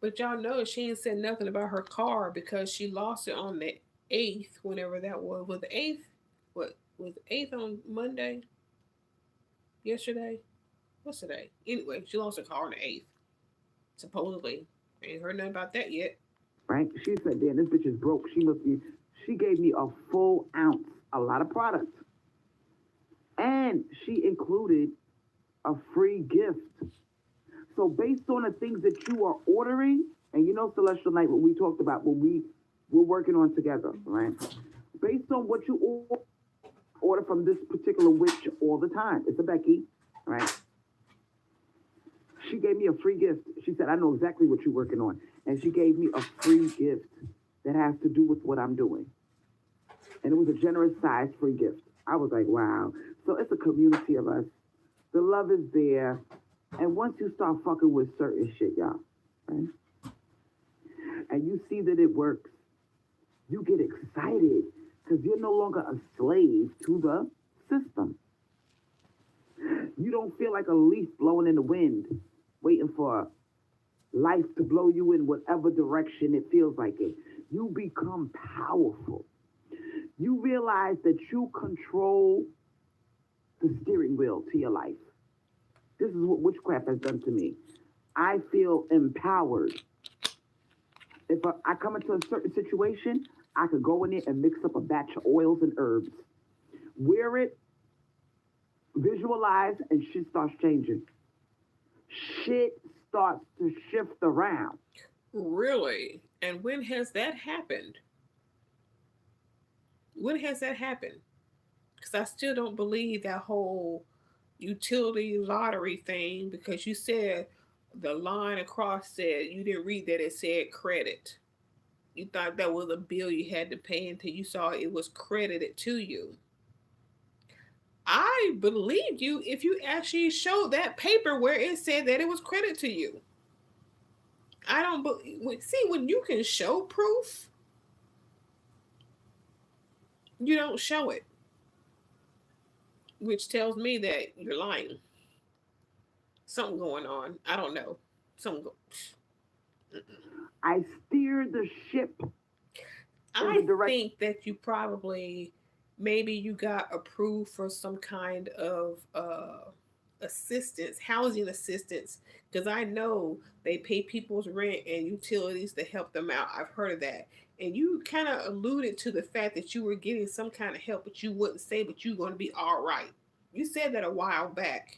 But y'all know she ain't said nothing about her car because she lost it on the 8th, whenever that was. Was the 8th? What? Was the 8th on Monday? Yesterday? What's today? Anyway, she lost her car on the 8th. Supposedly. Ain't heard nothing about that yet. Right? She said, damn, this bitch is broke. She gave me a full ounce, a lot of product. And she included a free gift. So based on the things that you are ordering, and you know Celestial Night, what we talked about, what we're working on together, right? Based on what you order from this particular witch all the time, it's a Becky, right? She gave me a free gift. She said, I know exactly what you're working on. And she gave me a free gift that has to do with what I'm doing. And it was a generous size free gift. I was like, wow. So it's a community of us. The love is there. And once you start fucking with certain shit, y'all, right? And you see that it works, you get excited because you're no longer a slave to the system. You don't feel like a leaf blowing in the wind, waiting for life to blow you in whatever direction it feels like it. You become powerful. You realize that you control the steering wheel to your life. This is what witchcraft has done to me. I feel empowered. If I come into a certain situation, I could go in there and mix up a batch of oils and herbs, wear it, visualize, and shit starts changing. Shit starts to shift around. Really? And when has that happened? When has that happened? Because I still don't believe that whole utility lottery thing, because you said the line across said you didn't read that it said credit. You thought that was a bill you had to pay until you saw it was credited to you. I believed you if you actually showed that paper where it said that it was credited to you. I don't believe. See, when you can show proof, you don't show it, which tells me that you're lying. Something going on. I don't know. Something. I steer the ship. I think that you probably, maybe you got approved for some kind of assistance, housing assistance, because I know they pay people's rent and utilities to help them out. I've heard of that. And you kind of alluded to the fact that you were getting some kind of help, but you wouldn't say, but you're going to be all right. You said that a while back.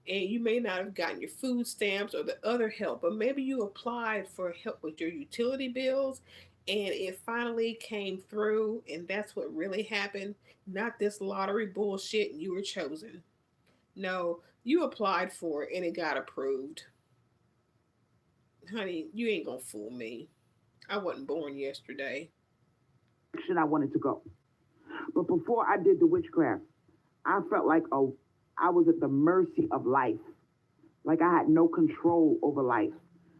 And you may not have gotten your food stamps or the other help, but maybe you applied for help with your utility bills and it finally came through, and that's what really happened. Not this lottery bullshit and you were chosen. No, you applied for it and it got approved. Honey, you ain't gonna fool me. I wasn't born yesterday. I wanted to go. But before I did the witchcraft, I felt like I was at the mercy of life. Like I had no control over life.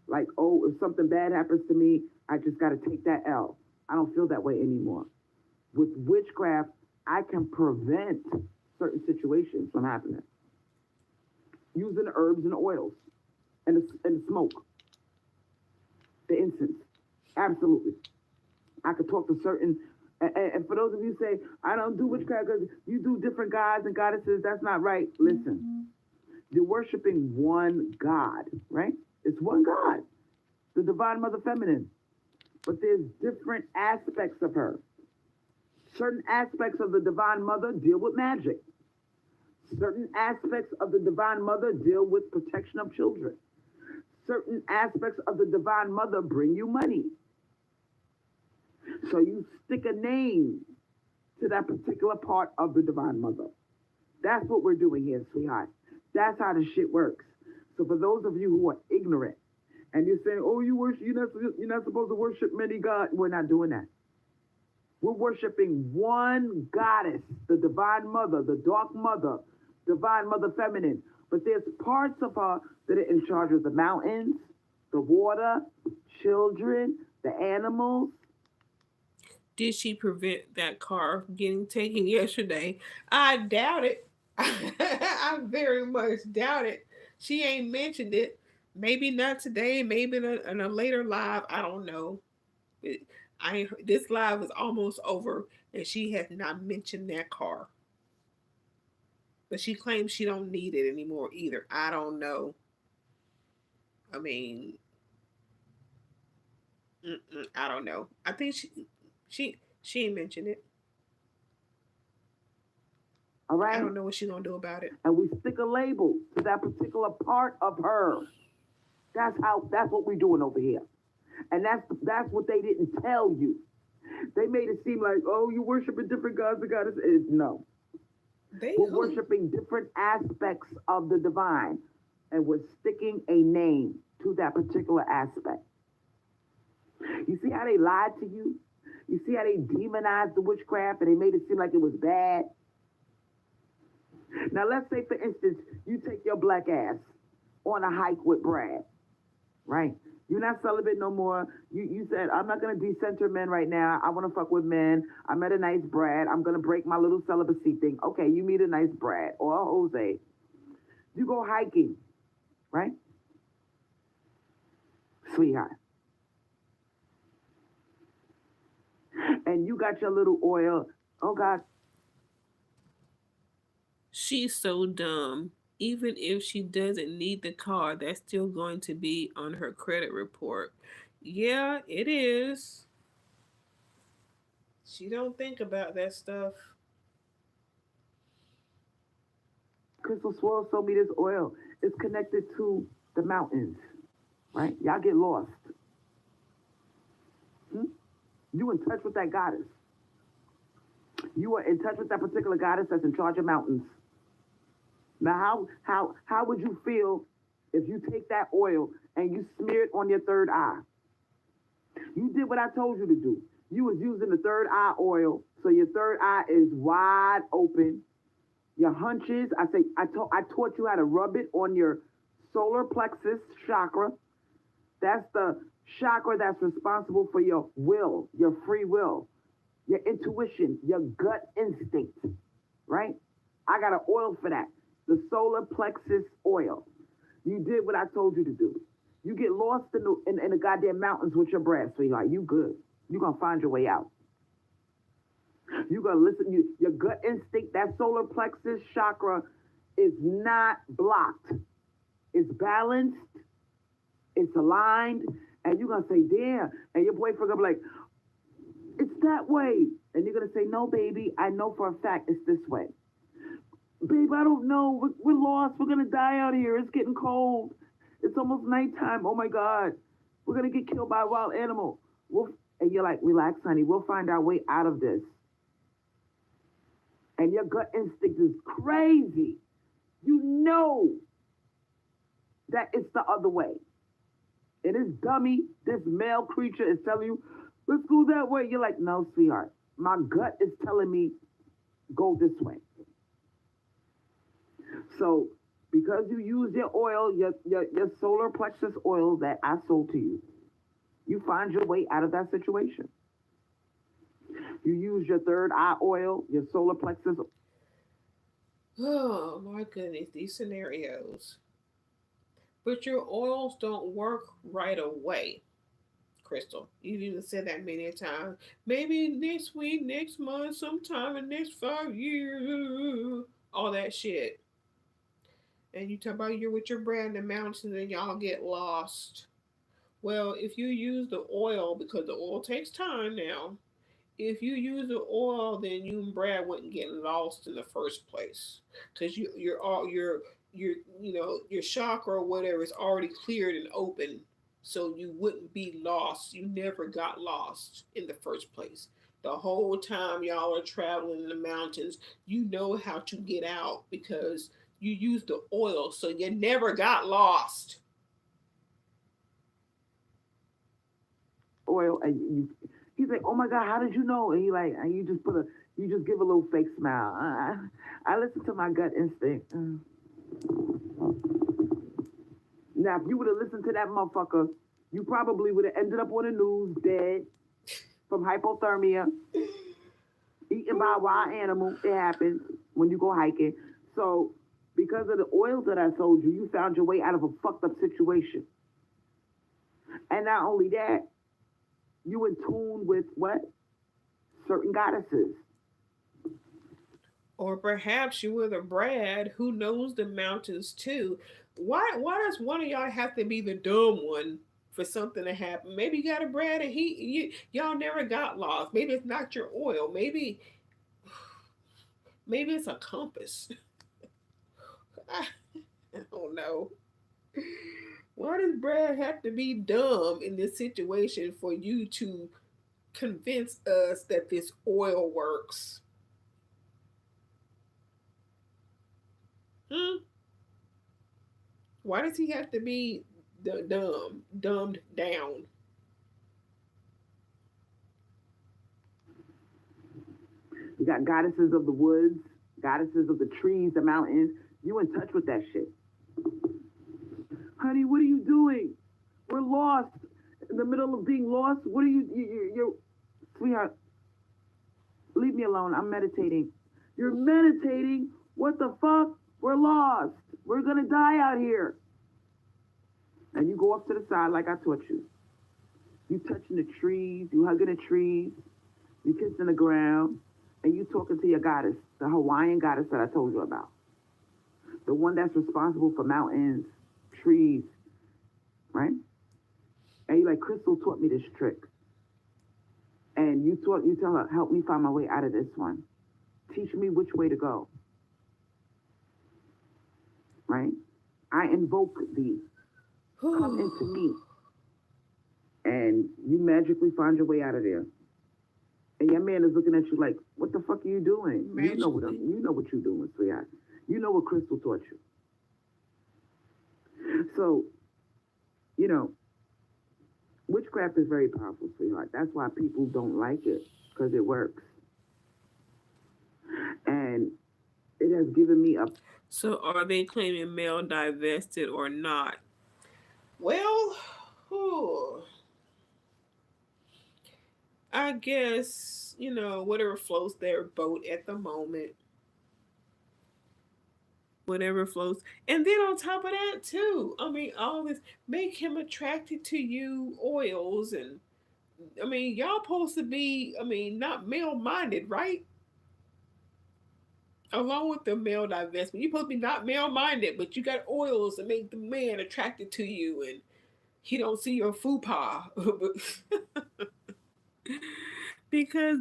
Like, oh, if something bad happens to me, I just got to take that L. I don't feel that way anymore. With witchcraft, I can prevent certain situations from happening. Using the herbs and the oils and the smoke, the incense. Absolutely. I could talk to certain, and for those of you who say, I don't do witchcraft because you do different gods and goddesses, that's not right. Listen, you're worshiping one God, right? It's one God, the Divine Mother Feminine. But there's different aspects of her. Certain aspects of the Divine Mother deal with magic. Certain aspects of the Divine Mother deal with protection of children. Certain aspects of the Divine Mother bring you money. So you stick a name to that particular part of the Divine Mother. That's what we're doing here, sweetheart. That's how the shit works. So for those of you who are ignorant and you're saying, "Oh, you're not supposed to worship many gods," we're not doing that. We're worshiping one goddess, the Divine Mother, the Dark Mother, Divine Mother Feminine. But there's parts of her that are in charge of the mountains, the water, children, the animals. Did she prevent that car from getting taken yesterday? I doubt it. I very much doubt it. She ain't mentioned it. Maybe not today. Maybe in a later live. I don't know. This live is almost over, and she has not mentioned that car. But she claims she don't need it anymore either. I don't know. I mean, I don't know. I think she ain't mentioned it. All I right? don't know what she's gonna do about it. And we stick a label to that particular part of her. That's what we're doing over here. And that's what they didn't tell you. They made it seem like, oh, you worshiping different gods and goddesses. No. We're worshiping different aspects of the divine. And we're sticking a name to that particular aspect. You see how they lied to you? You see how they demonized the witchcraft and they made it seem like it was bad? Now, let's say, for instance, you take your black ass on a hike with Brad, right? You're not celibate no more. You said, I'm not going to decenter men right now. I want to fuck with men. I met a nice Brad. I'm going to break my little celibacy thing. Okay, you meet a nice Brad or a Jose. You go hiking, right? Sweetheart. And you got your little oil. Oh, God. She's so dumb. Even if she doesn't need the car, that's still going to be on her credit report. Yeah, it is. She don't think about that stuff. Crystal Swirlz told me this oil is connected to the mountains, right? Y'all get lost. You in touch with that goddess. You are in touch with that particular goddess that's in charge of mountains. Now, how would you feel if you take that oil and you smear it on your third eye? You did what I told you to do. You was using the third eye oil, so your third eye is wide open. Your hunches, I taught you how to rub it on your solar plexus chakra. That's the chakra that's responsible for your will, your free will, your intuition, your gut instinct, right? I got an oil for that. The solar plexus oil. You did what I told you to do. You get lost in the goddamn mountains with your breath, sweetheart. You good. You're going to find your way out. You're going to listen. Your gut instinct, that solar plexus chakra is not blocked. It's balanced. It's aligned. And you're going to say, damn. And your boyfriend going to be like, it's that way. And you're going to say, no, baby, I know for a fact it's this way. Babe, I don't know. We're lost. We're going to die out here. It's getting cold. It's almost nighttime. Oh, my God. We're going to get killed by a wild animal. And you're like, relax, honey. We'll find our way out of this. And your gut instinct is crazy. You know that it's the other way. And this dummy, this male creature is telling you, let's go that way. You're like, no, sweetheart. My gut is telling me, go this way. So, because you use your oil, your solar plexus oil that I sold to you, you find your way out of that situation. You use your third eye oil, your solar plexus. Oh my goodness, these scenarios. But your oils don't work right away, Crystal. You've even said that many times. Maybe next week, next month, sometime in the next 5 years. All that shit. And you talk about you're with your brand in the mountains and y'all get lost. Well, if you use the oil, because the oil takes time now, if you use the oil, then you and Brad wouldn't get lost in the first place, because your chakra or whatever is already cleared and open, so you wouldn't be lost. You never got lost in the first place. the whole time y'all are traveling in the mountains, you know how to get out because you used the oil, so you never got lost. Oil, and he's like, oh my God, how did you know? And you just you just give a little fake smile. I listen to my gut instinct. Now, if you would have listened to that motherfucker, you probably would have ended up on the news dead from hypothermia, eaten by a wild animal. It happens when you go hiking. So, because of the oils that I told you, you found your way out of a fucked up situation. And not only that, you in tune with what? Certain goddesses. Or perhaps you were the Brad who knows the mountains too. Why does one of y'all have to be the dumb one for something to happen? Maybe you got a Brad and y'all never got lost. Maybe it's not your oil. Maybe it's a compass. I don't know. Why does Brad have to be dumb in this situation for you to convince us that this oil works? Hmm? Why does he have to be dumbed down? You got goddesses of the woods, goddesses of the trees, the mountains. You in touch with that shit. Honey, what are you doing? We're lost. In the middle of being lost? What are you're sweetheart, leave me alone. I'm meditating. You're meditating? What the fuck? We're lost. We're gonna die out here. And you go off to the side like I taught you. You touching the trees, you hugging the trees, you kissing the ground, and you talking to your goddess, the Hawaiian goddess that I told you about. The one that's responsible for mountains, trees, right? And you like, Crystal taught me this trick. And you tell her, help me find my way out of this one. Teach me which way to go. Right? I invoke thee. Come into me. And you magically find your way out of there. And your man is looking at you like, what the fuck are you doing? You know what you're doing, sweetheart. You know what Crystal taught you. So, witchcraft is very powerful, sweetheart. That's why people don't like it, because it works. And it has given me a... So are they claiming male divested or not? Well, I guess, whatever floats their boat at the moment. Whatever floats. And then on top of that, too, all this make him attracted to you oils. And, y'all supposed to be, not male minded, right? Along with the male divestment, you're supposed to be not male minded, but you got oils that make the man attracted to you, and he don't see your fupa. Because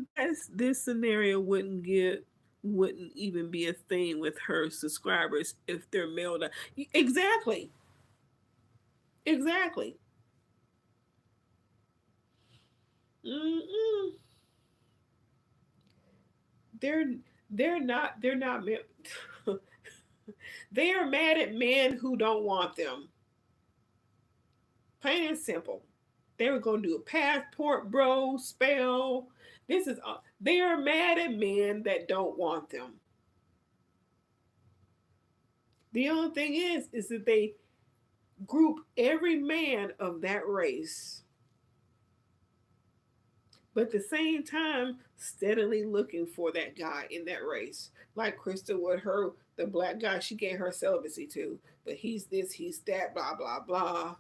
this scenario wouldn't even be a thing with her subscribers if they're male. Exactly. Mm-mm. They're not they are mad at men who don't want them. Plain and simple. They were going to do a passport bro spell. They are mad at men that don't want them. The only thing is that they group every man of that race, but at the same time steadily looking for that guy in that race. Like Crystal with the black guy she gave her celibacy to, but he's this, he's that, blah blah blah.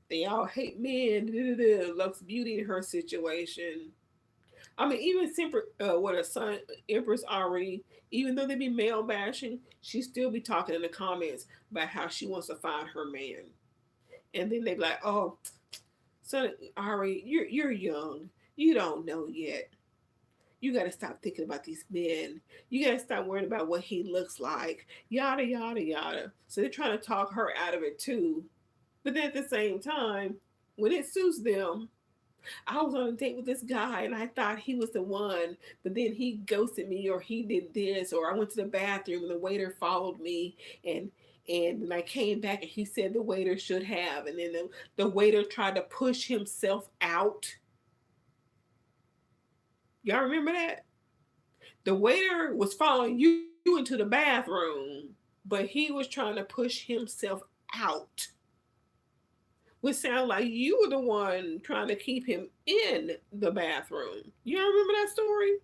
They all hate men. Lux Beauty in her situation. Even with her son, Empress Ari, even though they be male bashing, she still be talking in the comments about how she wants to find her man. And then they be like, oh, son Ari, you're young. You don't know yet. You got to stop thinking about these men. You got to stop worrying about what he looks like. Yada, yada, yada. So they're trying to talk her out of it too. But then at the same time, when it suits them, I was on a date with this guy and I thought he was the one, but then he ghosted me or he did this, or I went to the bathroom and the waiter followed me and then I came back and he said the waiter should have, and then the waiter tried to push himself out. Y'all remember that? The waiter was following you into the bathroom, but he was trying to push himself out. Which sound like you were the one trying to keep him in the bathroom. You don't remember that story?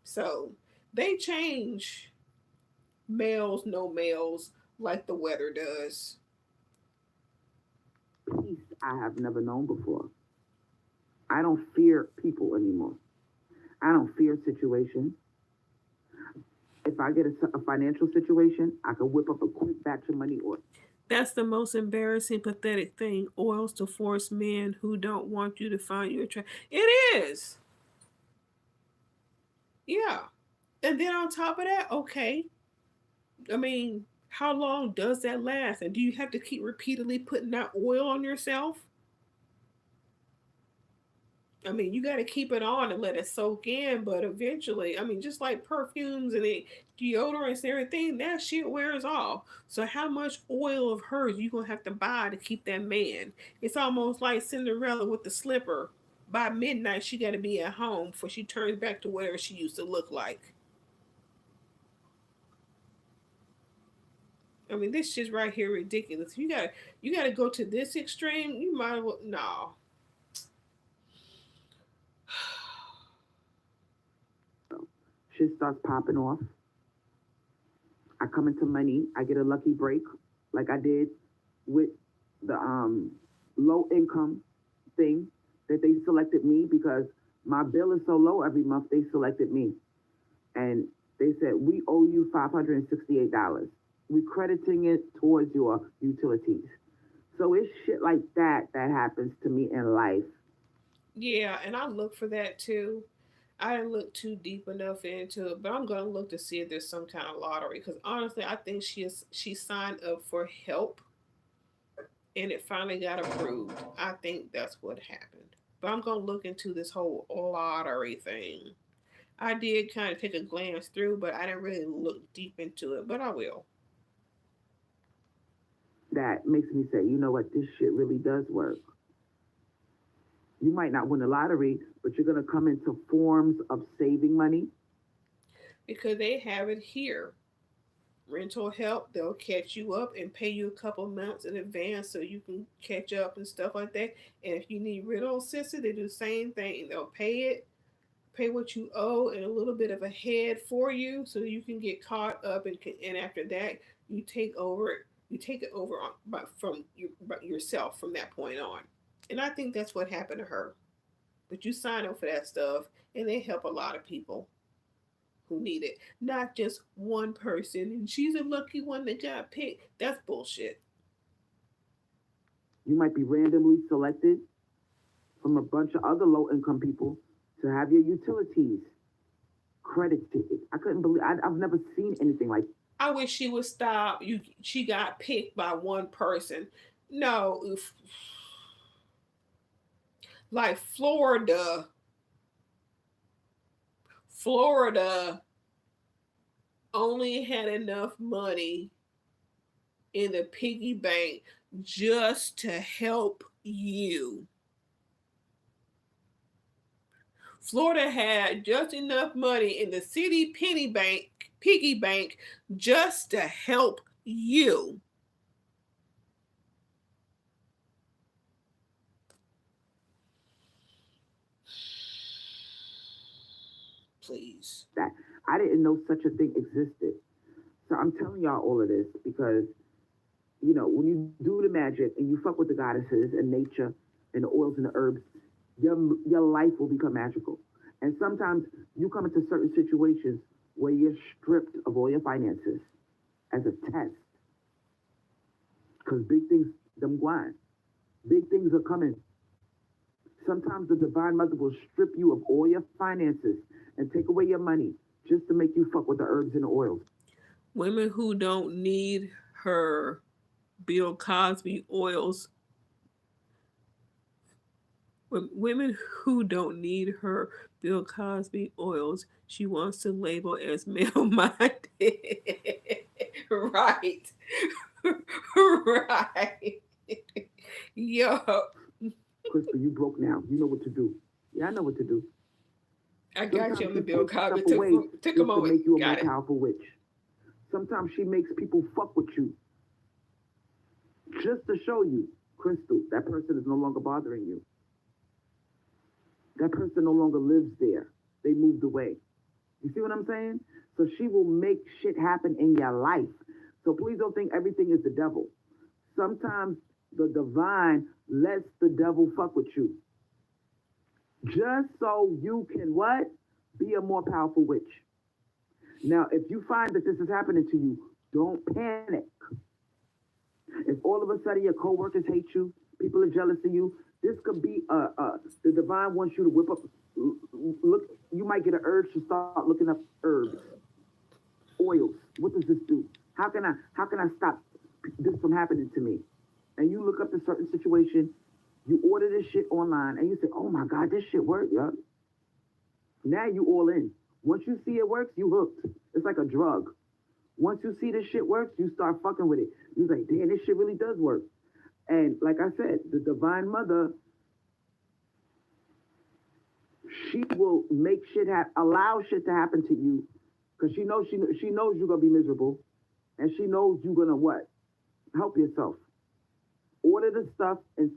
So they change males, no males, like the weather does. Peace I have never known before. I don't fear people anymore. I don't fear situations. If I get a financial situation, I can whip up a quick batch of money or. That's the most embarrassing, pathetic thing. Oils to force men who don't want you to find you attractive. It is. Yeah. And then on top of that, okay. I mean, how long does that last? And do you have to keep repeatedly putting that oil on yourself? I mean, you got to keep it on and let it soak in, but eventually, I mean, just like perfumes and deodorants and everything, that shit wears off. So, how much oil of hers you gonna have to buy to keep that man? It's almost like Cinderella with the slipper. By midnight, she got to be at home before she turns back to whatever she used to look like. I mean, this shit's right here ridiculous. You gotta go to this extreme. You might as well no. Shit starts popping off. I come into money. I get a lucky break, like I did with the low income thing that they selected me because my bill is so low every month. They selected me, and they said we owe you $568. We're crediting it towards your utilities. So it's shit like that that happens to me in life. Yeah, and I look for that too. I didn't look too deep enough into it, but I'm gonna look to see if there's some kind of lottery. Because honestly, I think she signed up for help, and it finally got approved. I think that's what happened. But I'm gonna look into this whole lottery thing. I did kind of take a glance through, but I didn't really look deep into it. But I will. That makes me say, you know what, this shit really does work. You might not win the lottery, but you're gonna come into forms of saving money. Because they have it here. Rental help, they'll catch you up and pay you a couple months in advance so you can catch up and stuff like that. And if you need rental assistance, they do the same thing. They'll pay what you owe and a little bit of a head for you so you can get caught up and after that you take over you take it over from yourself from that point on. And I think that's what happened to her. But you sign up for that stuff and they help a lot of people who need it, not just one person. And she's a lucky one that got picked. That's bullshit. You might be randomly selected from a bunch of other low income people to have your utilities credited. I couldn't believe I've never seen anything like. I wish she would stop. She got picked by one person. No, like Florida only had enough money in the piggy bank just to help you. Florida had just enough money in the city piggy bank just to help you. Please. That I didn't know such a thing existed. So I'm telling y'all all of this because, you know, when you do the magic and you fuck with the goddesses and nature and the oils and the herbs, your life will become magical. And sometimes you come into certain situations where you're stripped of all your finances as a test. Because big things, them grind. Big things are coming. Sometimes the divine mother will strip you of all your finances and take away your money just to make you fuck with the herbs and the oils. Women who don't need her Bill Cosby oils Women who don't need her Bill Cosby oils, she wants to label as male minded. Right. Right. Yo. Crystal, you broke now. You know what to do. Yeah, I know what to do. I got you Sometimes on the she Bill takes Cosby. stuff away Took a just to moment. make you a more Got it. powerful witch. Sometimes she makes people fuck with you just to show you, Crystal, that person is no longer bothering you. That person no longer lives there. They moved away. You see what I'm saying? So she will make shit happen in your life. So please don't think everything is the devil. Sometimes the divine lets the devil fuck with you. Just so you can what? Be a more powerful witch. Now, if you find that this is happening to you, don't panic. If all of a sudden your coworkers hate you, people are jealous of you, this could be the divine wants you to whip up. Look, you might get an urge to start looking up herbs, oils. What does this do? How can I stop this from happening to me? And you look up a certain situation, you order this shit online, and you say, "Oh my God, this shit worked, yeah." Now you all in. Once you see it works, you hooked. It's like a drug. Once you see this shit works, you start fucking with it. You're like, damn, this shit really does work. And like I said, the divine mother, she will make shit allow shit to happen to you, because she knows you're gonna be miserable, and she knows you're gonna what? Help yourself. Order the stuff, and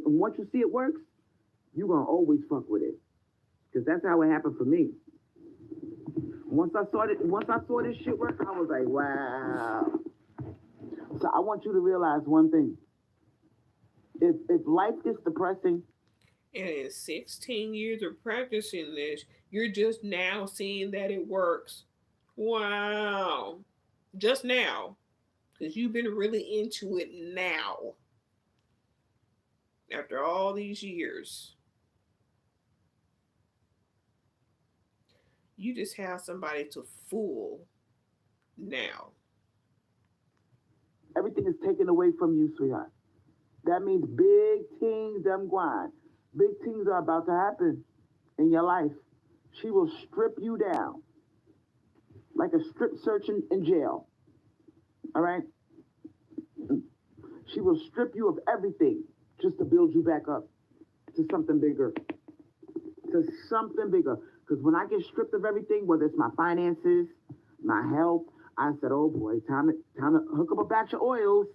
once you see it works, you're gonna always fuck with it, because that's how it happened for me. Once I saw this shit work, I was like, wow. So I want you to realize one thing. If life gets depressing, And in 16 years of practicing this, you're just now seeing that it works. Wow. Just now. Because you've been really into it now. After all these years. You just have somebody to fool now. everything is taken away from you, sweetheart. That means big things them grind. Big things are about to happen in your life. She will strip you down like a strip search in jail. All right? She will strip you of everything just to build you back up to something bigger. To something bigger. Because when I get stripped of everything, whether it's my finances, my health, I said, oh boy, time to hook up a batch of oils.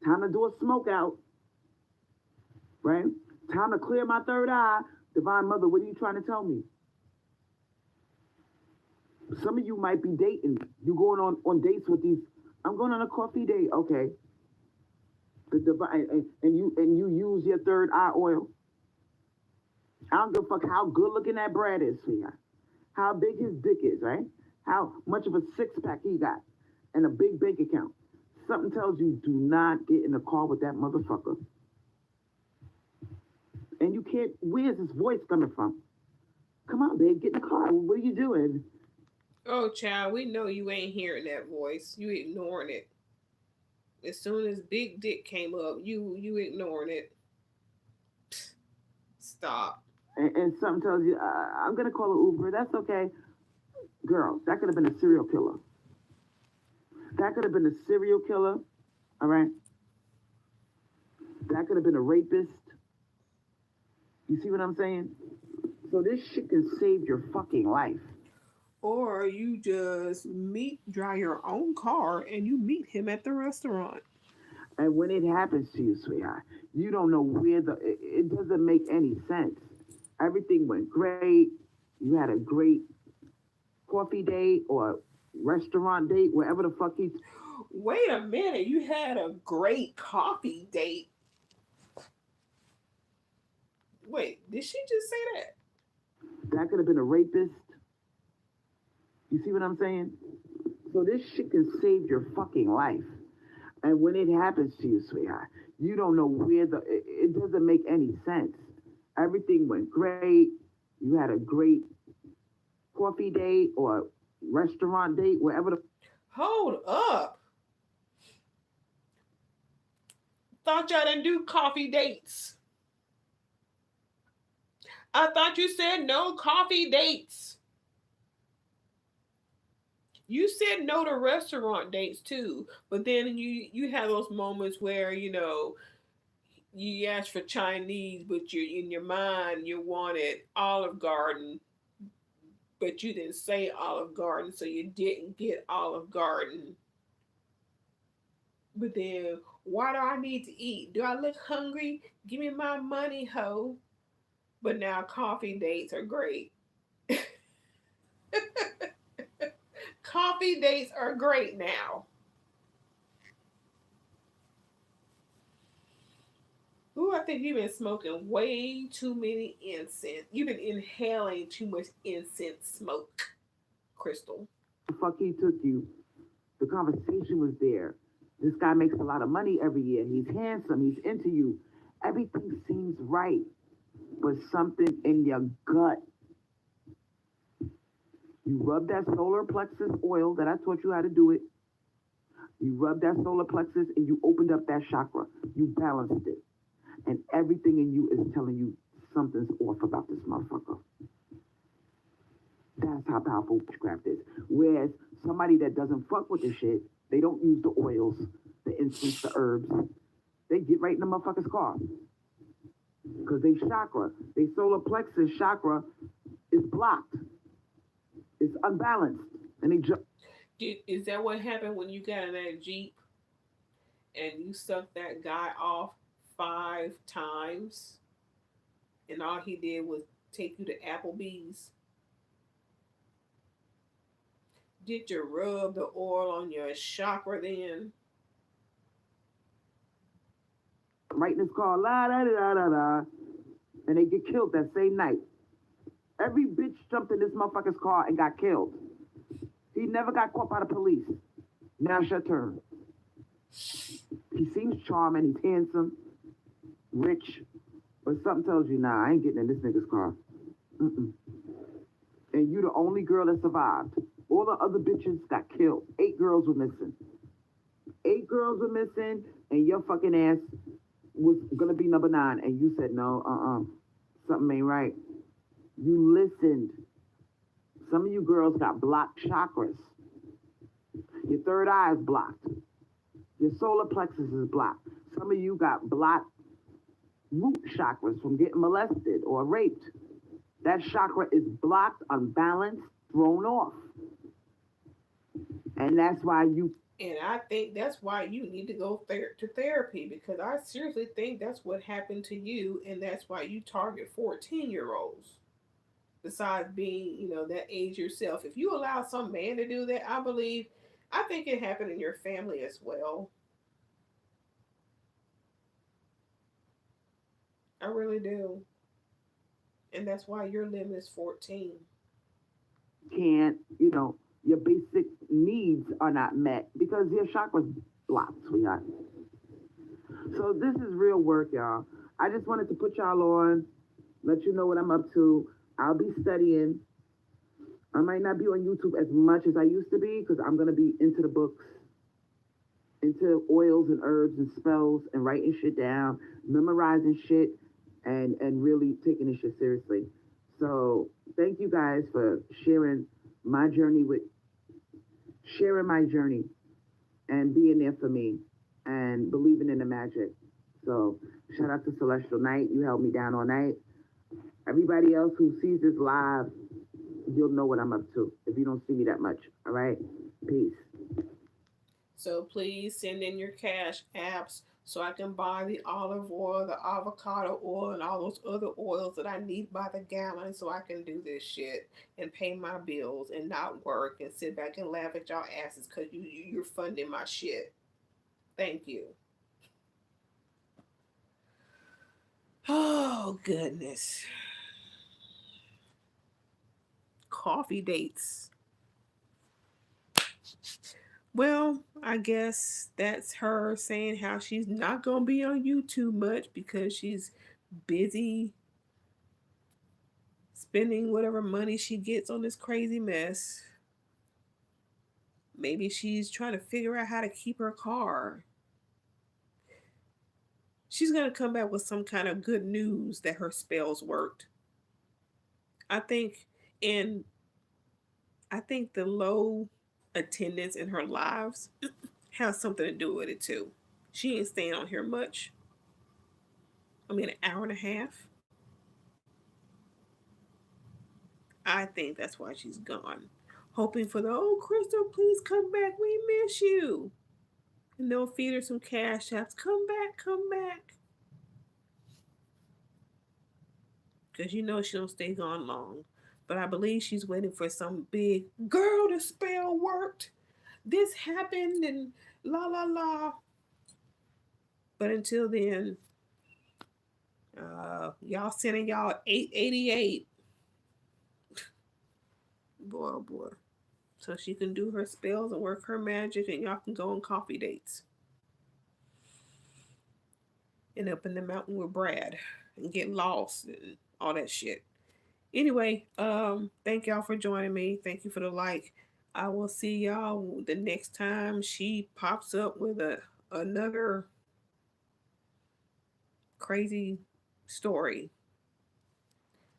Time to do a smoke out. Right? Time to clear my third eye. Divine Mother, what are you trying to tell me? Some of you might be dating. You going on dates with these. I'm going on a coffee date. Okay. The divine and you use your third eye oil. I don't give a fuck how good looking that Brad is for you. How big his dick is, right? How much of a six pack he got and a big bank account. Something tells you do not get in the car with that motherfucker. And you can't. Where's his voice coming from? Come on, babe, get in the car. What are you doing? Oh, child, we know you ain't hearing that voice. You ignoring it. As soon as Big Dick came up, you ignoring it. Stop. And something tells you, I'm gonna call an Uber. That's okay, girl. That could have been a serial killer. That could have been a serial killer. All right. That could have been a rapist. You see what I'm saying? So this shit can save your fucking life. Or you just drive your own car and you meet him at the restaurant. And when it happens to you, sweetheart, you don't know where it doesn't make any sense. Everything went great. You had a great coffee date or restaurant date, wherever the fuck he's. Wait a minute, you had a great coffee date. Wait, did she just say that? That could have been a rapist. You see what I'm saying? So this shit can save your fucking life. And when it happens to you, sweetheart, you don't know where it doesn't make any sense. Everything went great. You had a great coffee date or restaurant date, wherever the. Hold up. Thought y'all didn't do coffee dates. I thought you said no coffee dates. You said no to restaurant dates too, but then you have those moments where you ask for Chinese, but you in your mind you wanted Olive Garden, but you didn't say Olive Garden, so you didn't get Olive Garden. But then, why do I need to eat? Do I look hungry? Give me my money, ho. But now coffee dates are great. Coffee dates are great now. Ooh, I think you've been smoking way too many incense. You've been inhaling too much incense smoke, Crystal. The fuck he took you. The conversation was there. This guy makes a lot of money every year. He's handsome. He's into you. Everything seems right. But something in your gut. You rub that solar plexus oil that I taught you how to do it. You rub that solar plexus and you opened up that chakra. You balanced it. And everything in you is telling you something's off about this motherfucker. That's how powerful witchcraft is. Whereas somebody that doesn't fuck with the shit, they don't use the oils, the incense, the herbs. They get right in the motherfucker's car. Because they chakra, they solar plexus chakra is blocked. It's unbalanced. And they jump. Is that what happened when you got in that Jeep and you sucked that guy off 5 times and all he did was take you to Applebee's? Did you rub the oil on your chakra then? Right in his car, la da da da da, and they get killed that same night. Every bitch jumped in this motherfucker's car and got killed. He never got caught by the police. Now it's your turn. He seems charming, he's handsome, rich, but something tells you, nah, I ain't getting in this nigga's car. Mm-mm. And you the only girl that survived. All the other bitches got killed. 8 girls were missing. 8 girls were missing, and your fucking ass was gonna be number 9, and you said, no, something ain't right. You listened. Some of you girls got blocked chakras. Your third eye is blocked. Your solar plexus is blocked. Some of you got blocked root chakras from getting molested or raped. That chakra is blocked, unbalanced, thrown off. And that's why you... And I think that's why you need to go to therapy, because I seriously think that's what happened to you, and that's why you target 14-year-olds. Besides being, that age yourself. If you allow some man to do that, I think it happened in your family as well. I really do. And that's why your limit is 14. Can't, your basic needs are not met because your chakra's blocked, sweetheart. So this is real work, y'all. I just wanted to put y'all on, let you know what I'm up to. I'll be studying. I might not be on YouTube as much as I used to be because I'm going to be into the books, into oils and herbs and spells and writing shit down, memorizing shit, and really taking this shit seriously. So thank you guys for sharing my journey and being there for me and believing in the magic. So shout out to Celestial Night. You held me down all night. Everybody else who sees this live, you'll know what I'm up to if you don't see me that much. All right? Peace. So please send in your cash apps so I can buy the olive oil, the avocado oil, and all those other oils that I need by the gallon so I can do this shit and pay my bills and not work and sit back and laugh at y'all asses because you're funding my shit. Thank you. Oh, goodness. Coffee dates. Well, I guess that's her saying how she's not going to be on YouTube much because she's busy spending whatever money she gets on this crazy mess. Maybe she's trying to figure out how to keep her car. She's going to come back with some kind of good news that her spells worked. I think, and I think the low attendance in her lives has something to do with it too. She ain't staying on here much. I mean, an hour and a half. I think that's why she's gone. Hoping for the, oh, Crystal, please come back. We miss you. And they'll feed her some cash apps. Come back, come back. Because you know she don't stay gone long. But I believe she's waiting for some big girl. The spell worked. This happened and la la la. But until then, y'all sending y'all 888. Boy, oh boy. So she can do her spells and work her magic, and y'all can go on coffee dates and up in the mountain with Brad and get lost and all that shit. Anyway, thank y'all for joining me. Thank you for the like. I will see y'all the next time she pops up with another crazy story.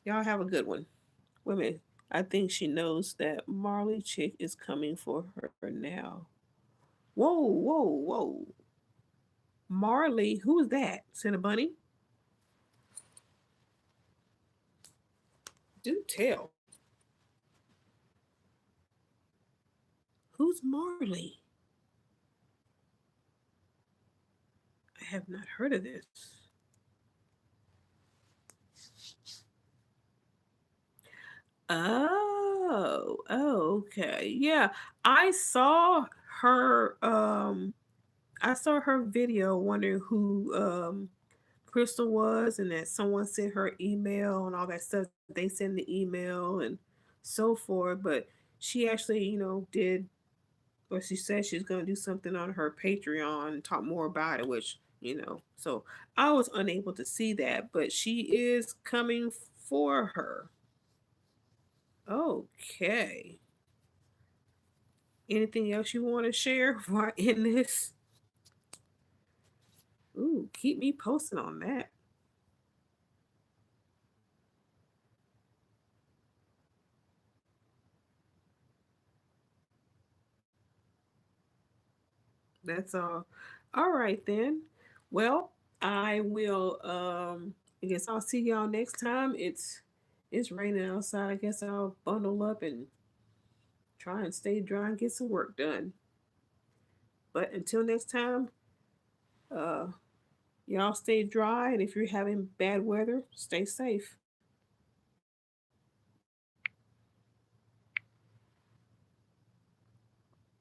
Y'all have a good one. Women, I think she knows that Marley chick is coming for her now. Whoa, whoa, whoa. Marley, who's that? Cinnabunny? Do tell. Who's Marley? I have not heard of this. Okay. Yeah. I saw her I saw her video wondering who Crystal was and that someone sent her email and all that stuff. They send the email and so forth, but she actually, did, or she said she's going to do something on her Patreon and talk more about it, which, so I was unable to see that, but she is coming for her. Okay. Anything else you want to share before I end this? Ooh, keep me posted on that. That's all. All right then. Well, I will I guess I'll see y'all next time. It's raining outside. I guess I'll bundle up and try and stay dry and get some work done. But until next time, uh y'all stay dry, and if you're having bad weather, stay safe.